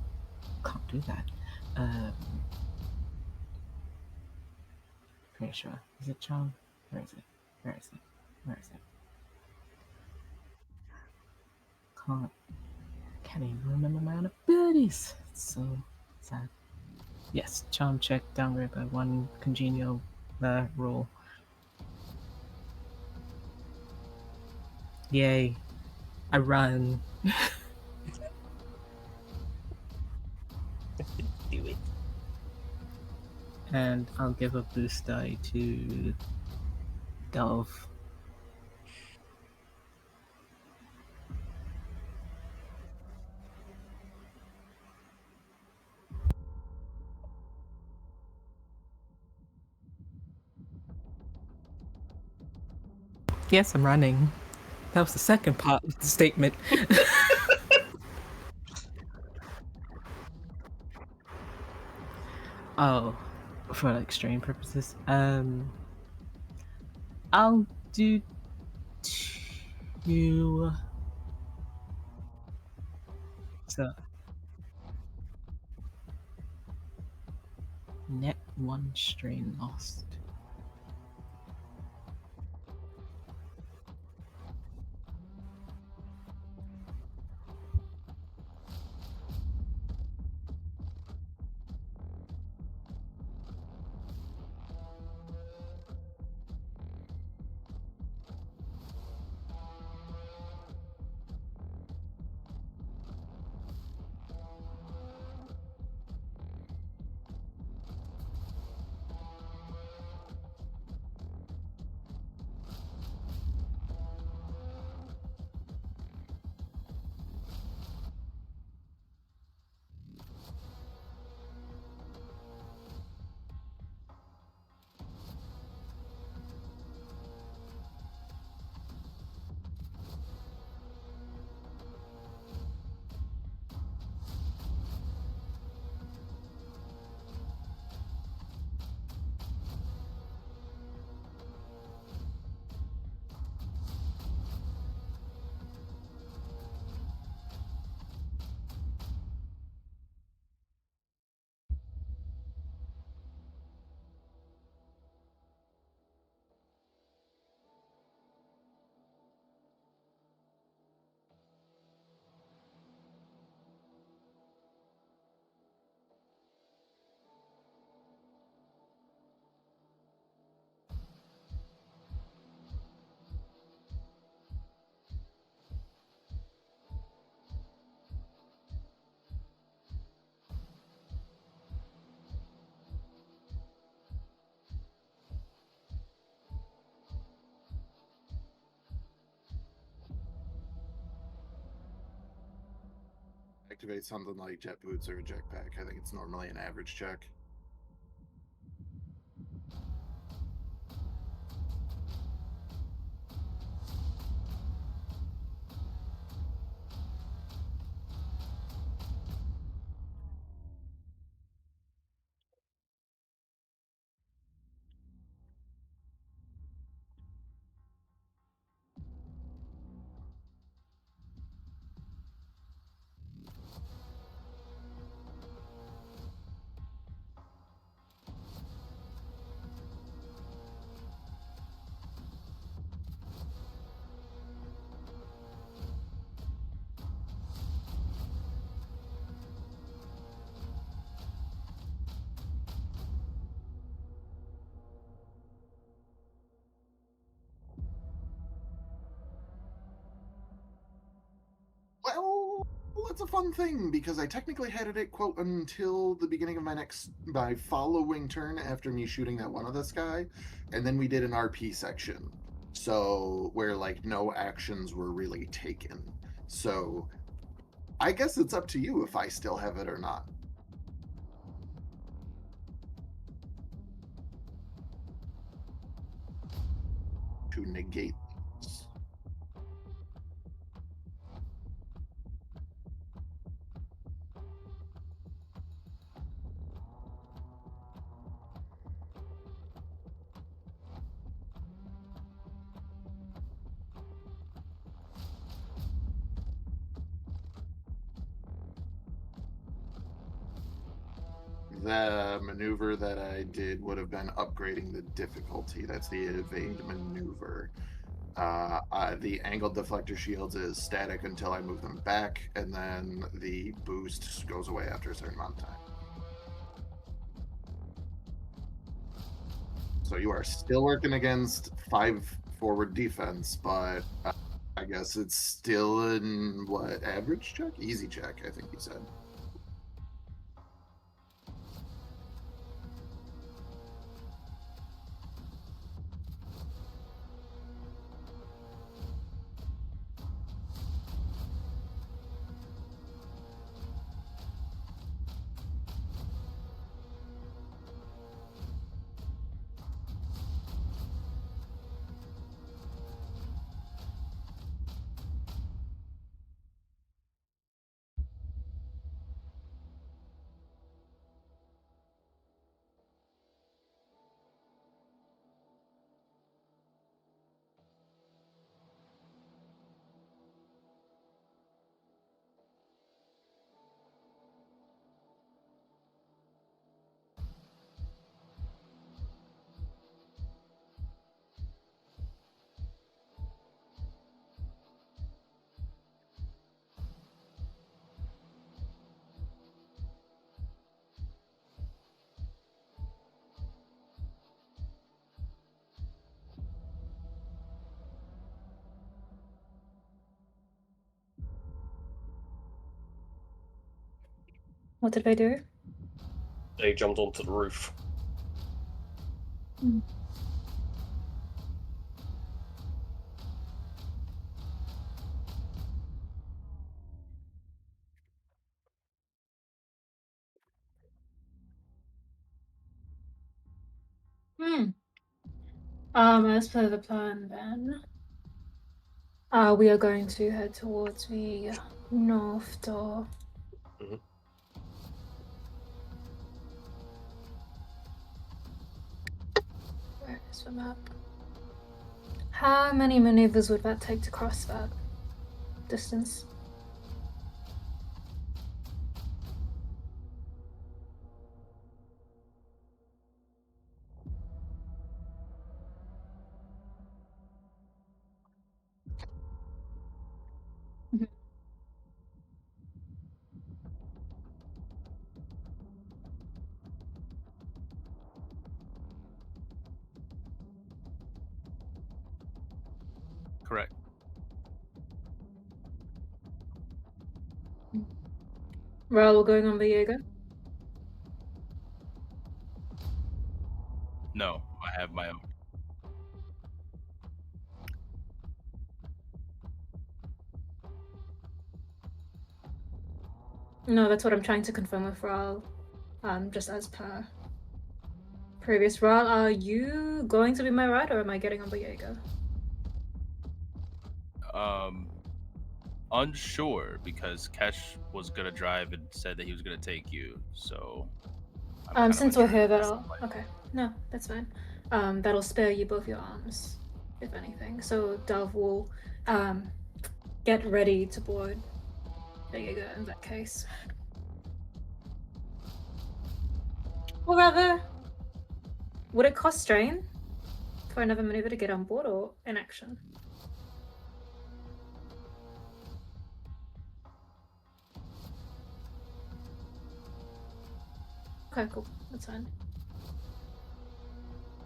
Speaker 6: Can't do that. Pretty sure. Is it charm? Where is it? Can't even remember my own abilities. It's so sad. Yes, charm check, downgrade by 1 congenial roll. Yay. I run.
Speaker 4: Do it.
Speaker 6: And I'll give a boost die to Delve. Yes, I'm running. That was the second part of the statement. Oh, for like strain purposes. I'll do 2. So net 1 strain lost.
Speaker 5: Activate something like jet boots or a jetpack. I think it's normally an average check. Well, it's a fun thing because I technically had it quote until the beginning of my following turn after me shooting that one of this guy, and then we did an RP section, so where like no actions were really taken. So I guess it's up to you if I still have it or not. To negate this. The maneuver that I did would have been upgrading the difficulty. That's the evade maneuver. The angled deflector shields is static until I move them back, and then the boost goes away after a certain amount of time. So you are still working against 5 forward defense, but I guess it's still in what, average check? Easy check, I think you said.
Speaker 8: What did they do?
Speaker 4: They jumped onto the roof.
Speaker 8: Hmm. As per the plan, then, we are going to head towards the north door.
Speaker 4: Mhm.
Speaker 8: Where is the map? How many maneuvers would that take to cross that distance? Mhm.
Speaker 7: Correct.
Speaker 8: Raul, we're going on the Jaeger.
Speaker 7: No, I have my own.
Speaker 8: No, that's what I'm trying to confirm with Raul. Just as per previous. Raul, are you going to be my ride, or am I getting on the Jaeger?
Speaker 7: Unsure, because Kesh was gonna drive and said that he was gonna take you. So. I'm kind of
Speaker 8: Since we're
Speaker 7: unsure
Speaker 8: here,
Speaker 7: if that's
Speaker 8: that'll
Speaker 7: the plan.
Speaker 8: okay. No, that's fine. That'll spare you both your arms, if anything. So Dove will get ready to board the Jaeger in that case. Or rather, would it cost strain for another maneuver to get on board, or in action? Okay, cool. That's fine.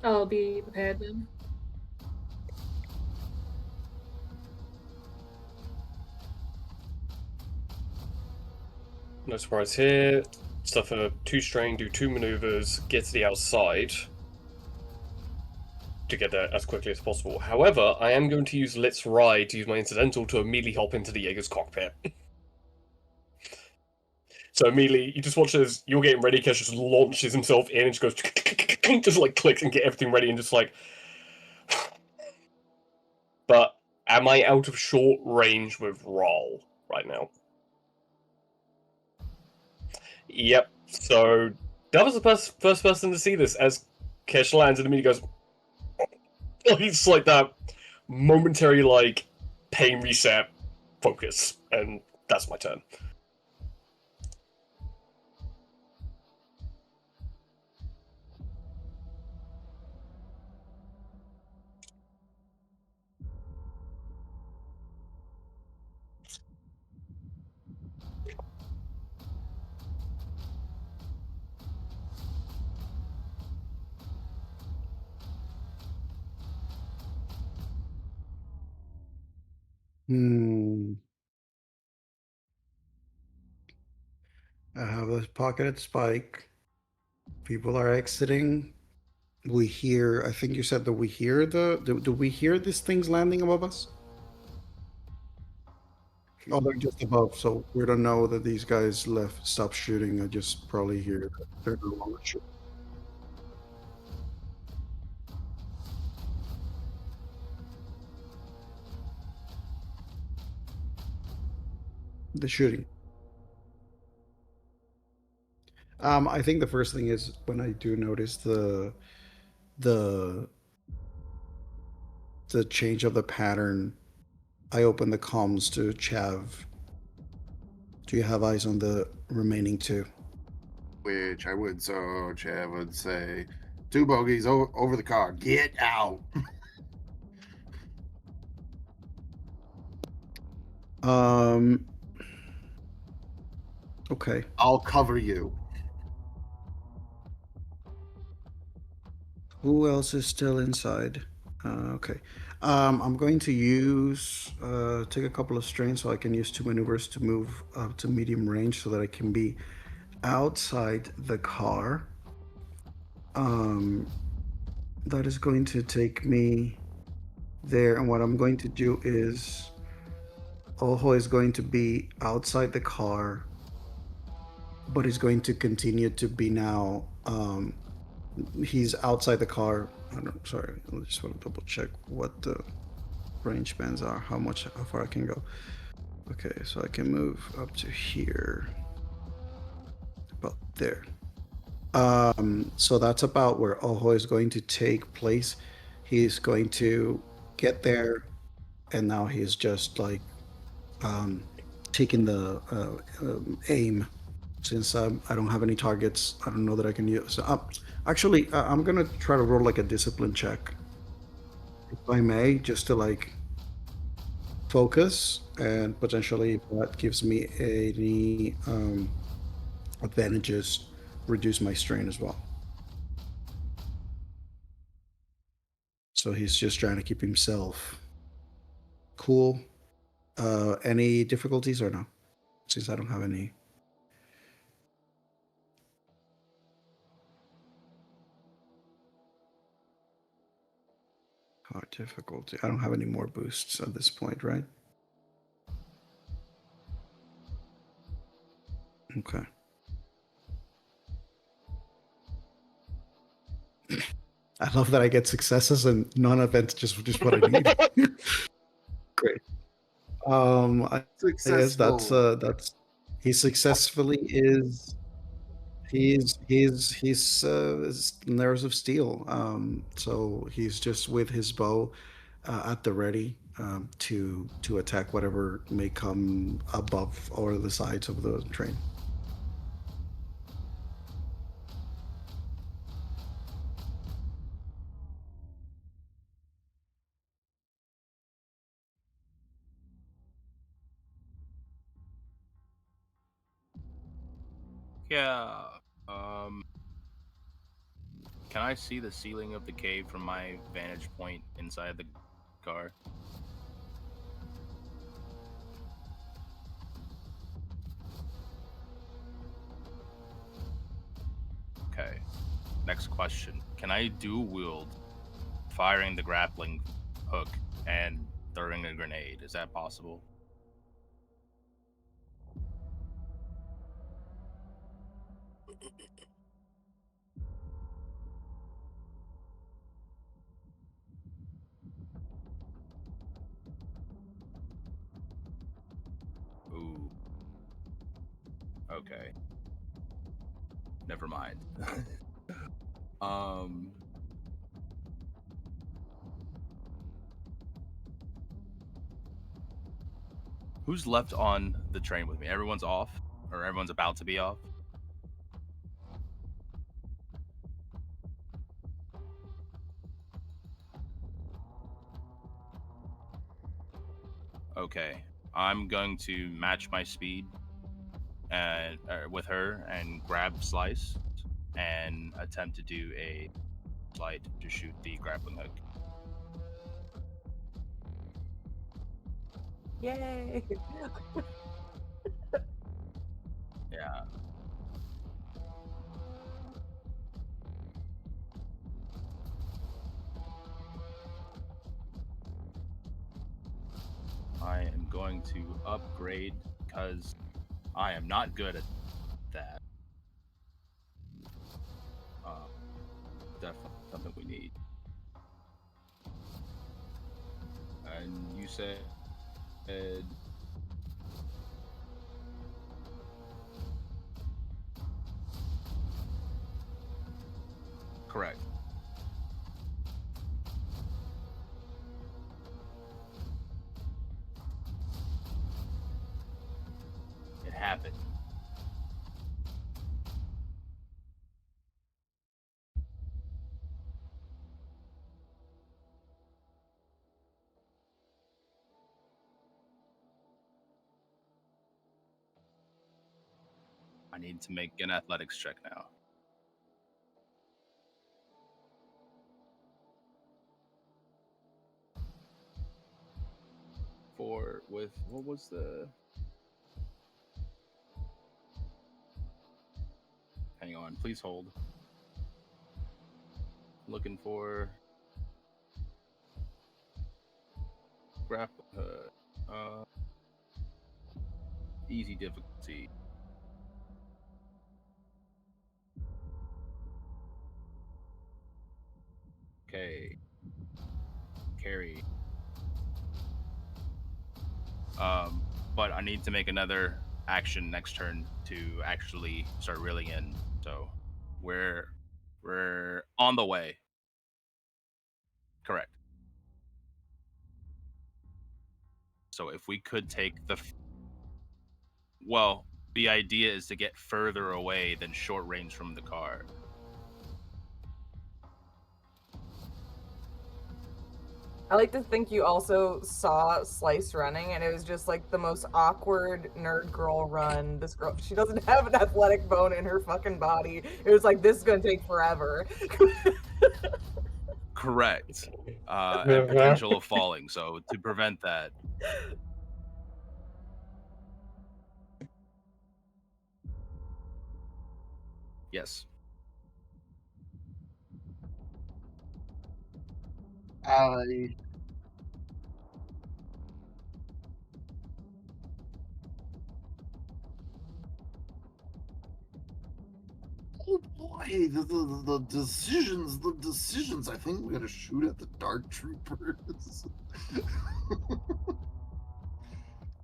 Speaker 8: I'll be prepared then.
Speaker 4: No surprise here. Suffer 2 strain, do 2 maneuvers, get to the outside to get there as quickly as possible. However, I am going to use Let's Ride to use my incidental to immediately hop into the Jaeger's cockpit. So immediately, you just watch as you're getting ready, Kesh just launches himself in and just goes, just like clicks and get everything ready and just like. But am I out of short range with Raul right now? Yep. So that was the first person to see this as Kesh lands and immediately goes. He's like that momentary like pain reset focus, and that's my turn.
Speaker 1: I have a pocketed spike. People are exiting. We hear. I think you said that we hear do we hear these things landing above us? Oh, they're just above, so we don't know that these guys stopped shooting. I just probably hear that they're no longer shooting. The shooting. I think the first thing is when I do notice the change of the pattern, I open the comms to Chav. Do you have eyes on the remaining 2?
Speaker 5: Which I would. So Chav would say, 2 bogeys over the car. Get out.
Speaker 1: Okay.
Speaker 5: I'll cover you.
Speaker 1: Who else is still inside? Okay. I'm going to use take a couple of strains so I can use 2 maneuvers to move up to medium range so that I can be outside the car. That is going to take me there, and what I'm going to do is Oho is going to be outside the car, but he's going to continue to be now. He's outside the car. Sorry, I just want to double check what the range bands are, how far I can go. Okay, so I can move up to here, about there. So that's about where Oho is going to take place. He's going to get there, and now he's just like taking the aim. Since I don't have any targets, I don't know that I can use. Actually, I'm gonna try to roll like a discipline check, if I may, just to like focus, and potentially that gives me any advantages, reduce my strain as well. So he's just trying to keep himself cool. Any difficulties or no? Since I don't have any. Hard difficulty. I don't have any more boosts at this point, right? Okay. I love that I get successes and non-events, just what I need. Great. I guess that's he successfully is he's nerves of steel. So he's just with his bow at the ready to attack whatever may come above or the sides of the train.
Speaker 7: Yeah. Can I see the ceiling of the cave from my vantage point inside the car? Okay. Next question. Can I dual wield firing the grappling hook and throwing a grenade? Is that possible? Ooh. Okay. Never mind. Who's left on the train with me? Everyone's off? Or everyone's about to be off? Okay. I'm going to match my speed and with her and grab Slice and attempt to do a slide to shoot the grappling hook.
Speaker 3: Yay!
Speaker 7: Yeah. I am going to upgrade because I am not good at that. Definitely something we need. And you said correct. It happened. I need to make an athletics check now. With what was the on. Please hold. Looking for grapple. Easy difficulty. Okay. Carry. But I need to make another action next turn to actually start reeling in. So we're on the way. Correct. So if we could take well, the idea is to get further away than short range from the car.
Speaker 3: I like to think you also saw Slice running, and it was just like the most awkward nerd girl run. This girl, she doesn't have an athletic bone in her fucking body. It was like, this is gonna take forever.
Speaker 7: Correct. And potential of falling. So to prevent that. Yes.
Speaker 5: Oh boy, the decisions. I think we're gonna shoot at the Dark Troopers.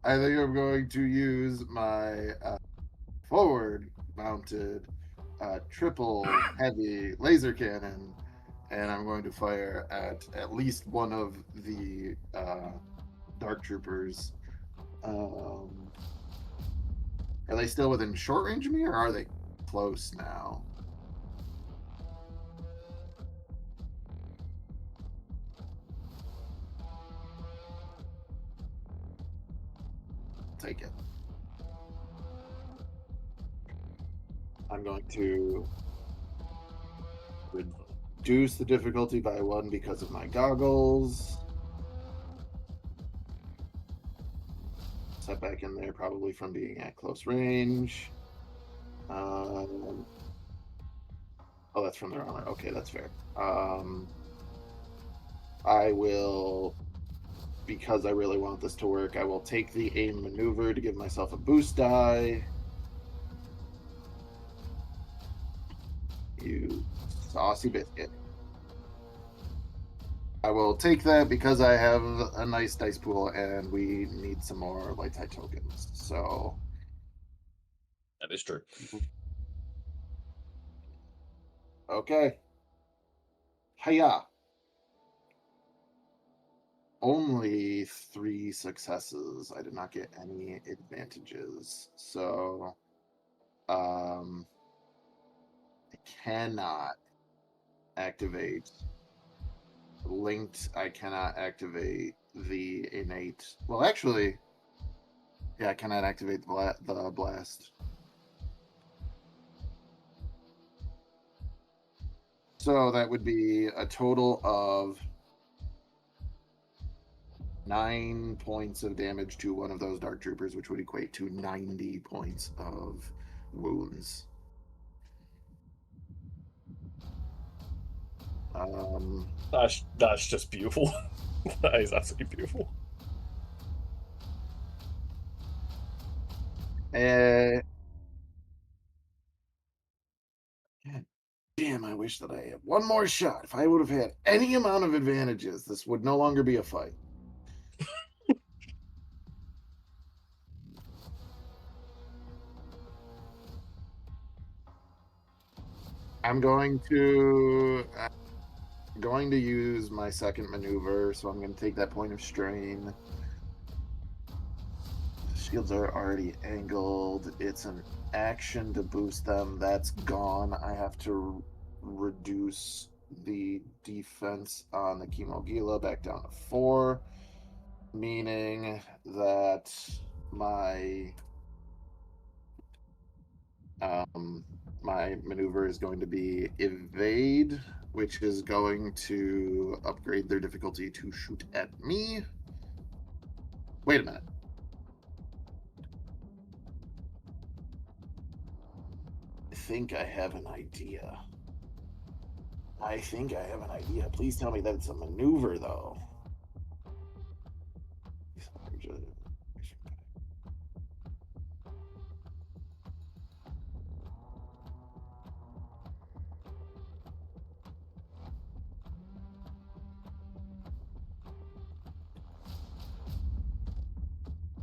Speaker 5: I think I'm going to use my forward-mounted triple heavy laser cannon, and I'm going to fire at least one of the Dark Troopers. Are they still within short range of me, or are they close now? Take it. I'm going to reduce the difficulty by 1 because of my goggles. Set back in there probably from being at close range. Oh, that's from their armor. Okay, that's fair. I will, because I really want this to work, I will take the aim maneuver to give myself a boost die. You saucy biscuit. I will take that because I have a nice dice pool and we need some more light side tokens. So
Speaker 4: that is true.
Speaker 5: Okay. Hiya. Only 3 successes. I did not get any advantages. So I cannot activate linked. I cannot activate the innate. Well, actually, yeah, I cannot activate the blast. So that would be a total of 9 points of damage to one of those Dark Troopers, which would equate to 90 points of wounds.
Speaker 4: That's just beautiful. That is absolutely beautiful.
Speaker 5: God damn, I wish that I had one more shot. If I would have had any amount of advantages, this would no longer be a fight. I'm going to use my second maneuver, so I'm going to take that point of strain. Shields are already angled. It's an action to boost them. That's gone. I have to reduce the defense on the Kimogila back down to 4, meaning that my my maneuver is going to be evade, which is going to upgrade their difficulty to shoot at me. Wait a minute. I think I have an idea. Please tell me that it's a maneuver, though.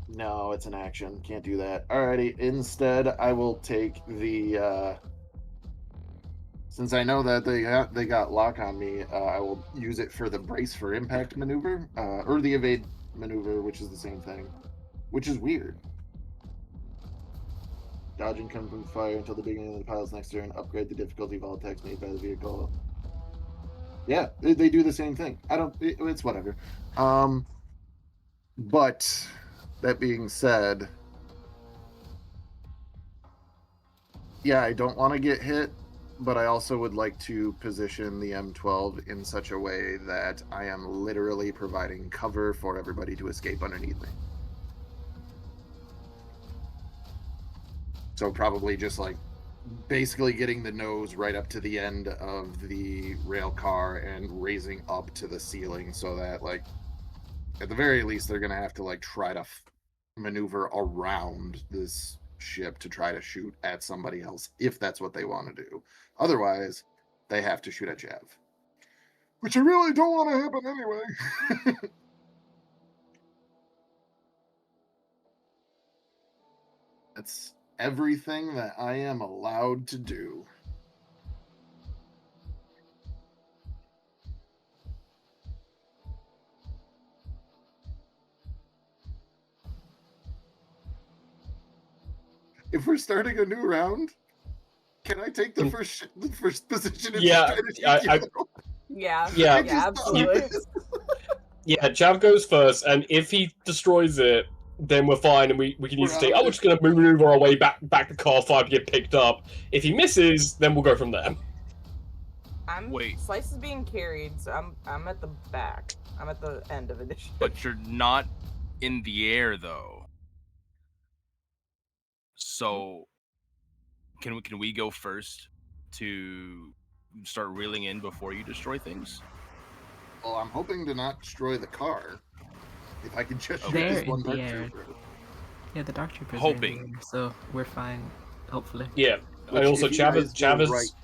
Speaker 5: No, it's an action. Can't do that. Alrighty. Instead, I will take the. Since I know that they got lock on me, I will use it for the brace for impact maneuver, or the evade maneuver, which is the same thing, which is weird. Dodging come from fire until the beginning of the pilot's next turn. Upgrade the difficulty of all attacks made by the vehicle. Yeah, they do the same thing. It's whatever. But that being said, yeah, I don't want to get hit, but I also would like to position the M12 in such a way that I am literally providing cover for everybody to escape underneath me. So probably just like basically getting the nose right up to the end of the rail car and raising up to the ceiling so that, like, at the very least, they're going to have to like try to maneuver around this ship to try to shoot at somebody else if that's what they want to do. Otherwise, they have to shoot at Jav, which I really don't want to happen anyway. That's everything that I am allowed to do. If we're starting a new round, can I take the first position? And
Speaker 4: Yeah,
Speaker 3: yeah, absolutely.
Speaker 4: Yeah, Jav goes first, and if he destroys it, then we're fine, and we can use the. We're just gonna maneuver our way back to car 5 to get picked up. If he misses, then we'll go from there.
Speaker 3: Slice is being carried, so I'm at the back. I'm at the end of initiative.
Speaker 7: But you're not in the air though. So can we go first to start reeling in before you destroy things?
Speaker 5: Well, I'm hoping to not destroy the car. If I can just shoot
Speaker 6: They're
Speaker 5: this one
Speaker 6: in the
Speaker 5: Dark
Speaker 6: air.
Speaker 5: Trooper.
Speaker 6: Yeah, the Dark Troopers
Speaker 7: Hoping.
Speaker 6: are in the air, so we're fine, hopefully.
Speaker 4: Yeah,
Speaker 5: Which,
Speaker 4: and also
Speaker 5: if you guys
Speaker 4: Chav
Speaker 5: go
Speaker 4: is.
Speaker 5: right-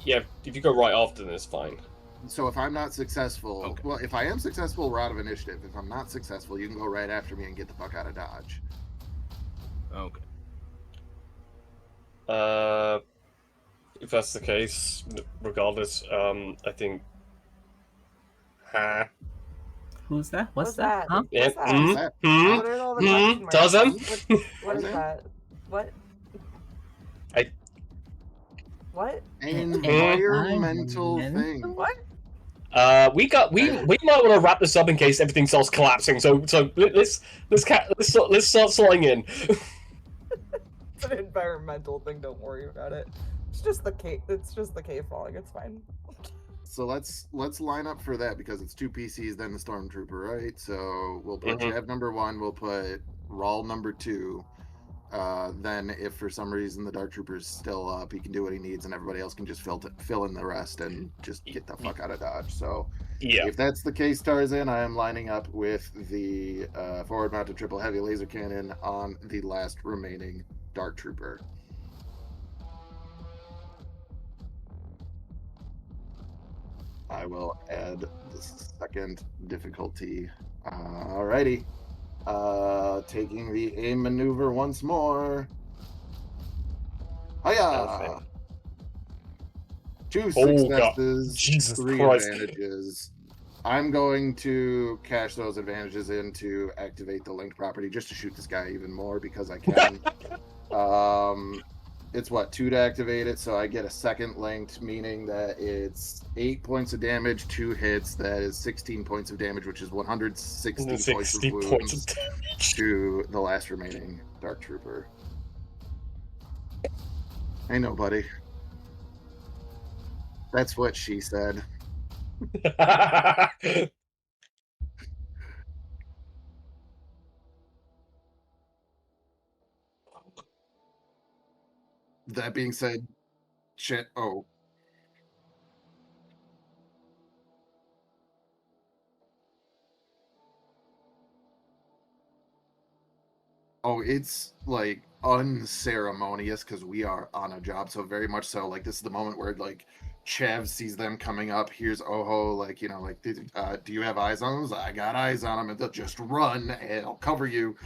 Speaker 4: Yeah, if you go right after this, fine.
Speaker 5: So if I'm not successful,
Speaker 7: Okay.
Speaker 5: well, if I am successful, we're out of initiative. If I'm not successful, you can go right after me and get the fuck out of Dodge.
Speaker 7: Okay.
Speaker 4: If that's the case, regardless, I think.
Speaker 6: Who's that? What's
Speaker 3: What's
Speaker 6: that?
Speaker 3: that?
Speaker 6: Huh?
Speaker 4: Yeah.
Speaker 3: What's that?
Speaker 5: What's that?
Speaker 3: What are all the question marks?
Speaker 4: Dozen?
Speaker 3: What is that? What? What?
Speaker 5: Environmental
Speaker 6: Mhm.
Speaker 5: thing.
Speaker 3: What?
Speaker 4: We might want to wrap this up in case everything starts collapsing. So let's start slowing in.
Speaker 3: It's an environmental thing. Don't worry about it. It's just the cave. It's just the cave falling. It's fine.
Speaker 5: So let's line up for that because it's 2 PCs, then the Stormtrooper, right? So we'll put
Speaker 4: Mhm.
Speaker 5: Jav number 1, we'll put Rawl number 2. Then if for some reason the Dark Trooper's still up, he can do what he needs, and everybody else can just fill in the rest and just get the fuck out of Dodge. So
Speaker 4: Yeah.
Speaker 5: if that's the case, Tarzan, I am lining up with the forward-mounted triple heavy laser cannon on the last remaining Dark Trooper. I will add the second difficulty. Alrighty. Taking the aim maneuver once more. Hiya! 2 successes,
Speaker 4: Jesus
Speaker 5: 3
Speaker 4: Christ.
Speaker 5: advantages. I'm going to cash those advantages in to activate the linked property just to shoot this guy even more because I can. It's 2 to activate it, so I get a second linked, meaning that it's 8 points of damage, 2 hits. That is 16 points of damage, which is 160 points of
Speaker 4: 60
Speaker 5: wounds
Speaker 4: points of damage.
Speaker 5: to the last remaining Dark Trooper. Hey, nobody. That's what she said. That being said, shit. Oh. Oh, it's like unceremonious because we are on a job, so very much so. Like this is the moment where like Chev sees them coming up. Here's Oho, like like, do you have eyes on them? I got eyes on them, and they'll just run, and I'll cover you.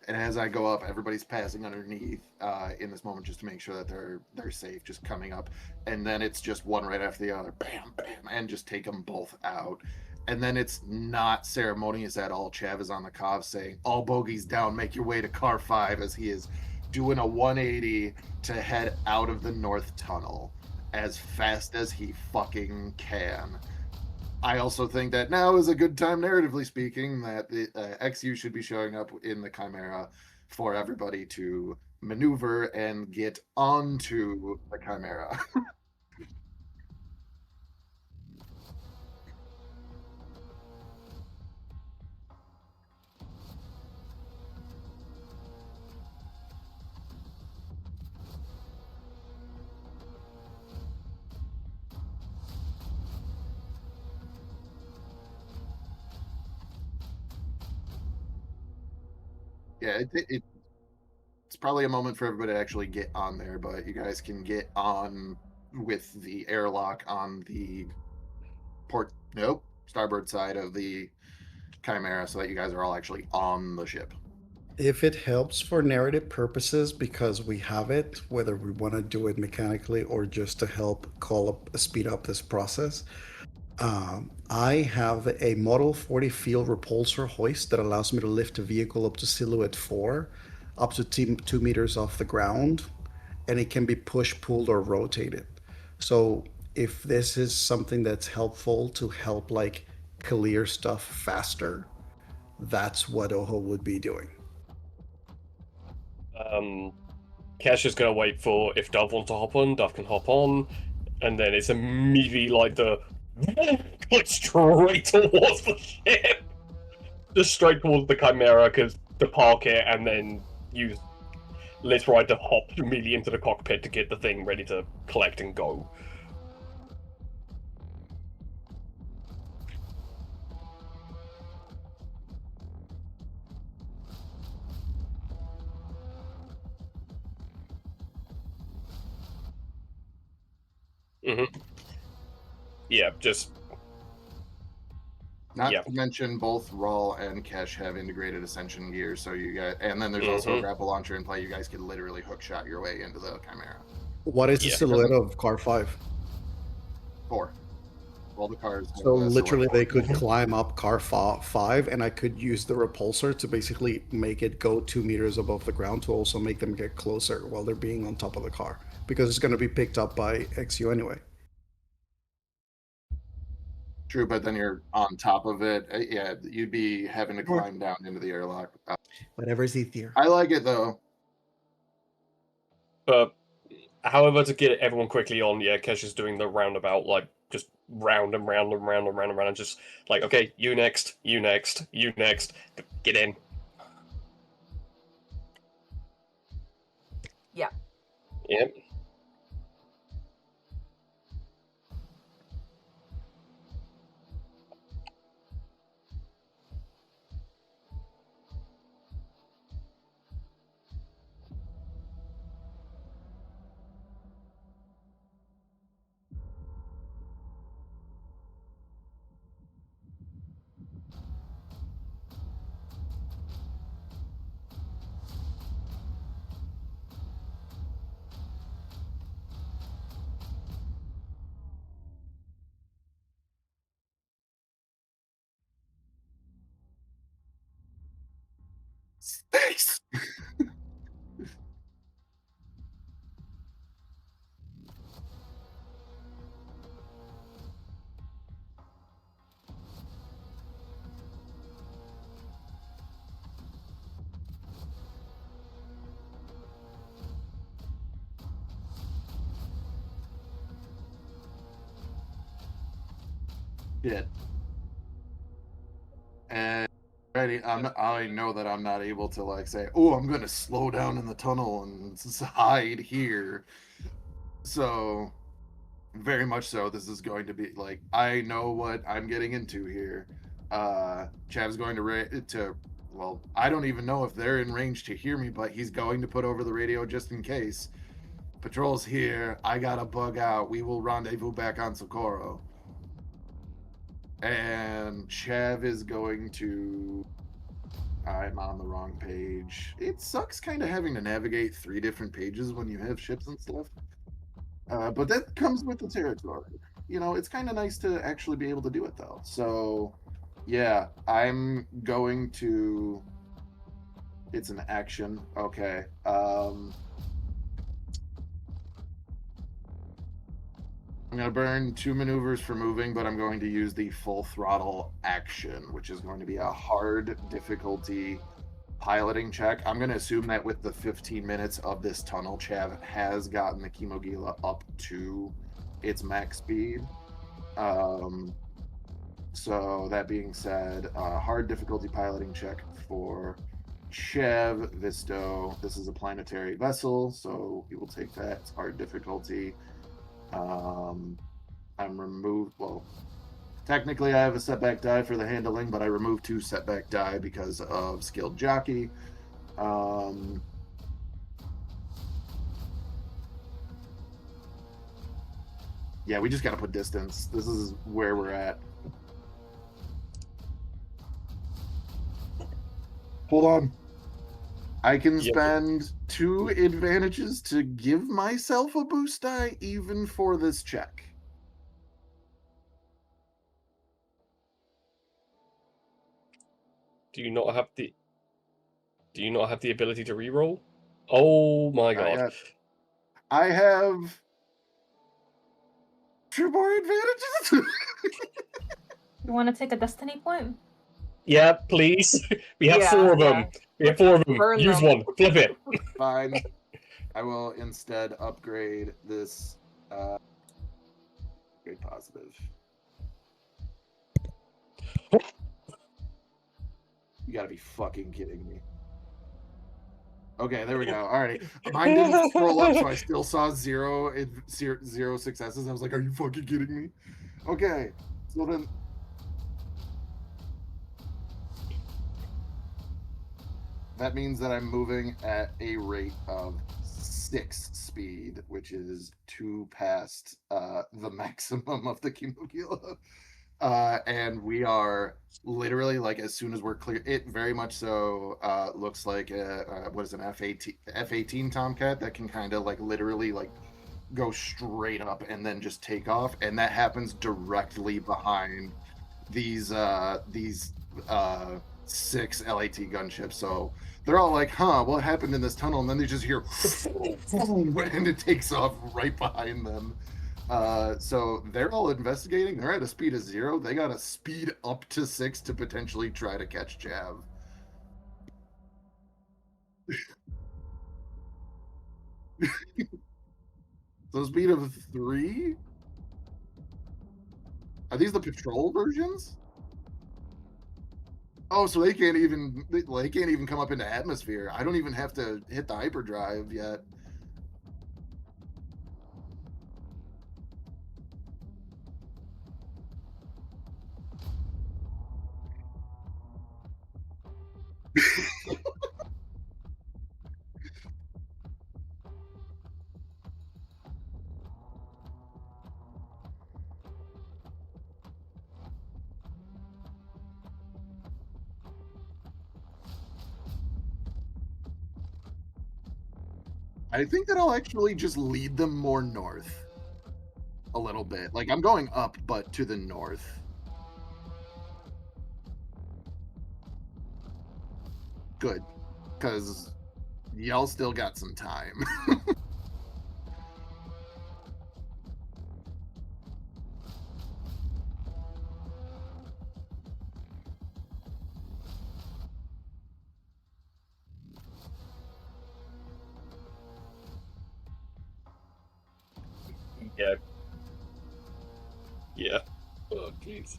Speaker 5: And as I go up, everybody's passing underneath in this moment just to make sure that they're safe, just coming up, and then it's just one right after the other, bam, bam, and just take them both out. And then it's not ceremonious at all. Chav is on the cov saying, all bogeys down, make your way to car 5, as he is doing a 180 to head out of the north tunnel as fast as he fucking can. I also think that now is a good time, narratively speaking, that the XU should be showing up in the Chimera for everybody to maneuver and get onto the Chimera. Yeah, it's probably a moment for everybody to actually get on there, but you guys can get on with the airlock on the starboard side of the Chimera so that you guys are all actually on the ship.
Speaker 1: If it helps for narrative purposes, because we have it, whether we want to do it mechanically or just to help speed up this process, I have a Model 40 field repulsor hoist that allows me to lift a vehicle up to Silhouette 4, up to 2 meters off the ground, and it can be push, pulled, or rotated. So if this is something that's helpful to help like clear stuff faster, that's what Oho would be doing.
Speaker 4: Cash is gonna wait for if Dove wants to hop on, Dove can hop on, and then it's immediately like the like straight towards the ship, just straight towards the Chimera, because to park it and then use Let's Ride to hop immediately into the cockpit to get the thing ready to collect and go. Yeah, just
Speaker 5: not to mention both Rawl and Kesh have integrated ascension gear, so you guys, and then there's also a grapple launcher in play. You guys can literally hookshot your way into the Chimera.
Speaker 1: What is the silhouette of car 5?
Speaker 5: 4. All the cars.
Speaker 1: So literally, they could climb up car 5, and I could use the repulsor to basically make it go 2 meters above the ground to also make them get closer while they're being on top of the car, because it's going to be picked up by XU anyway.
Speaker 5: True, but then you're on top of it. Yeah, you'd be having to climb down into the airlock.
Speaker 1: Whatever's easier.
Speaker 5: I like it though.
Speaker 4: However, to get everyone quickly on, yeah, Kesh is doing the roundabout, like just round and round and round and round and round, and just like, okay, you next, you next, you next, get in.
Speaker 3: Yeah.
Speaker 4: Yep.
Speaker 5: Space. Yeah. And Ready? I know that I'm not able to like say, "Oh, I'm going to slow down in the tunnel and hide here." So, very much so. This is going to be like I know what I'm getting into here. Chav's going to well, I don't even know if they're in range to hear me, but he's going to put over the radio just in case. Patrol's here. I gotta bug out. We will rendezvous back on Socorro. And Chav is going to. I'm on the wrong page. It sucks kind of having to navigate 3 different pages when you have ships and stuff. But that comes with the territory. You know, it's kind of nice to actually be able to do it, though. So, yeah, I'm going to... It's an action. Okay. I'm going to burn 2 maneuvers for moving, but I'm going to use the full throttle action, which is going to be a hard difficulty piloting check. I'm going to assume that with the 15 minutes of this tunnel, Chav has gotten the Kimogila up to its max speed. So that being said, hard difficulty piloting check for Chav Visto. This is a planetary vessel, so we will take that. It's hard difficulty. I'm removed. Well, technically, I have a setback die for the handling, but I removed 2 setback die because of skilled jockey. Yeah, we just got to put distance. This is where we're at. Hold on. I can spend 2 advantages to give myself a boost die even for this check.
Speaker 4: Do you not have the ability to reroll? Oh my god.
Speaker 5: I have 2 more advantages.
Speaker 8: You want to take a destiny point?
Speaker 4: Yeah, please. We have 4 of them. We have 4 of them.
Speaker 3: Burn
Speaker 4: Use
Speaker 3: them.
Speaker 4: one. Flip it.
Speaker 5: Fine. I will instead upgrade this. Grade positive. You gotta be fucking kidding me. Okay, there we go. All right. Mine didn't scroll up, so I still saw 0 successes. I was like, are you fucking kidding me? Okay. So then. That means that I'm moving at a rate of 6 speed, which is 2 past the maximum of the Kimogila. And we are literally, like, as soon as we're clear, it very much so looks like what is an F-18 Tomcat that can kind of like literally like go straight up and then just take off, and that happens directly behind these 6 LAT gunships. So they're all like, huh, what happened in this tunnel? And then they just hear and it takes off right behind them. So they're all investigating. They're at a speed of 0. They got to speed up to 6 to potentially try to catch Chav. So speed of 3? Are these the patrol versions? Oh, so they can't even come up into atmosphere. I don't even have to hit the hyperdrive yet. I think that I'll actually just lead them more north a little bit. Like, I'm going up, but to the north. Good, because y'all still got some time.
Speaker 4: Yeah. Yeah. Oh, jeez.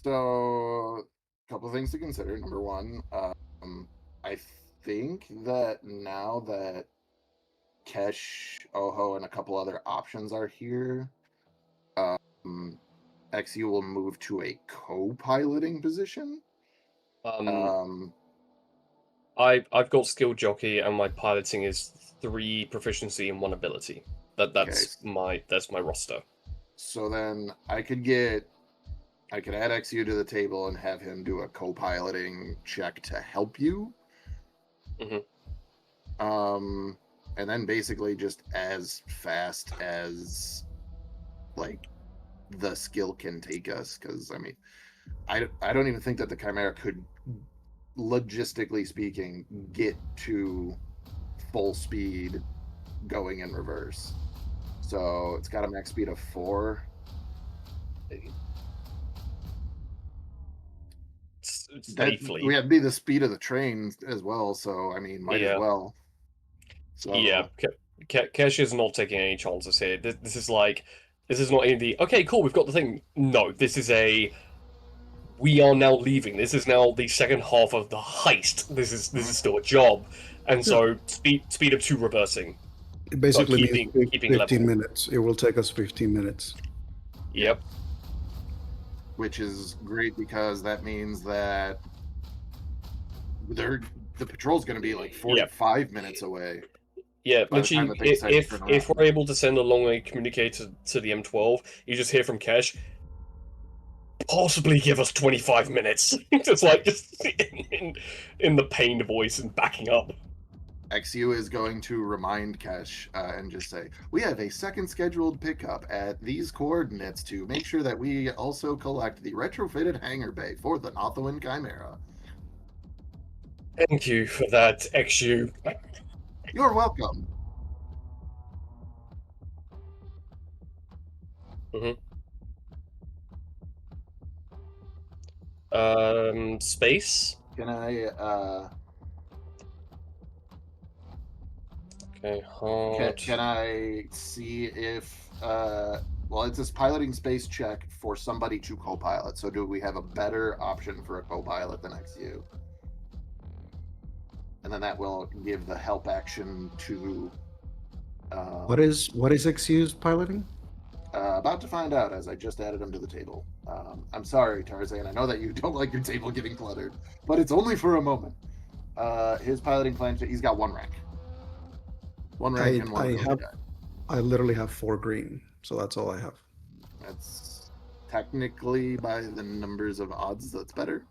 Speaker 5: So, a couple of things to consider. Number one, I think that now that Kesh, Oho, and a couple other options are here, XU will move to a co-piloting position.
Speaker 4: I've got skill jockey, and my piloting is 3 proficiency and 1 ability. That's my roster.
Speaker 5: So then I could add XU to the table and have him do a co-piloting check to help you. And then basically just as fast as like the skill can take us, because I mean, I don't even think that the Chimera could, logistically speaking, get to full speed going in reverse. So it's got a max speed of 4.
Speaker 4: Safely.
Speaker 5: We have to be the speed of the train as well, so I mean, might as well. So
Speaker 4: yeah, Kesh is not taking any chances here. This is not in the okay, cool, we've got the thing. No, this is we are now leaving. This is now the second half of the heist. This is still a job, and so speed of 2 reversing.
Speaker 1: It basically
Speaker 4: keeping
Speaker 1: means 15
Speaker 4: level.
Speaker 1: minutes. It will take us 15 minutes.
Speaker 4: Yep.
Speaker 5: Which is great because that means that the patrol's going to be like 45 minutes away.
Speaker 4: Yeah, literally, if we're able to send a long-range communicator to the M12, you just hear from Kesh, possibly give us 25 minutes. Just in the pained voice and backing up.
Speaker 5: XU is going to remind Kesh and just say, we have a second scheduled pickup at these coordinates to make sure that we also collect the retrofitted hangar bay for the Nothoan Chimera.
Speaker 4: Thank you for that, XU.
Speaker 5: You're welcome.
Speaker 4: Space?
Speaker 5: Can I,
Speaker 4: Okay, hard.
Speaker 5: Can I see if, well, it's this piloting space check for somebody to co-pilot, so do we have a better option for a co-pilot than XU? And then that will give the help action to...
Speaker 1: What is XU's piloting?
Speaker 5: About to find out, as I just added him to the table. I'm sorry, Tarzan. I know that you don't like your table getting cluttered, but it's only for a moment. His piloting plan, he's got 1 rank. 1 rank and 1 ability die.
Speaker 1: I literally have 4 green, so that's all I have.
Speaker 5: That's technically, by the numbers of odds, that's better.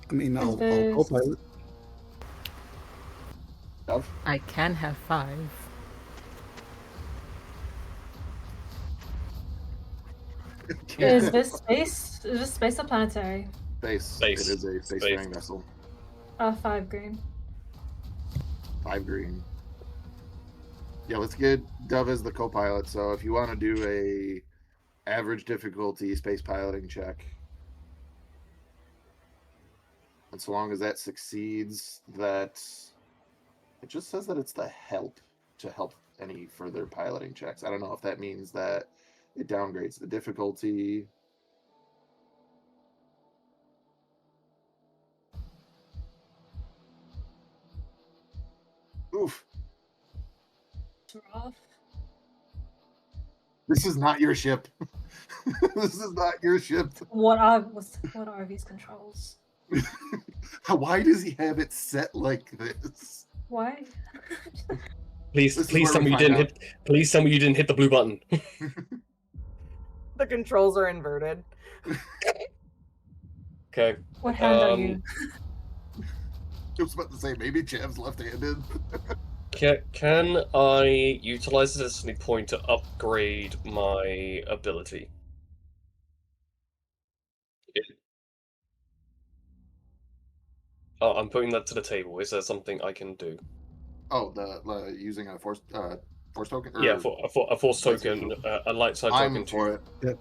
Speaker 1: I mean, I'll co-pilot.
Speaker 5: Dove?
Speaker 6: I can have 5.
Speaker 8: Is this space? Is this space or planetary?
Speaker 5: Space. It is a space-faring vessel.
Speaker 8: 5 green.
Speaker 5: 5 green. Yeah, let's get Dove as the co-pilot. So if you want to do a average difficulty space piloting check, and so long as that succeeds, that it just says that it's the help to help any further piloting checks. I don't know if that means that it downgrades the difficulty. Oof.
Speaker 8: Rough.
Speaker 5: This is not your ship. This is not your ship.
Speaker 8: What are these controls?
Speaker 5: Why does he have it set like this?
Speaker 8: Why?
Speaker 4: Please tell me you didn't hit. Please tell me you didn't hit the blue button.
Speaker 3: The controls are inverted.
Speaker 4: Okay.
Speaker 8: What hand are you?
Speaker 5: I was about to say maybe Chav's left-handed.
Speaker 4: Can I utilize the destiny point to upgrade my ability? I'm putting that to the table. Is there something I can do?
Speaker 5: Oh, the using a force token.
Speaker 4: Yeah, for a force token, a light side token.
Speaker 5: I'm for it.
Speaker 1: Yeah.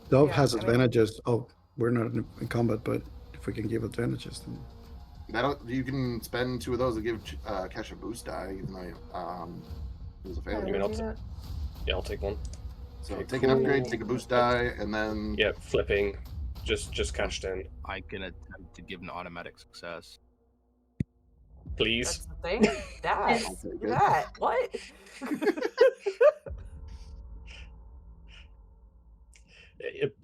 Speaker 1: Dove has advantages. Oh, we're not in combat, but if we can give advantages, then
Speaker 5: you can spend 2 of those to give Kesh a boost die, even though it was a failure.
Speaker 4: I'll take 1.
Speaker 5: So
Speaker 4: okay,
Speaker 5: take an upgrade, take a boost die, and then
Speaker 4: flipping. just cashed in.
Speaker 7: I can attempt to give an automatic success.
Speaker 4: Please.
Speaker 3: That's the thing. That.
Speaker 5: I'll take it.
Speaker 3: That. What?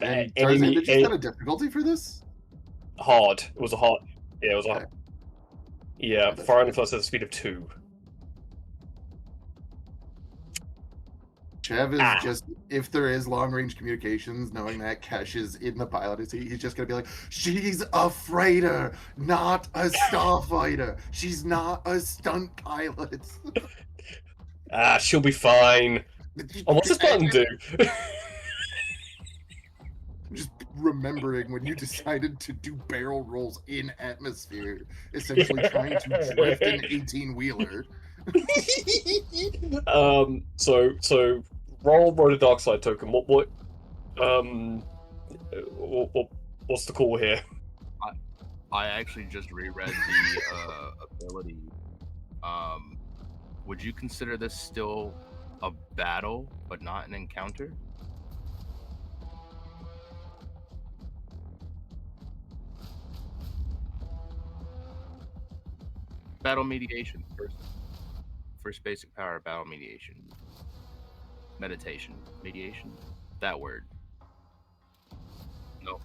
Speaker 5: And Tarzan, did you set a difficulty for this?
Speaker 4: Hard. It was a hard. Yeah, it was a
Speaker 5: Okay.
Speaker 4: hard. Yeah, firing plus at a speed of 2.
Speaker 5: Chev is just, if there is long range communications, knowing that Kesh is in the pilot seat, he's just gonna be like, she's a freighter, not a starfighter. She's not a stunt pilot.
Speaker 4: She'll be fine. Oh, what's this button do?
Speaker 5: Just remembering when you decided to do barrel rolls in atmosphere, essentially trying to drift an 18-wheeler.
Speaker 4: So roll a dark side token. What's the call here?
Speaker 7: I actually just reread the ability. Would you consider this still a battle, but not an encounter? Battle mediation, first basic power, battle mediation. Meditation, mediation, that word. No.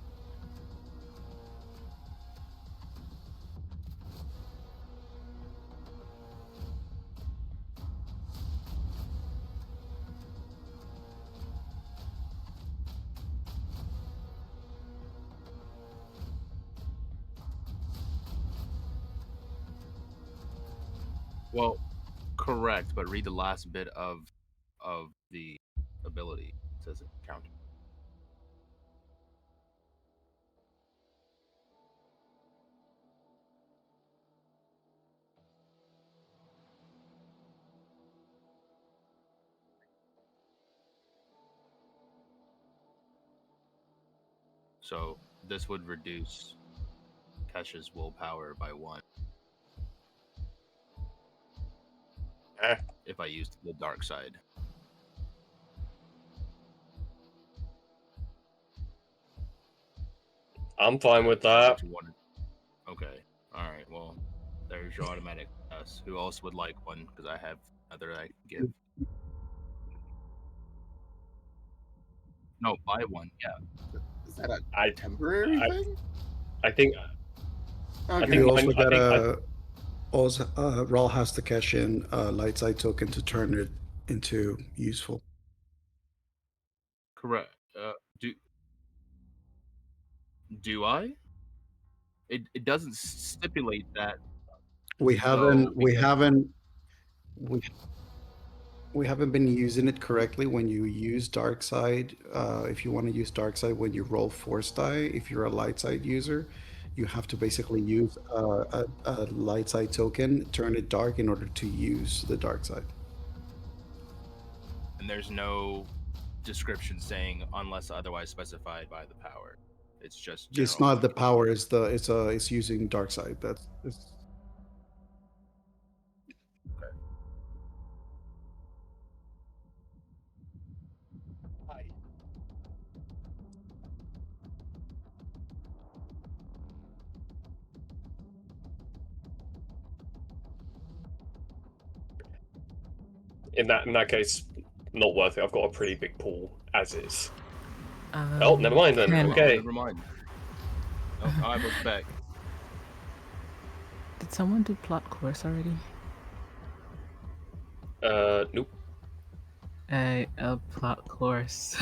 Speaker 7: Well, correct, but read the last bit of the ability. It says encounter. So this would reduce Kesh's willpower by 1. If I used the dark side.
Speaker 4: I'm fine with that.
Speaker 7: Okay. Alright, well, there's your automatic S. Who else would like one? Because I have another I can give. No, buy one, yeah.
Speaker 5: Is that a temporary thing?
Speaker 4: I think.
Speaker 5: Okay.
Speaker 1: You also gotta. Also, Rawl has to cash in a light side token to turn it into useful.
Speaker 7: Correct. Do I? It doesn't stipulate that.
Speaker 1: We haven't
Speaker 7: because-
Speaker 1: we haven't been using it correctly. When you use dark side, if you want to use dark side when you roll force die, if you're a light side user, you have to basically use a light side token, turn it dark in order to use the dark side.
Speaker 7: And there's no description saying unless otherwise specified by the power. It's just
Speaker 1: It's
Speaker 7: general
Speaker 1: not the power. It's using dark side.
Speaker 4: In that case, not worth it. I've got a pretty big pool as is. Oh, never mind then. Okay.
Speaker 7: Never mind. Oh, I was back.
Speaker 6: Did someone do plot course already?
Speaker 4: Nope.
Speaker 6: A plot course.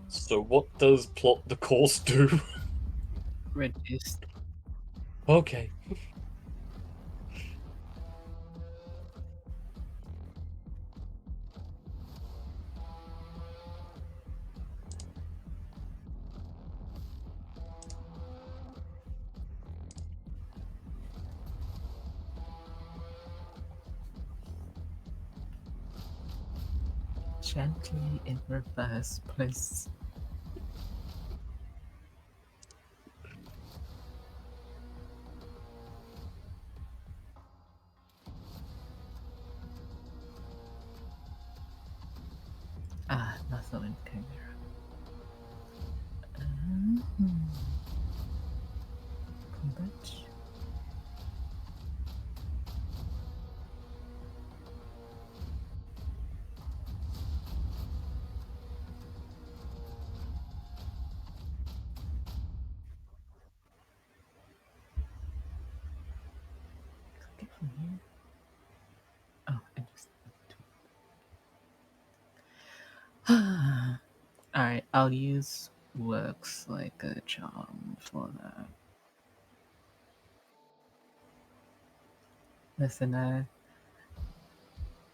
Speaker 4: So what does plot the course do?
Speaker 6: Reduced.
Speaker 4: Okay.
Speaker 6: Gently in reverse, please. also in Chimera. Combat. Click it from here. Oh, interesting. Alright, I'll use works like a charm for that. Listen,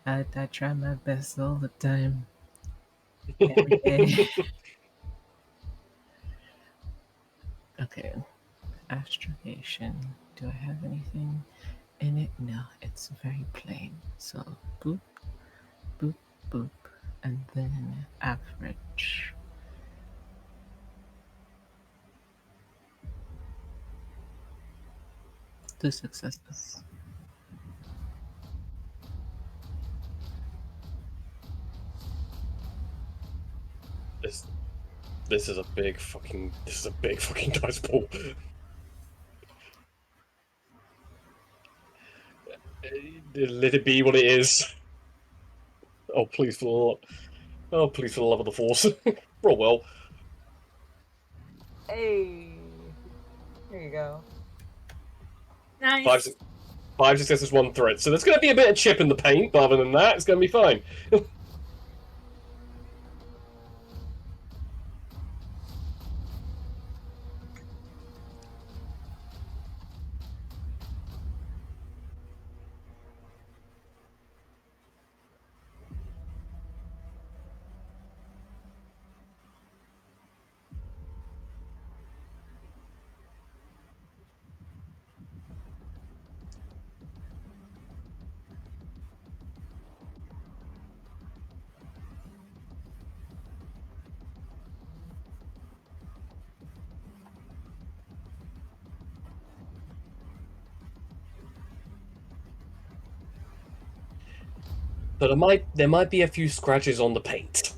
Speaker 6: I try my best all the time. Every day. Okay. Astrogation. Do I have anything in it? No, it's very plain. So boop, boop, boop, and then average. Two successes.
Speaker 4: This is a big fucking dice pool. Let it be what it is. Oh please for the love of the force. Roll well.
Speaker 3: Hey. Here you go.
Speaker 8: Nice.
Speaker 4: 5 successes, 1 threat. So there's going to be a bit of chip in the paint, but other than that, it's going to be fine. But there might be a few scratches on the paint.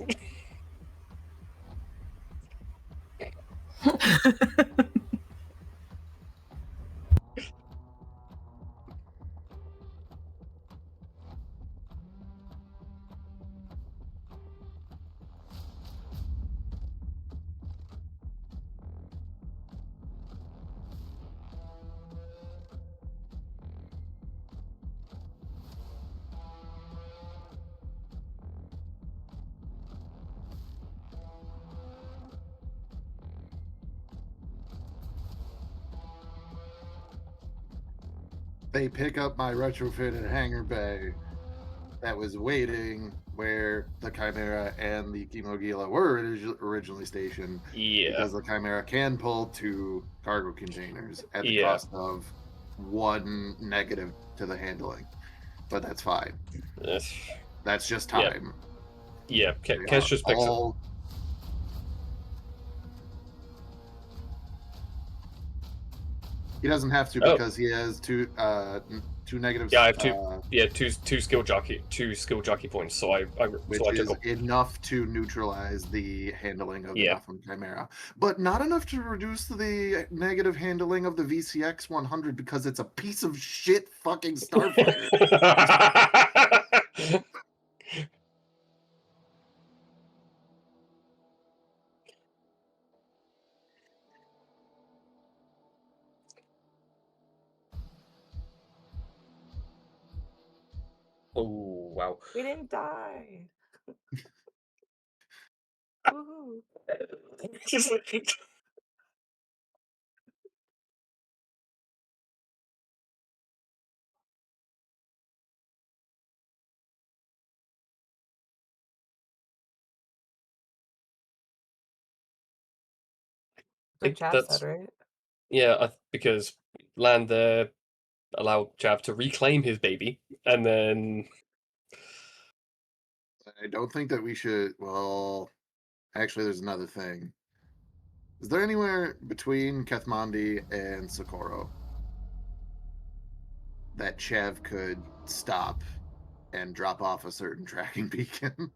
Speaker 5: They pick up my retrofitted hangar bay that was waiting where the Chimera and the Chemogila were originally stationed.
Speaker 4: Yeah.
Speaker 5: Because the Chimera can pull 2 cargo containers at the
Speaker 4: Yeah.
Speaker 5: cost of 1 negative to the handling. But that's fine. That's just time.
Speaker 4: Yeah, Kes just picks up.
Speaker 5: He doesn't have to because he has 2 negatives.
Speaker 4: Yeah, I have 2 skill jockey points. So I
Speaker 5: which is enough to neutralize the handling of the Nephilim Chimera, but not enough to reduce the negative handling of the VCX 100 because it's a piece of shit fucking starfighter.
Speaker 4: Oh wow!
Speaker 3: We didn't die. Woohoo! What Chav said, right?
Speaker 4: Yeah, because land there allowed Chav to reclaim his baby, and then
Speaker 5: I don't think that we should. Well, actually, there's another thing. Is there anywhere between Kethmondi and Socorro that Chev could stop and drop off a certain tracking beacon?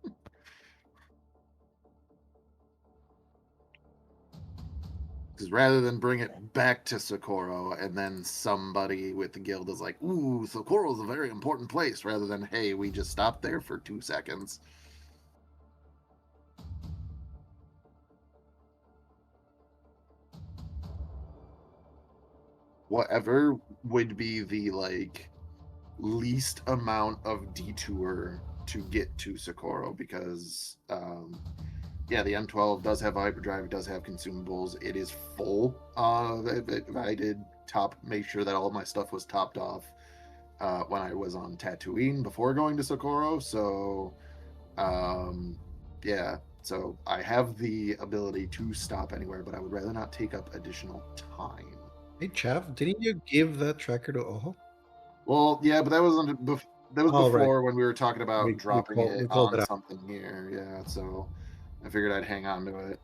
Speaker 5: Because rather than bring it back to Socorro and then somebody with the guild is like, ooh, Socorro's a very important place, rather than, hey, we just stopped there for 2 seconds. Whatever would be the, like, least amount of detour to get to Socorro, because yeah, the M12 does have hyperdrive, it does have consumables, it is full. If I did make sure that all of my stuff was topped off when I was on Tatooine before going to Socorro, so yeah, so I have the ability to stop anywhere, but I would rather not take up additional time.
Speaker 1: Hey, Chav, didn't you give that tracker to Oho?
Speaker 5: Well, yeah, but that was
Speaker 1: Oh,
Speaker 5: before
Speaker 1: right.
Speaker 5: when we were talking about
Speaker 1: We
Speaker 5: dropping
Speaker 1: called
Speaker 5: it
Speaker 1: it
Speaker 5: on
Speaker 1: out.
Speaker 5: something here. Yeah, so I figured I'd hang on to it.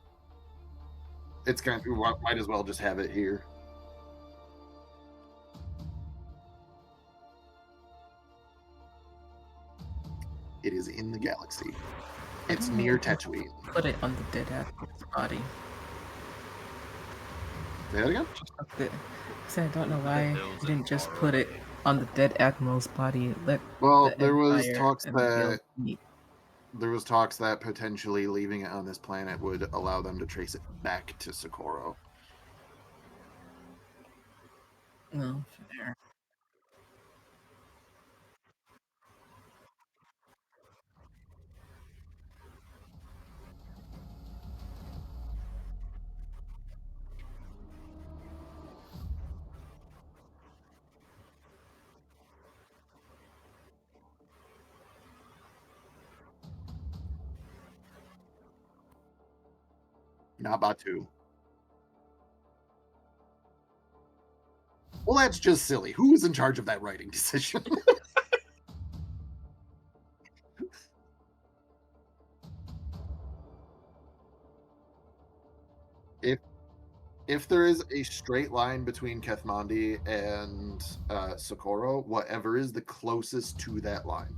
Speaker 5: It's kind of, might as well just have it here. It is in the galaxy. It's near Tatooine.
Speaker 6: Put it on the dead admiral's body.
Speaker 5: Say that again?
Speaker 6: I don't know why you didn't just put it on the dead admiral's body.
Speaker 5: Well, there was
Speaker 6: Empire
Speaker 5: talks
Speaker 6: and the
Speaker 5: that
Speaker 6: guild meet.
Speaker 5: there was talks that potentially leaving it on this planet would allow them to trace it back to Socorro.
Speaker 6: No, fair.
Speaker 5: Not Batu. Well, that's just silly. Who is in charge of that writing decision? If there is a straight line between Kethmandi and Socorro, whatever is the closest to that line.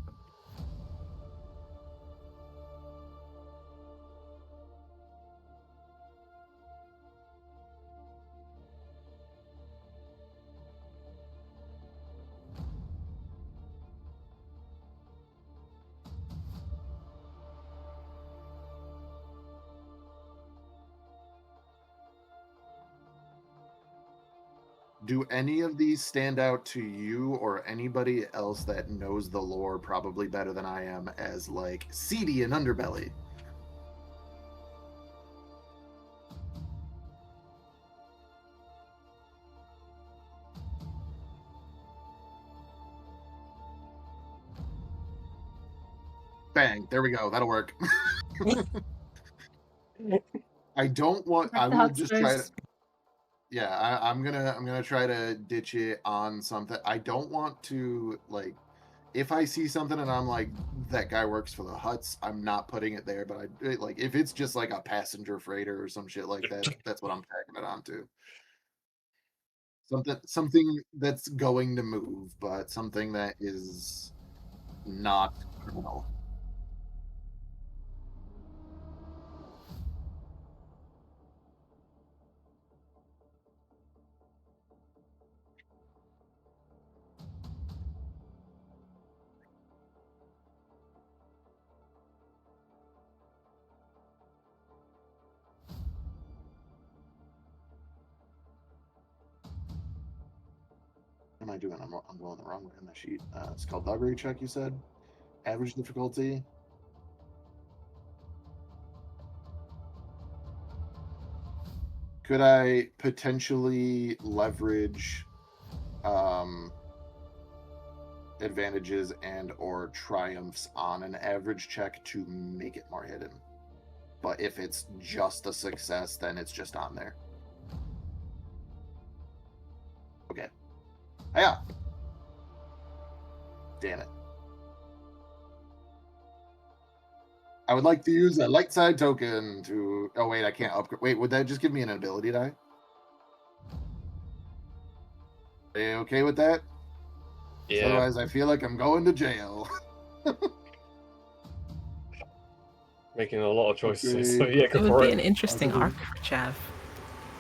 Speaker 5: Do any of these stand out to you or anybody else that knows the lore probably better than I am as, like, seedy and underbelly? Bang, there we go. That'll work. I don't want. I will just try to. Yeah, I'm gonna try to ditch it on something. I don't want to, like, if I see something and I'm like, that guy works for the Hutts, I'm not putting it there. But like, if it's just like a passenger freighter or some shit like that, that's what I'm tagging it onto. Something that's going to move, but something that is not criminal. What am I doing? I'm going the wrong way on the sheet. Skullduggery check, you said? Average difficulty. Could I potentially leverage advantages and or triumphs on an average check to make it more hidden? But if it's just a success, then it's just on there. Okay. Yeah. Damn it. I would like to use a light side token to... Oh, wait, I can't upgrade. Wait, would that just give me an ability die? Are you okay with that?
Speaker 4: Yeah.
Speaker 5: Otherwise, I feel like I'm going to jail.
Speaker 4: Making a lot of choices. So
Speaker 5: Okay.
Speaker 4: yeah, go
Speaker 6: It would
Speaker 4: for
Speaker 6: be
Speaker 4: it.
Speaker 6: an interesting
Speaker 5: Okay.
Speaker 6: arc for Chav.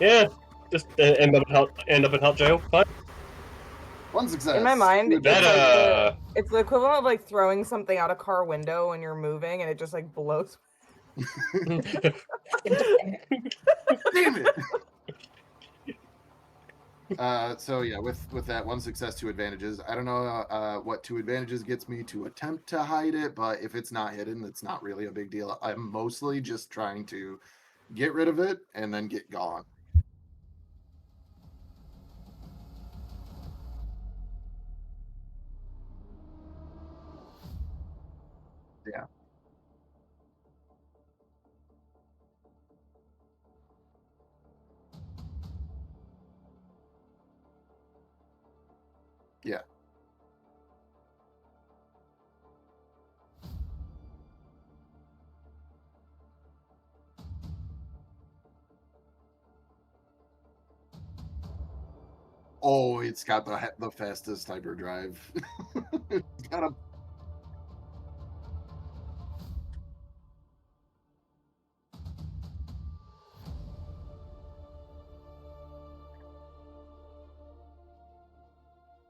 Speaker 4: Yeah. Just end up in hell jail. Fine.
Speaker 5: One success.
Speaker 3: In my mind, it's,
Speaker 4: Better.
Speaker 3: it's the equivalent of like throwing something out a car window when you're moving and it just like blows.
Speaker 5: Damn it. So yeah, with that, one success, 2 advantages. I don't know what 2 advantages gets me to attempt to hide it, but if it's not hidden, it's not really a big deal. I'm mostly just trying to get rid of it and then get gone. Yeah. Yeah. Oh, it's got the fastest hyperdrive. It's got a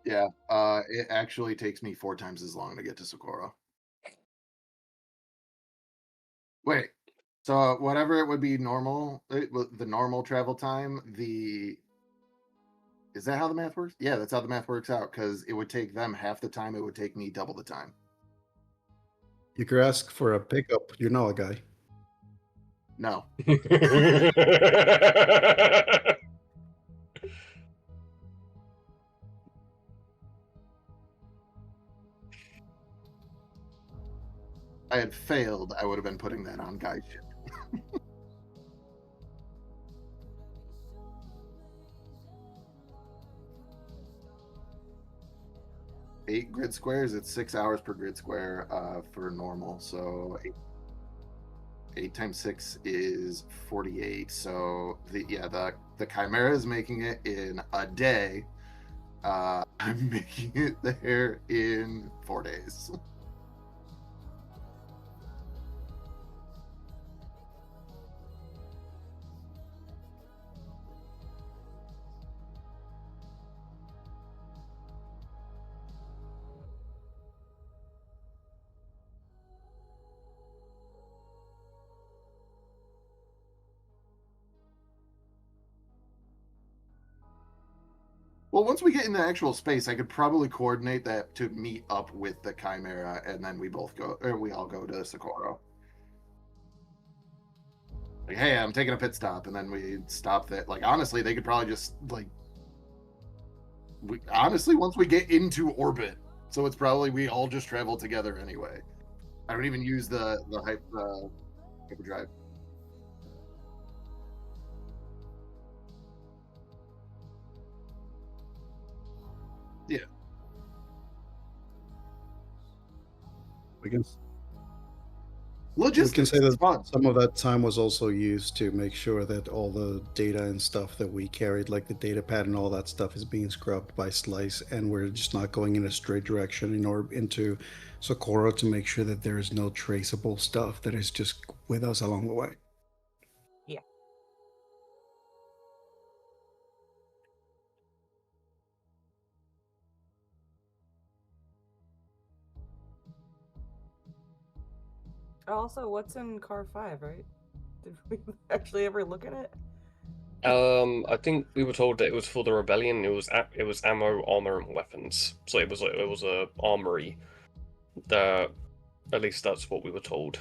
Speaker 5: Yeah, it actually takes me 4 times as long to get to Socorro. Wait, so whatever it would be normal, the normal travel time, is that how the math works? Yeah, that's how the math works out, because it would take them half the time, it would take me double the time.
Speaker 1: You could ask for a pickup. You know a guy.
Speaker 5: No. I had failed, I would have been putting that on guide ship. 8 grid squares, it's 6 hours per grid square for normal. So 8 times 6 is 48. So the Chimera is making it in a day. I'm making it there in 4 days. Well, once we get into actual space, I could probably coordinate that to meet up with the Chimera, and then we all go to Socorro. Like, hey, I'm taking a pit stop, and then we stop that. Like, honestly, they could probably just once we get into orbit, so it's probably we all just travel together anyway. I don't even use the hyperdrive. Yeah.
Speaker 1: We can
Speaker 5: Logistics.
Speaker 1: say that
Speaker 5: it's fun.
Speaker 1: some of that time was also used to make sure that all the data and stuff that we carried, like the data pad and all that stuff, is being scrubbed by Slice, and we're just not going in a straight direction into Socorro to make sure that there is no traceable stuff that is just with us along the way.
Speaker 3: Yeah. Also, what's in car 5, right? Did we actually ever look at it?
Speaker 4: I think we were told that it was for the rebellion. It was ammo, armor, and weapons. So it was a armory. At least that's what we were told.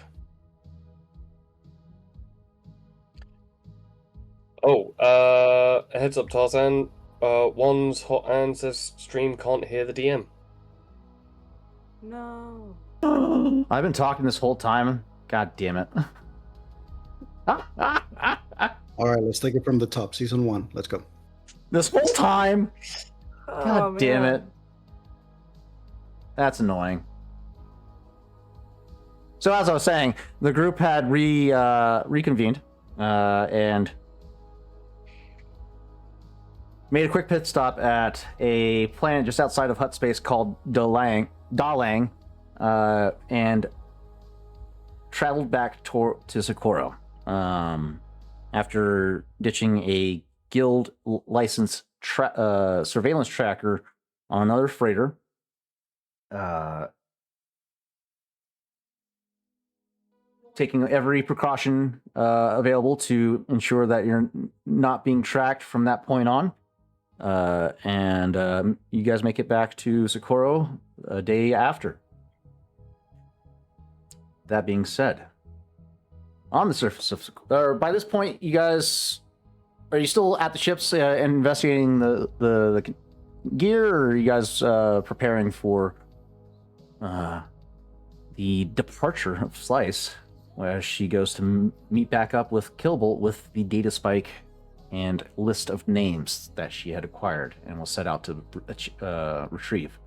Speaker 4: Oh, heads up, Tarzan. One's hot and says stream can't hear the DM.
Speaker 3: No.
Speaker 2: I've been talking this whole time. God damn it.
Speaker 1: All right, let's take it from the top. Season 1. Let's go.
Speaker 2: This whole time? God damn
Speaker 3: man.
Speaker 2: it. That's annoying. So as I was saying, the group had reconvened and made a quick pit stop at a planet just outside of Hut Space called Da Lang, and traveled back to Socorro after ditching a guild license surveillance tracker on another freighter. Taking every precaution available to ensure that you're not being tracked from that point on. And you guys make it back to Socorro a day after. That being said, on the surface of, by this point, you guys, are you still at the ships investigating the gear, or are you guys preparing for the departure of Slice, where she goes to meet back up with Killbolt with the data spike and list of names that she had acquired and will set out to retrieve?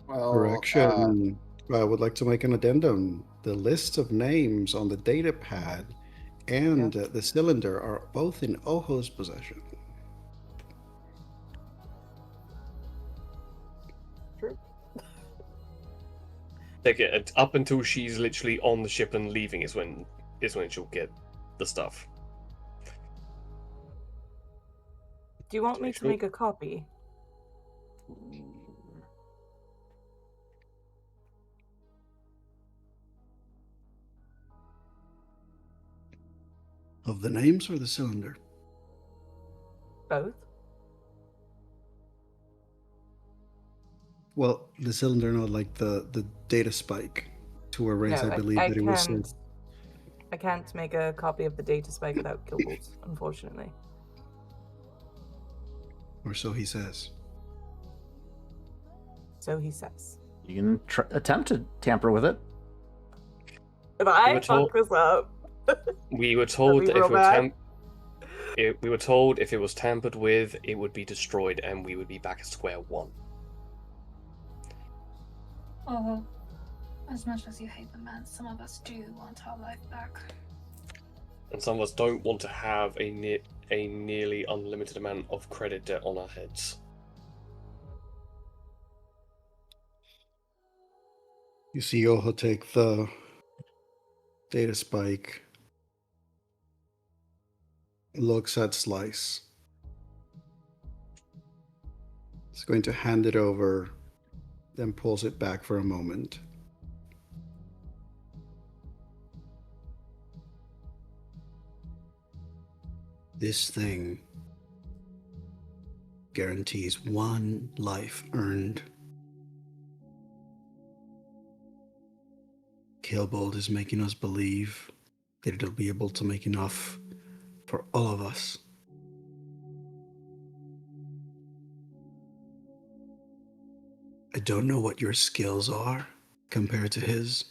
Speaker 5: Well,
Speaker 1: Correction. I would like to make an addendum. The list of names on the data pad and the cylinder are both in Oho's possession.
Speaker 3: True.
Speaker 4: Take it up until she's literally on the ship and leaving is when she'll get the stuff.
Speaker 3: Do you want me to make a copy?
Speaker 1: Of the names or the cylinder?
Speaker 3: Both.
Speaker 1: Well, the cylinder, not like the data spike to erase,
Speaker 3: No,
Speaker 1: I believe that it was sent.
Speaker 3: I can't make a copy of the data spike without Killbolt, unfortunately.
Speaker 1: Or so he says.
Speaker 3: So he says.
Speaker 2: You can attempt to tamper with it.
Speaker 3: If I fuck this up,
Speaker 4: we were told that we were told if it was tampered with, it would be destroyed, and we would be back at square one.
Speaker 8: Oh, as much as you hate the man, some of us do want our life back.
Speaker 4: And some of us don't want to have a nearly unlimited amount of credit debt on our heads.
Speaker 1: You see Oho take the data spike, looks at Slice. He's going to hand it over, then pulls it back for a moment. This thing guarantees one life earned. Killbolt is making us believe that it'll be able to make enough for all of us. I don't know what your skills are compared to his.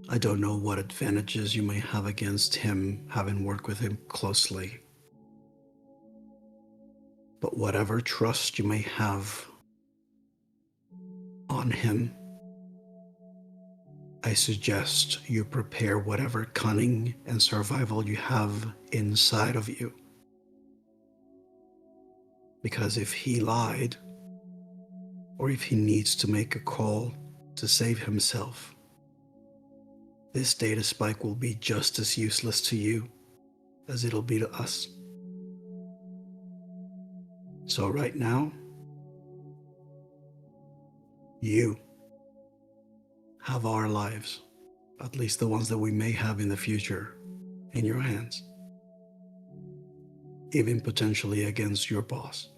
Speaker 1: I don't know what advantages you may have against him, having worked with him closely. But whatever trust you may have on him, I suggest you prepare whatever cunning and survival you have inside of you. Because if he lied, or if he needs to make a call to save himself, this data spike will be just as useless to you as it'll be to us. So right now, you have our lives, at least the ones that we may have in the future, in your hands, even potentially against your boss.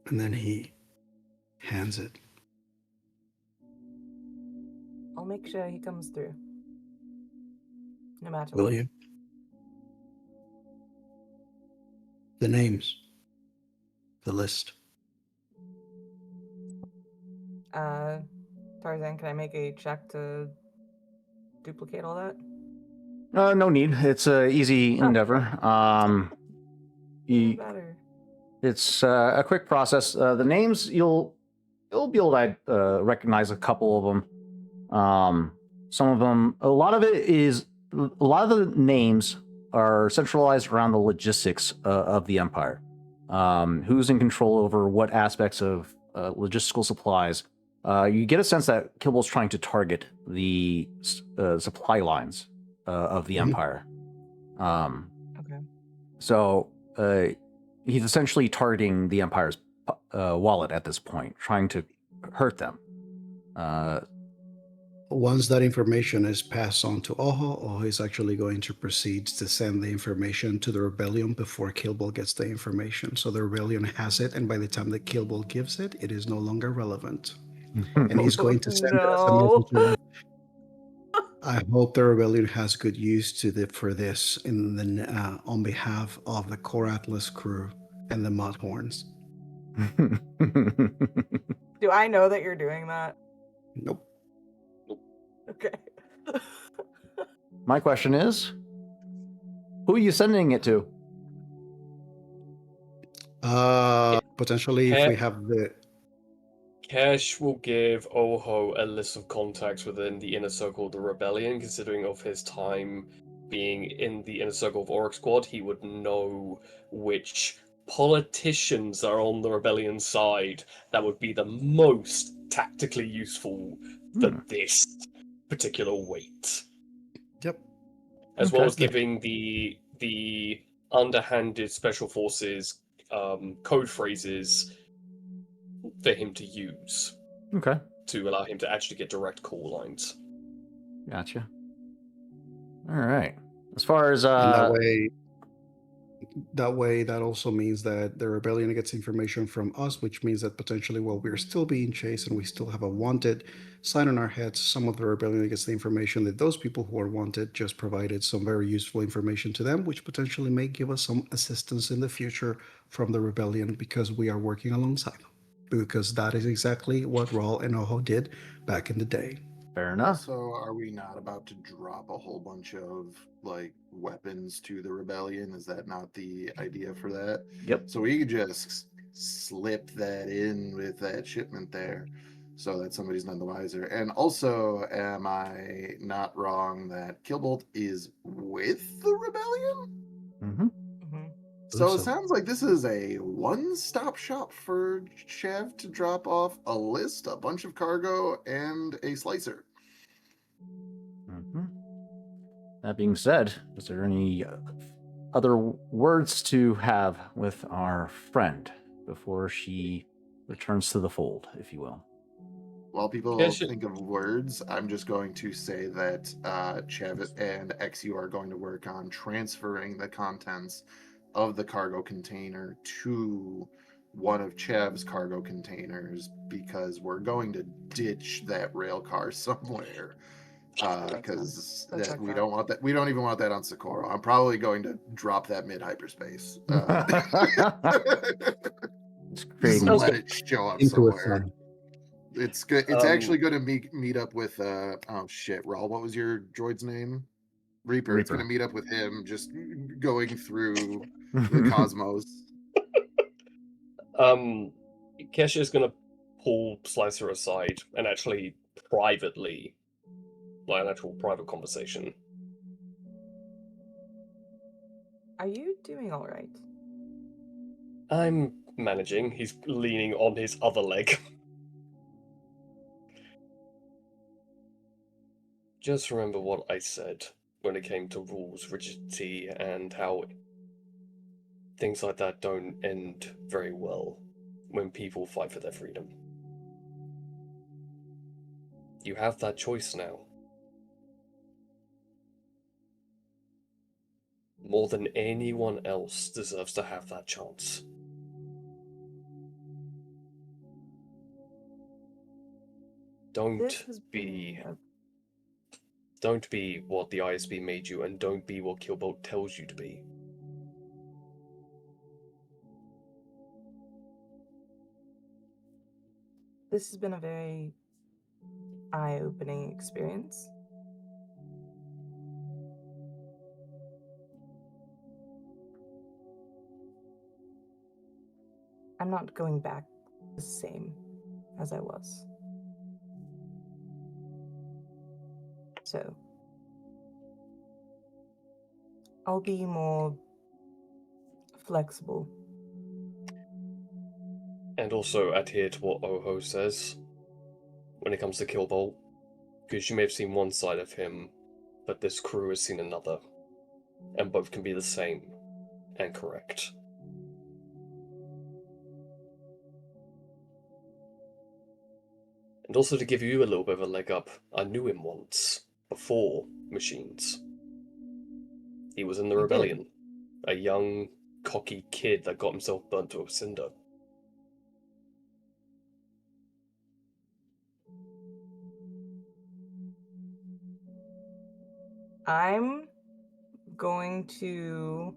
Speaker 1: And then he hands it.
Speaker 3: I'll make sure he comes through. No matter
Speaker 1: Will
Speaker 3: what.
Speaker 1: you? The names. The list.
Speaker 3: Tarzan, can I make a check to duplicate all that?
Speaker 2: No need. It's an easy endeavor.
Speaker 3: Better.
Speaker 2: It's a quick process. The names, you'll be able to recognize a couple of them. Some of them, a lot of the names are centralized around the logistics of the Empire. Who's in control over what aspects of logistical supplies. You get a sense that Killbolt's trying to target the supply lines of the Empire.
Speaker 3: Okay.
Speaker 2: So he's essentially targeting the Empire's wallet at this point, trying to hurt them.
Speaker 1: Once that information is passed on to Oho, Oho is actually going to proceed to send the information to the rebellion before Killball gets the information. So the rebellion has it, and by the time that Killball gives it, it is no longer relevant. And he's going to send it as a message. I hope the rebellion has good use for this on behalf of the Core Atlas crew and the Mudhorns.
Speaker 3: Do I know that you're doing that?
Speaker 1: Nope.
Speaker 3: Okay.
Speaker 2: My question is, who are you sending it to?
Speaker 1: Potentially, if we have the...
Speaker 4: Kesh will give Oho a list of contacts within the inner circle of the rebellion, considering of his time being in the inner circle of Oryx Squad. He would know which politicians are on the rebellion side that would be the most tactically useful for this particular weight.
Speaker 1: Yep.
Speaker 4: As well as giving the underhanded special forces code phrases for him to use.
Speaker 2: Okay.
Speaker 4: To allow him to actually get direct call lines.
Speaker 2: Gotcha. All right. As far as
Speaker 1: and that also means that the rebellion gets information from us, which means that potentially while we're still being chased and we still have a wanted sign on our heads, some of the rebellion gets the information that those people who are wanted just provided some very useful information to them, which potentially may give us some assistance in the future from the rebellion because we are working alongside them. Because that is exactly what Raul and Oho did back in the day.
Speaker 2: Fair enough.
Speaker 5: So are we not about to drop a whole bunch of weapons to the rebellion? Is that not the idea for that?
Speaker 2: Yep.
Speaker 5: So we could just slip that in with that shipment there so that somebody's none the wiser. And also, am I not wrong that Killbolt is with the rebellion?
Speaker 2: Mm-hmm.
Speaker 5: So it sounds like this is a one-stop shop for Chev to drop off a list, a bunch of cargo, and a slicer.
Speaker 2: Mm-hmm. That being said, is there any other words to have with our friend before she returns to the fold, if you will?
Speaker 5: While people think of words, I'm just going to say that Chev and XU are going to work on transferring the contents of the cargo container to one of Chev's cargo containers because we're going to ditch that rail car somewhere because we don't want that. We don't even want that on Socorro. I'm probably going to drop that mid hyperspace.
Speaker 2: It's crazy.
Speaker 5: Let it show up somewhere. It's good. It's actually going to meet up with oh shit, Raul. What was your droid's name? Reaper. It's going to meet up with him, just going through the cosmos.
Speaker 4: Kesh is going to pull Slicer aside and actually privately, like an actual private conversation.
Speaker 3: Are you doing all right?
Speaker 4: I'm managing. He's leaning on his other leg. Just remember what I said when it came to rules, rigidity, and how things like that don't end very well when people fight for their freedom. You have that choice now. More than anyone else deserves to have that chance. Don't be what the ISB made you, and don't be what Killbolt tells you to be.
Speaker 3: This has been a very eye-opening experience. I'm not going back the same as I was. So, I'll be more flexible.
Speaker 4: And also adhere to what Oho says when it comes to Killbolt, because you may have seen one side of him, but this crew has seen another, and both can be the same. and correct. And also to give you a little bit of a leg up, I knew him once, before machines. He was in the rebellion. A young, cocky kid that got himself burnt to a cinder.
Speaker 3: I'm going to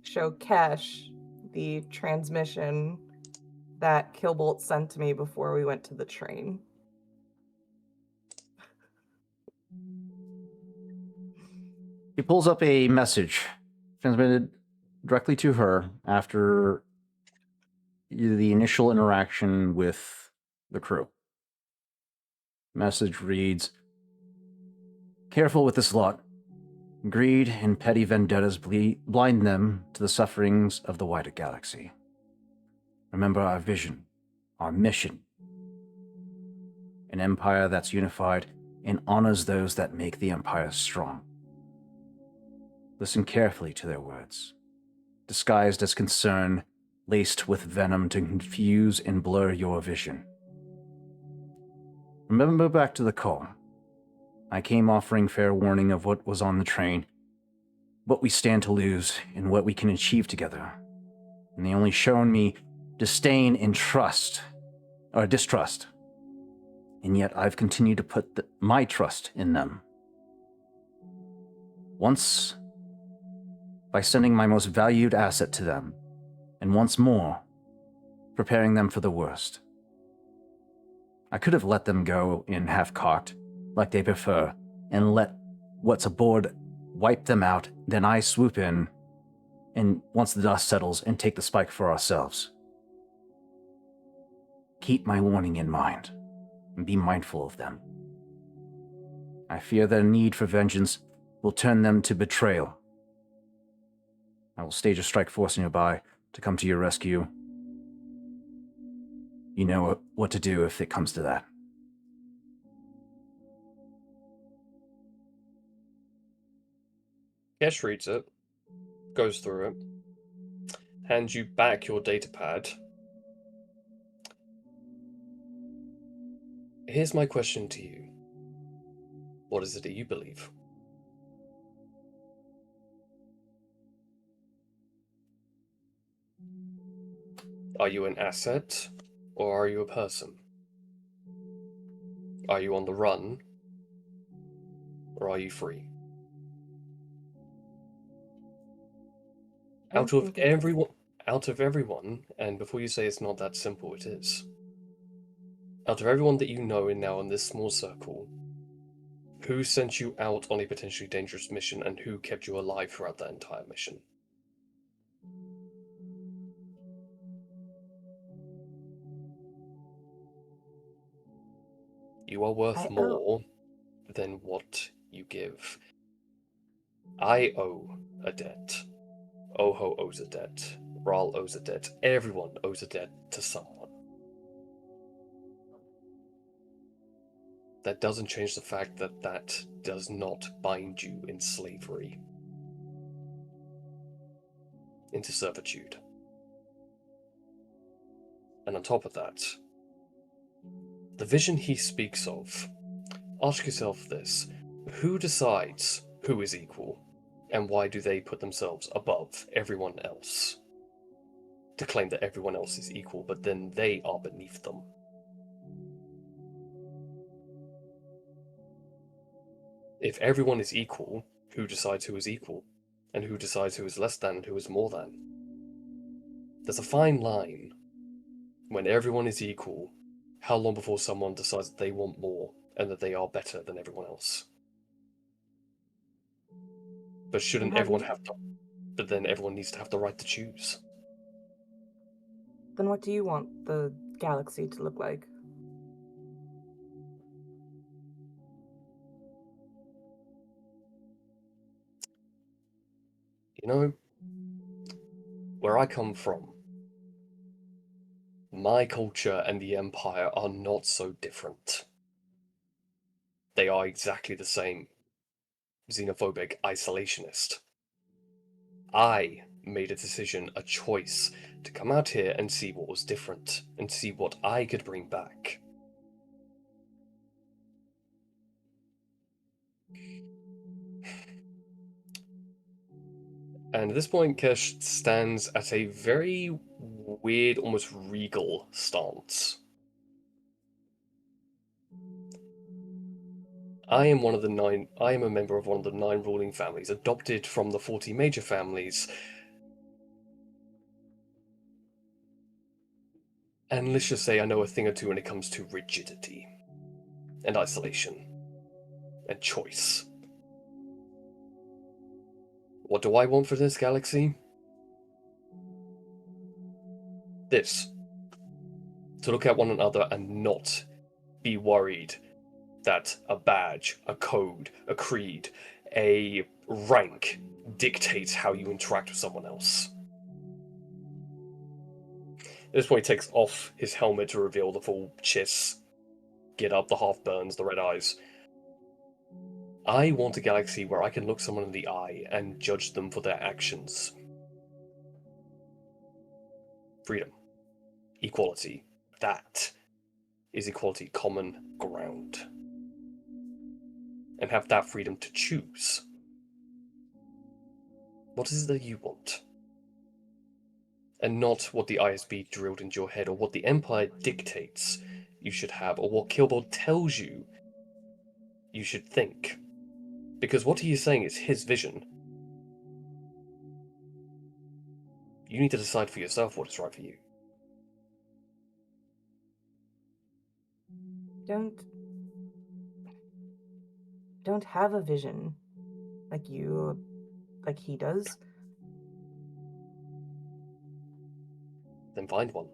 Speaker 3: show Kesh the transmission that Killbolt sent to me before we went to the train.
Speaker 2: He pulls up a message transmitted directly to her after the initial interaction with the crew. Message reads, "Careful with this lot. Greed and petty vendettas blind them to the sufferings of the wider galaxy. Remember our vision, our mission. An empire that's unified and honors those that make the empire strong. Listen carefully to their words, disguised as concern, laced with venom to confuse and blur your vision. Remember back to the call. I came offering fair warning of what was on the train, what we stand to lose, and what we can achieve together. And they only shown me disdain and distrust. And yet I've continued to put my trust in them. Once, by sending my most valued asset to them, and once more, preparing them for the worst. I could have let them go in half-cocked, like they prefer, and let what's aboard wipe them out, then I swoop in, and once the dust settles, and take the spike for ourselves. Keep my warning in mind, and be mindful of them. I fear their need for vengeance will turn them to betrayal. I will stage a strike force nearby to come to your rescue. You know what to do if it comes to that."
Speaker 4: Kesh reads it, goes through it, hands you back your datapad. Here's my question to you. What is it that you believe? Are you an asset, or are you a person? Are you on the run, or are you free? Out of everyone, and before you say it's not that simple, it is. Out of everyone that you know now in this small circle, who sent you out on a potentially dangerous mission and who kept you alive throughout that entire mission? You are worth more than what you give. I owe a debt. Oho owes a debt. Ral owes a debt. Everyone owes a debt to someone. That doesn't change the fact that that does not bind you in slavery. Into servitude. And on top of that, the vision he speaks of, ask yourself this: who decides who is equal, and why do they put themselves above everyone else? To claim that everyone else is equal, but then they are beneath them. If everyone is equal, who decides who is equal? And who decides who is less than and who is more than? There's a fine line. When everyone is equal, how long before someone decides that they want more and that they are better than everyone else? But shouldn't everyone have to? But then everyone needs to have the right to choose.
Speaker 3: Then what do you want the galaxy to look like?
Speaker 4: You know, where I come from, my culture and the Empire are not so different. They are exactly the same. Xenophobic, isolationist. I made a decision, a choice, to come out here and see what was different, and see what I could bring back. And at this point, Kesh stands at a very weird, almost regal stance. I am a member of one of the 9 ruling families, adopted from the 40 major families. And let's just say I know a thing or two when it comes to rigidity, and isolation, and choice. What do I want for this galaxy? This. To look at one another and not be worried that a badge, a code, a creed, a rank dictates how you interact with someone else. At this point, he takes off his helmet to reveal the full chiss, get up, the half burns, the red eyes. I want a galaxy where I can look someone in the eye and judge them for their actions. Freedom. Equality. That is equality, common ground. And have that freedom to choose. What is it that you want? And not what the ISB drilled into your head, or what the Empire dictates you should have, or what Kilbold tells you you should think. Because what he is saying is his vision. You need to decide for yourself what is right for you.
Speaker 3: Don't have a vision like he does.
Speaker 4: Then find one.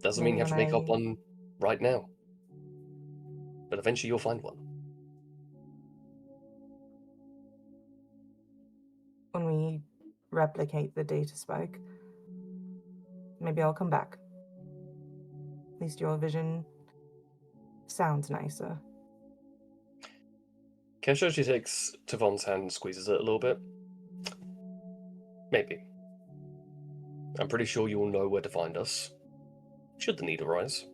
Speaker 4: Doesn't mean you have to make up one right now. But eventually you'll find one.
Speaker 3: When we replicate the data spike, maybe I'll come back. At least your vision sounds nicer.
Speaker 4: Kesha, she takes Tavon's hand and squeezes it a little bit. Maybe. I'm pretty sure you'll know where to find us, should the need arise.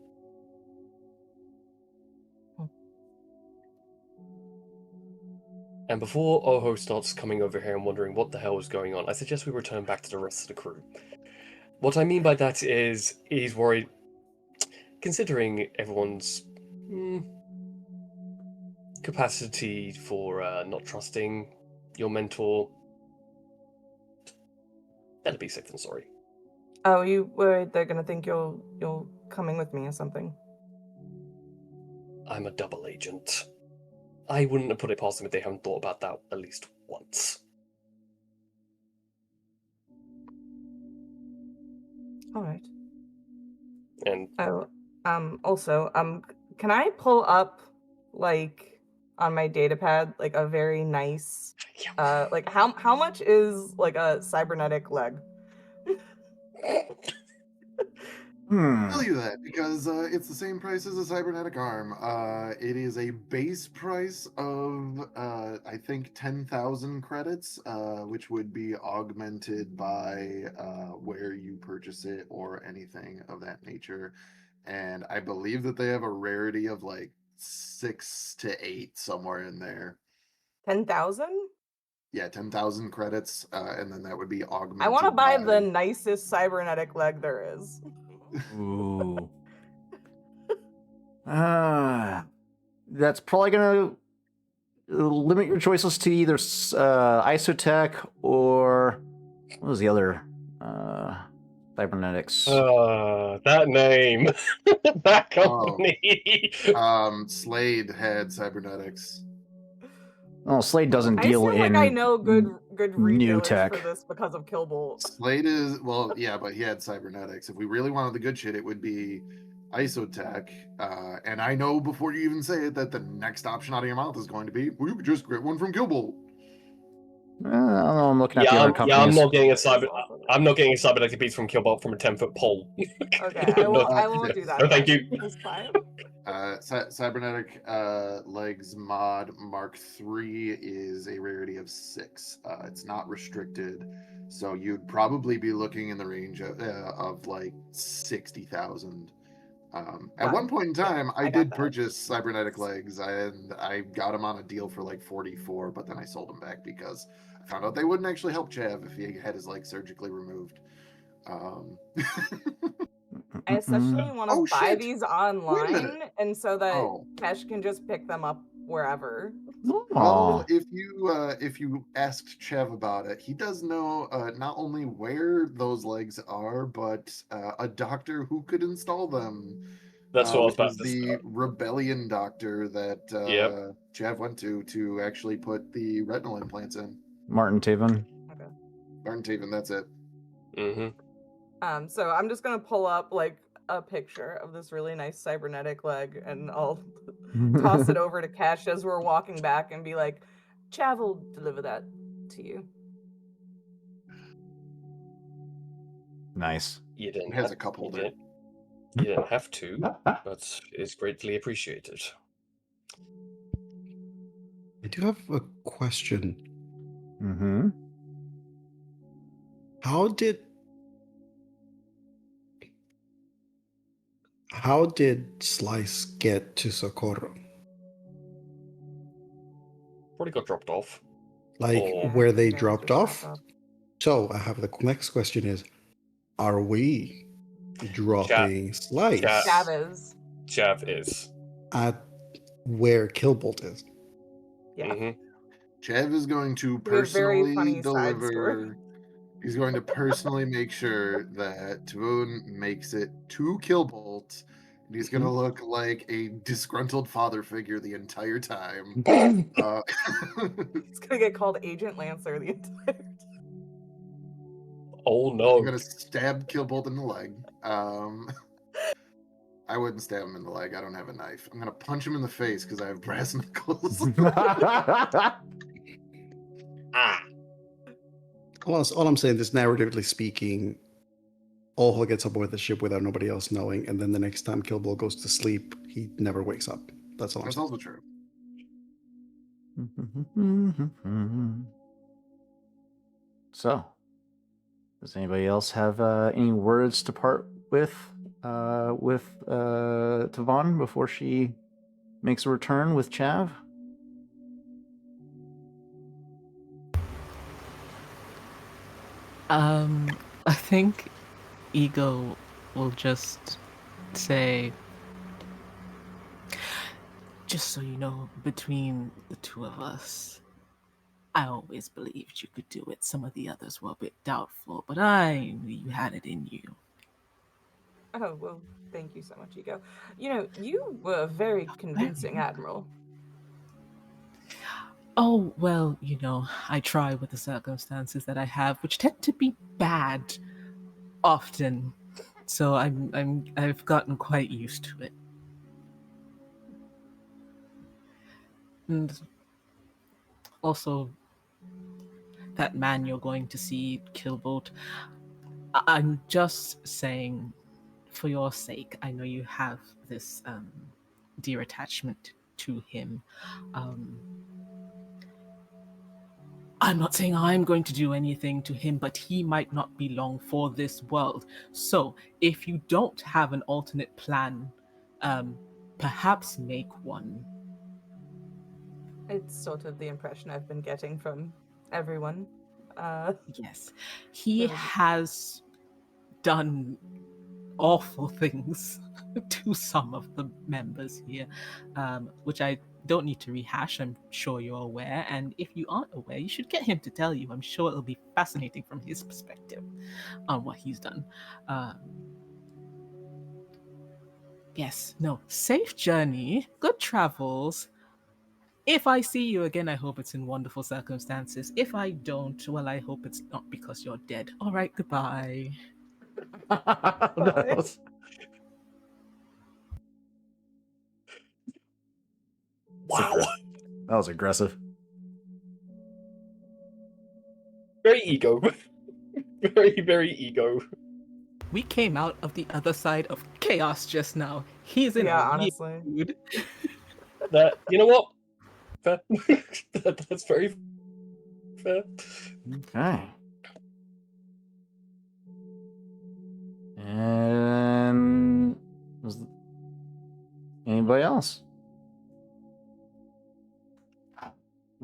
Speaker 4: And before Oho starts coming over here and wondering what the hell is going on, I suggest we return back to the rest of the crew. What I mean by that is, he's worried, considering everyone's capacity for not trusting your mentor. Better be safe than sorry.
Speaker 3: Oh, you worried they're gonna think you're coming with me or something?
Speaker 4: I'm a double agent. I wouldn't have put it past them if they haven't thought about that at least once.
Speaker 3: All right.
Speaker 4: And
Speaker 3: also, can I pull up, like, on my data pad, like, a very nice, like, how much is, like, a cybernetic leg?
Speaker 5: I'll tell you that because it's the same price as a cybernetic arm. It is a base price of I think 10,000 credits, which would be augmented by where you purchase it or anything of that nature. And I believe that they have a rarity of like 6 to 8 somewhere in there.
Speaker 3: 10,000?
Speaker 5: Yeah, 10,000 credits, and then that would be augmented.
Speaker 3: I want to buy the nicest cybernetic leg there is.
Speaker 2: Ooh. That's probably going to limit your choices to either Isotech or what was the other cybernetics?
Speaker 4: That name, that company.
Speaker 5: Slade had cybernetics.
Speaker 2: Oh, Slade doesn't
Speaker 3: I
Speaker 2: deal
Speaker 3: feel
Speaker 2: in
Speaker 3: like I know good
Speaker 2: new
Speaker 3: retailers
Speaker 2: tech
Speaker 3: for this because of Killbolt.
Speaker 5: Slade is, well, yeah, but he had cybernetics. If we really wanted the good shit, it would be Isotech. And I know before you even say it that the next option out of your mouth is going to be, well, you could just get one from Killbolt.
Speaker 2: I don't know. I'm looking at the other companies.
Speaker 4: I'm not getting a cyber. I'm not getting a cybernetic beast from Killbot from a 10-foot pole.
Speaker 3: Okay, I won't.
Speaker 4: No,
Speaker 3: I won't do that.
Speaker 4: no, thank
Speaker 3: then.
Speaker 4: you.
Speaker 3: It's fine.
Speaker 5: Cybernetic legs mod Mark III is a rarity of 6. It's not restricted, so you'd probably be looking in the range of like 60,000. At one point in time, I
Speaker 3: got
Speaker 5: did
Speaker 3: that.
Speaker 5: purchase cybernetic legs, and I got them on a deal for like 44, but then I sold them back because I found out they wouldn't actually help Chav if he had his leg surgically removed.
Speaker 3: I especially want to
Speaker 5: Oh,
Speaker 3: buy
Speaker 5: shit.
Speaker 3: these
Speaker 5: Wait a
Speaker 3: online,
Speaker 5: minute.
Speaker 3: and so that
Speaker 5: Oh.
Speaker 3: Kesh can just pick them up wherever.
Speaker 5: Well,
Speaker 2: Aw.
Speaker 5: if you asked Chev about it, he does know not only where those legs are, but a doctor who could install them.
Speaker 4: That's what I was
Speaker 5: which
Speaker 4: about
Speaker 5: is
Speaker 4: to
Speaker 5: the
Speaker 4: say.
Speaker 5: Rebellion doctor that
Speaker 4: Yep.
Speaker 5: Chev went to actually put the retinal implants in.
Speaker 2: Martin Taven.
Speaker 3: Okay.
Speaker 5: Martin Taven, that's it.
Speaker 4: Mm-hmm.
Speaker 3: So I'm just gonna pull up like a picture of this really nice cybernetic leg, and I'll toss it over to Cash as we're walking back, and be like, "Chav will deliver that to you."
Speaker 2: Nice.
Speaker 4: You didn't
Speaker 5: It has
Speaker 4: have,
Speaker 5: a cup
Speaker 4: you
Speaker 5: holder.
Speaker 4: didn't have to, but it's greatly appreciated.
Speaker 1: I do have a question.
Speaker 2: Mm-hmm.
Speaker 1: How did Slice get to Socorro?
Speaker 4: Probably got dropped off.
Speaker 1: Like
Speaker 4: Yeah,
Speaker 1: where they
Speaker 3: Yeah,
Speaker 1: dropped
Speaker 3: just
Speaker 1: off? So I have the next question is, are we dropping Slice
Speaker 3: Chav is.
Speaker 1: at where Killbolt is?
Speaker 3: Yeah.
Speaker 4: Mm-hmm.
Speaker 5: Chev is going to
Speaker 3: We have very
Speaker 5: personally
Speaker 3: funny side
Speaker 5: deliver.
Speaker 3: story.
Speaker 5: He's going to personally make sure that Tavoon makes it to Killbolt. And he's going to look like a disgruntled father figure the entire time.
Speaker 3: He's gonna get called Agent Lancer the entire time.
Speaker 4: Oh no!
Speaker 5: I'm going to stab Killbolt in the leg. I wouldn't stab him in the leg. I don't have a knife. I'm going to punch him in the face because I have brass knuckles.
Speaker 1: All I'm saying is, narratively speaking, Oho gets aboard the ship without nobody else knowing, and then the next time Killbolt goes to sleep, he never wakes up. That's all I'm
Speaker 5: That's
Speaker 1: saying.
Speaker 5: also true.
Speaker 2: So, does anybody else have any words to part with Tavon before she makes a return with Chav?
Speaker 6: I think Ego will just say, just so you know, between the two of us, I always believed you could do it. Some of the others were a bit doubtful, but I knew you had it in you.
Speaker 3: Oh, well, thank you so much, Ego. You know, you were very convincing, Admiral.
Speaker 6: Oh, well, you know, I try with the circumstances that I have, which tend to be bad often. So I've gotten quite used to it. And also, that man you're going to see, Killbolt, I'm just saying, for your sake, I know you have this dear attachment to him. I'm not saying I'm going to do anything to him, but he might not be long for this world. So, if you don't have an alternate plan, perhaps make one.
Speaker 3: It's sort of the impression I've been getting from everyone.
Speaker 6: Yes. He has done awful things to some of the members here, which I don't need to rehash. I'm sure you're aware, and if you aren't aware, you should get him to tell you. I'm sure it'll be fascinating from his perspective on what he's done. Yes, no, safe journey, good travels. If I see you again, I hope it's in wonderful circumstances. If I don't, well, I hope it's not because you're dead. All right, goodbye.
Speaker 2: No.
Speaker 4: Wow.
Speaker 2: That was aggressive.
Speaker 4: Great Ego. Very, very ego.
Speaker 6: We came out of the other side of chaos just now. He's in
Speaker 3: Yeah,
Speaker 6: a
Speaker 3: honestly.
Speaker 6: mood.
Speaker 4: That, you know what? Fair. That's very fair.
Speaker 2: Okay. And anybody else?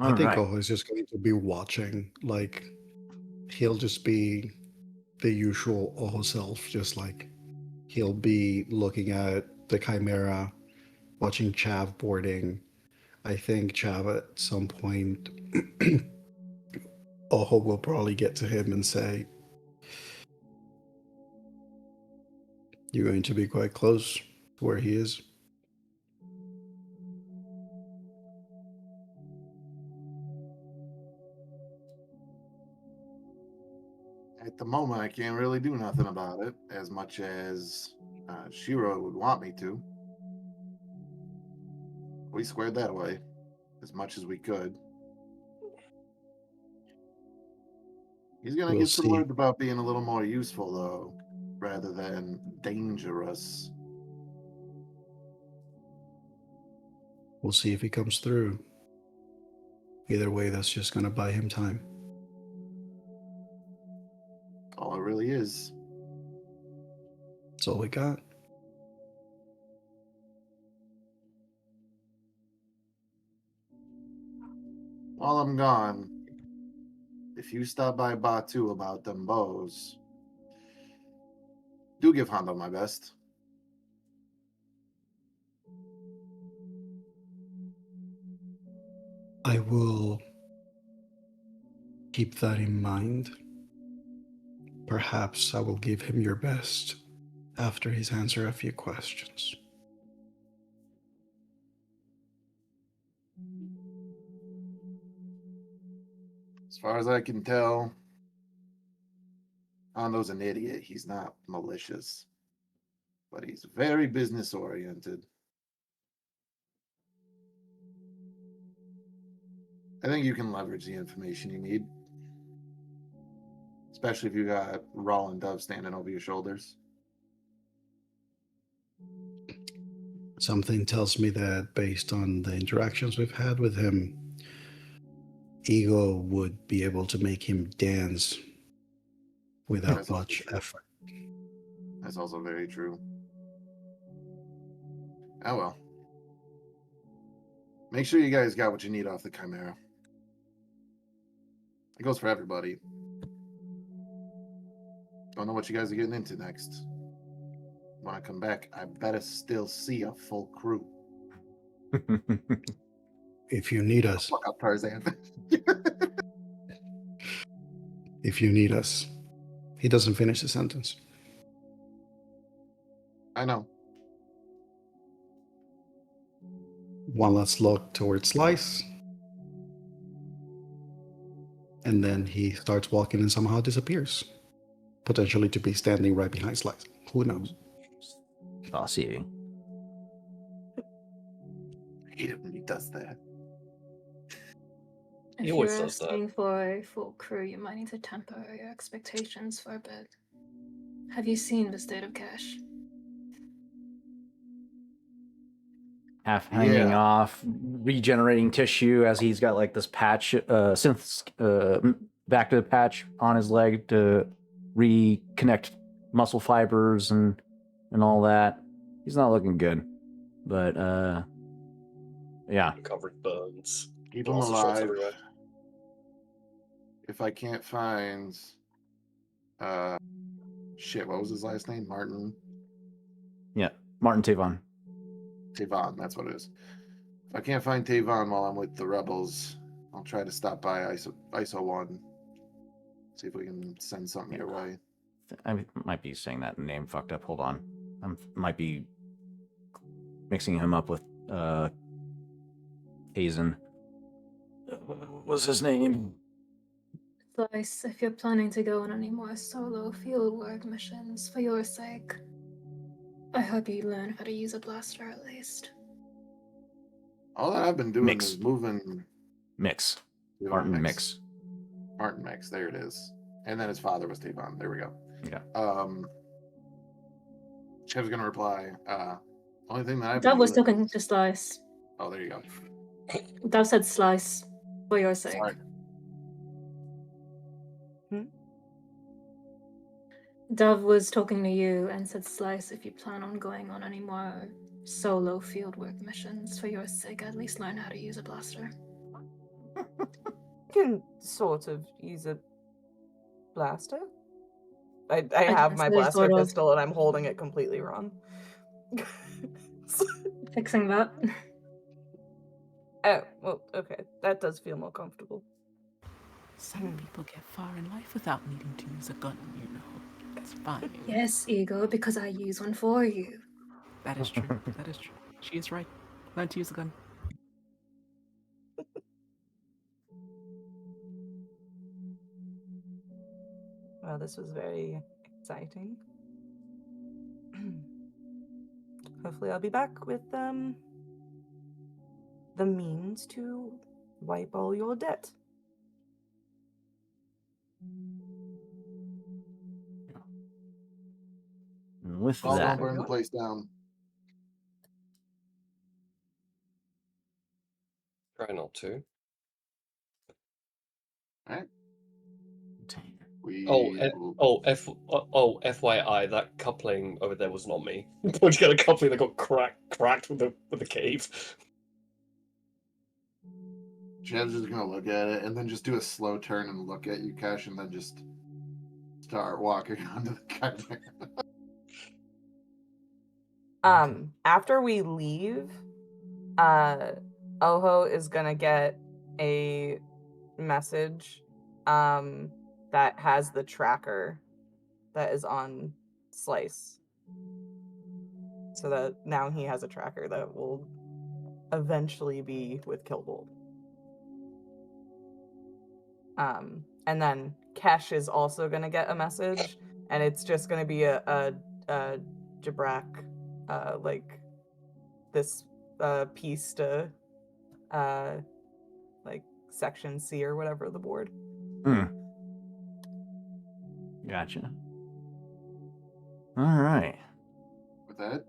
Speaker 1: I think
Speaker 2: Alright.
Speaker 1: Oho is just going to be watching. Like, he'll just be the usual Oho self. Just like, he'll be looking at the Chimera, watching Chav boarding. I think Chav at some point, Oho will probably get to him and say, "You're going to be quite close to where he is."
Speaker 5: At the moment, I can't really do nothing about it as much as Shiro would want me to. We squared that away as much as we could. He's gonna
Speaker 1: We'll
Speaker 5: get some
Speaker 1: see.
Speaker 5: word about being a little more useful, though, rather than dangerous.
Speaker 1: We'll see if he comes through. Either way, that's just going to buy him time.
Speaker 5: All it really is.
Speaker 1: That's all we got.
Speaker 5: While I'm gone, if you stop by Batu about them bows, do give Hondo my best.
Speaker 1: I will keep that in mind. Perhaps I will give him your best after he's answered a few questions.
Speaker 5: As far as I can tell, Hondo's an idiot. He's not malicious, but he's very business oriented. I think you can leverage the information you need, especially if you got Raw and Dove standing over your shoulders.
Speaker 1: Something tells me that based on the interactions we've had with him, Ego would be able to make him dance without
Speaker 5: That's also
Speaker 1: much
Speaker 5: true.
Speaker 1: effort.
Speaker 5: That's also very true. Oh well. Make sure you guys got what you need off the Chimera. It goes for everybody. Don't know what you guys are getting into next. When I come back, I better still see a full crew.
Speaker 1: If you need us,
Speaker 5: Fuck up, Tarzan.
Speaker 1: if you need us. He doesn't finish the sentence.
Speaker 5: I know.
Speaker 1: One last look towards Slice. And then he starts walking and somehow disappears. Potentially to be standing right behind Slice. Who knows?
Speaker 2: Saucy.
Speaker 5: I hate it when he does that.
Speaker 8: If
Speaker 4: He always
Speaker 8: you're
Speaker 4: does that.
Speaker 8: asking for a full crew, you might need to temper your expectations for a bit. Have you seen the state of Cash?
Speaker 2: Half hanging
Speaker 5: Yeah.
Speaker 2: off, regenerating tissue as he's got like this patch, synth back to the patch on his leg to reconnect muscle fibers and all that. He's not looking good, but yeah.
Speaker 4: Covered burns.
Speaker 5: Keep him
Speaker 4: Lots of shots
Speaker 5: alive.
Speaker 4: everywhere.
Speaker 5: If I can't find shit, what was his last name? Martin
Speaker 2: Martin Tavon.
Speaker 5: Tavon, that's what it is. If I can't find Tavon while I'm with the rebels, I'll try to stop by ISO 1. See if we can send something your way.
Speaker 2: I might be saying that name fucked up. Hold on. I might be mixing him up with Hazen. What's his name?
Speaker 8: Slice, if you're planning to go on any more solo fieldwork missions for your sake, I hope you learn how to use a blaster at least.
Speaker 5: All that I've been doing
Speaker 2: Mix.
Speaker 5: is moving.
Speaker 2: Mix.
Speaker 5: doing
Speaker 2: Martin Mix.
Speaker 5: Martin Mix, there it is. And then his father was Tavon. There we go.
Speaker 2: Yeah.
Speaker 5: Chev's gonna reply. Only thing that I've
Speaker 8: Dove was
Speaker 5: been
Speaker 8: talking to Slice.
Speaker 5: Oh, there you go.
Speaker 8: Dove said Slice for your sake.
Speaker 5: Sorry.
Speaker 8: Dove was talking to you and said Slice if you plan on going on any more solo fieldwork missions for your sake, at least learn how to use a blaster.
Speaker 3: You can sort of use a blaster. I have my
Speaker 8: say
Speaker 3: blaster
Speaker 8: sort of.
Speaker 3: pistol and I'm holding it completely wrong.
Speaker 8: Fixing that.
Speaker 3: Oh, well, okay. That does feel more comfortable.
Speaker 9: Some people get far in life without needing to use a gun, you know. That's fine.
Speaker 8: Yes, Ego, because I use one for you.
Speaker 9: That is true. That is true. She is right. Learn to use a gun.
Speaker 3: Well, this was very exciting. Hopefully I'll be back with the means to wipe all your debt.
Speaker 2: And with
Speaker 5: I'll
Speaker 2: that,
Speaker 5: burn the place down.
Speaker 10: Try not to.
Speaker 4: FYI, that coupling over there was not me. Once you get a coupling that got cracked with the cave.
Speaker 5: Chev's just gonna look at it and then just do a slow turn and look at you, Cash, and then just start walking onto the chimera.
Speaker 3: After we leave, Oho is gonna get a message that has the tracker that is on Slice. So that now he has a tracker that will eventually be with Killbolt. And then Kesh is also gonna get a message, and it's just gonna be a Jabrak, like this piece to like section C or whatever of the board.
Speaker 2: Gotcha. All right.
Speaker 5: With that,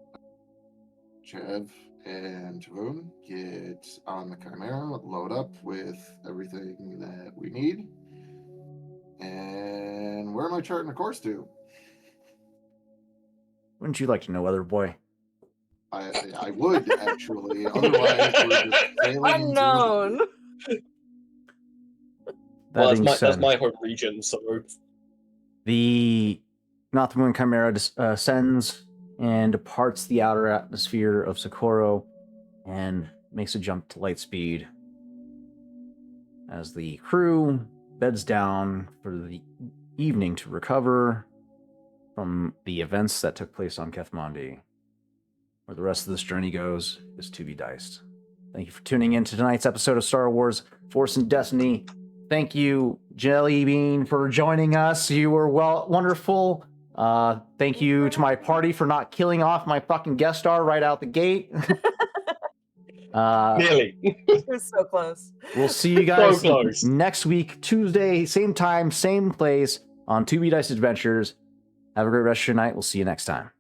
Speaker 5: Chev and Tavoon get on the Chimera, load up with everything that we need. And where am I charting a course to?
Speaker 2: Wouldn't you like to know, Other Boy?
Speaker 5: I would, actually. Otherwise, we're just sailing
Speaker 3: Unknown!
Speaker 2: That being
Speaker 4: That's
Speaker 2: said,
Speaker 4: my home region, so
Speaker 2: the Northwind Chimera ascends and departs the outer atmosphere of Socorro and makes a jump to light speed as the crew beds down for the evening to recover from the events that took place on Kethmondi. Where the rest of this journey goes is to be diced. Thank you for tuning in to tonight's episode of Star Wars Force and Destiny. Thank you, Jellybean, for joining us. You were wonderful. Thank you to my party for not killing off my fucking guest star right out the gate.
Speaker 4: nearly.
Speaker 3: We're so close.
Speaker 2: We'll see you guys
Speaker 4: So close.
Speaker 2: next week, Tuesday, same time, same place on 2B Dice Adventures. Have a great rest of your night. We'll see you next time.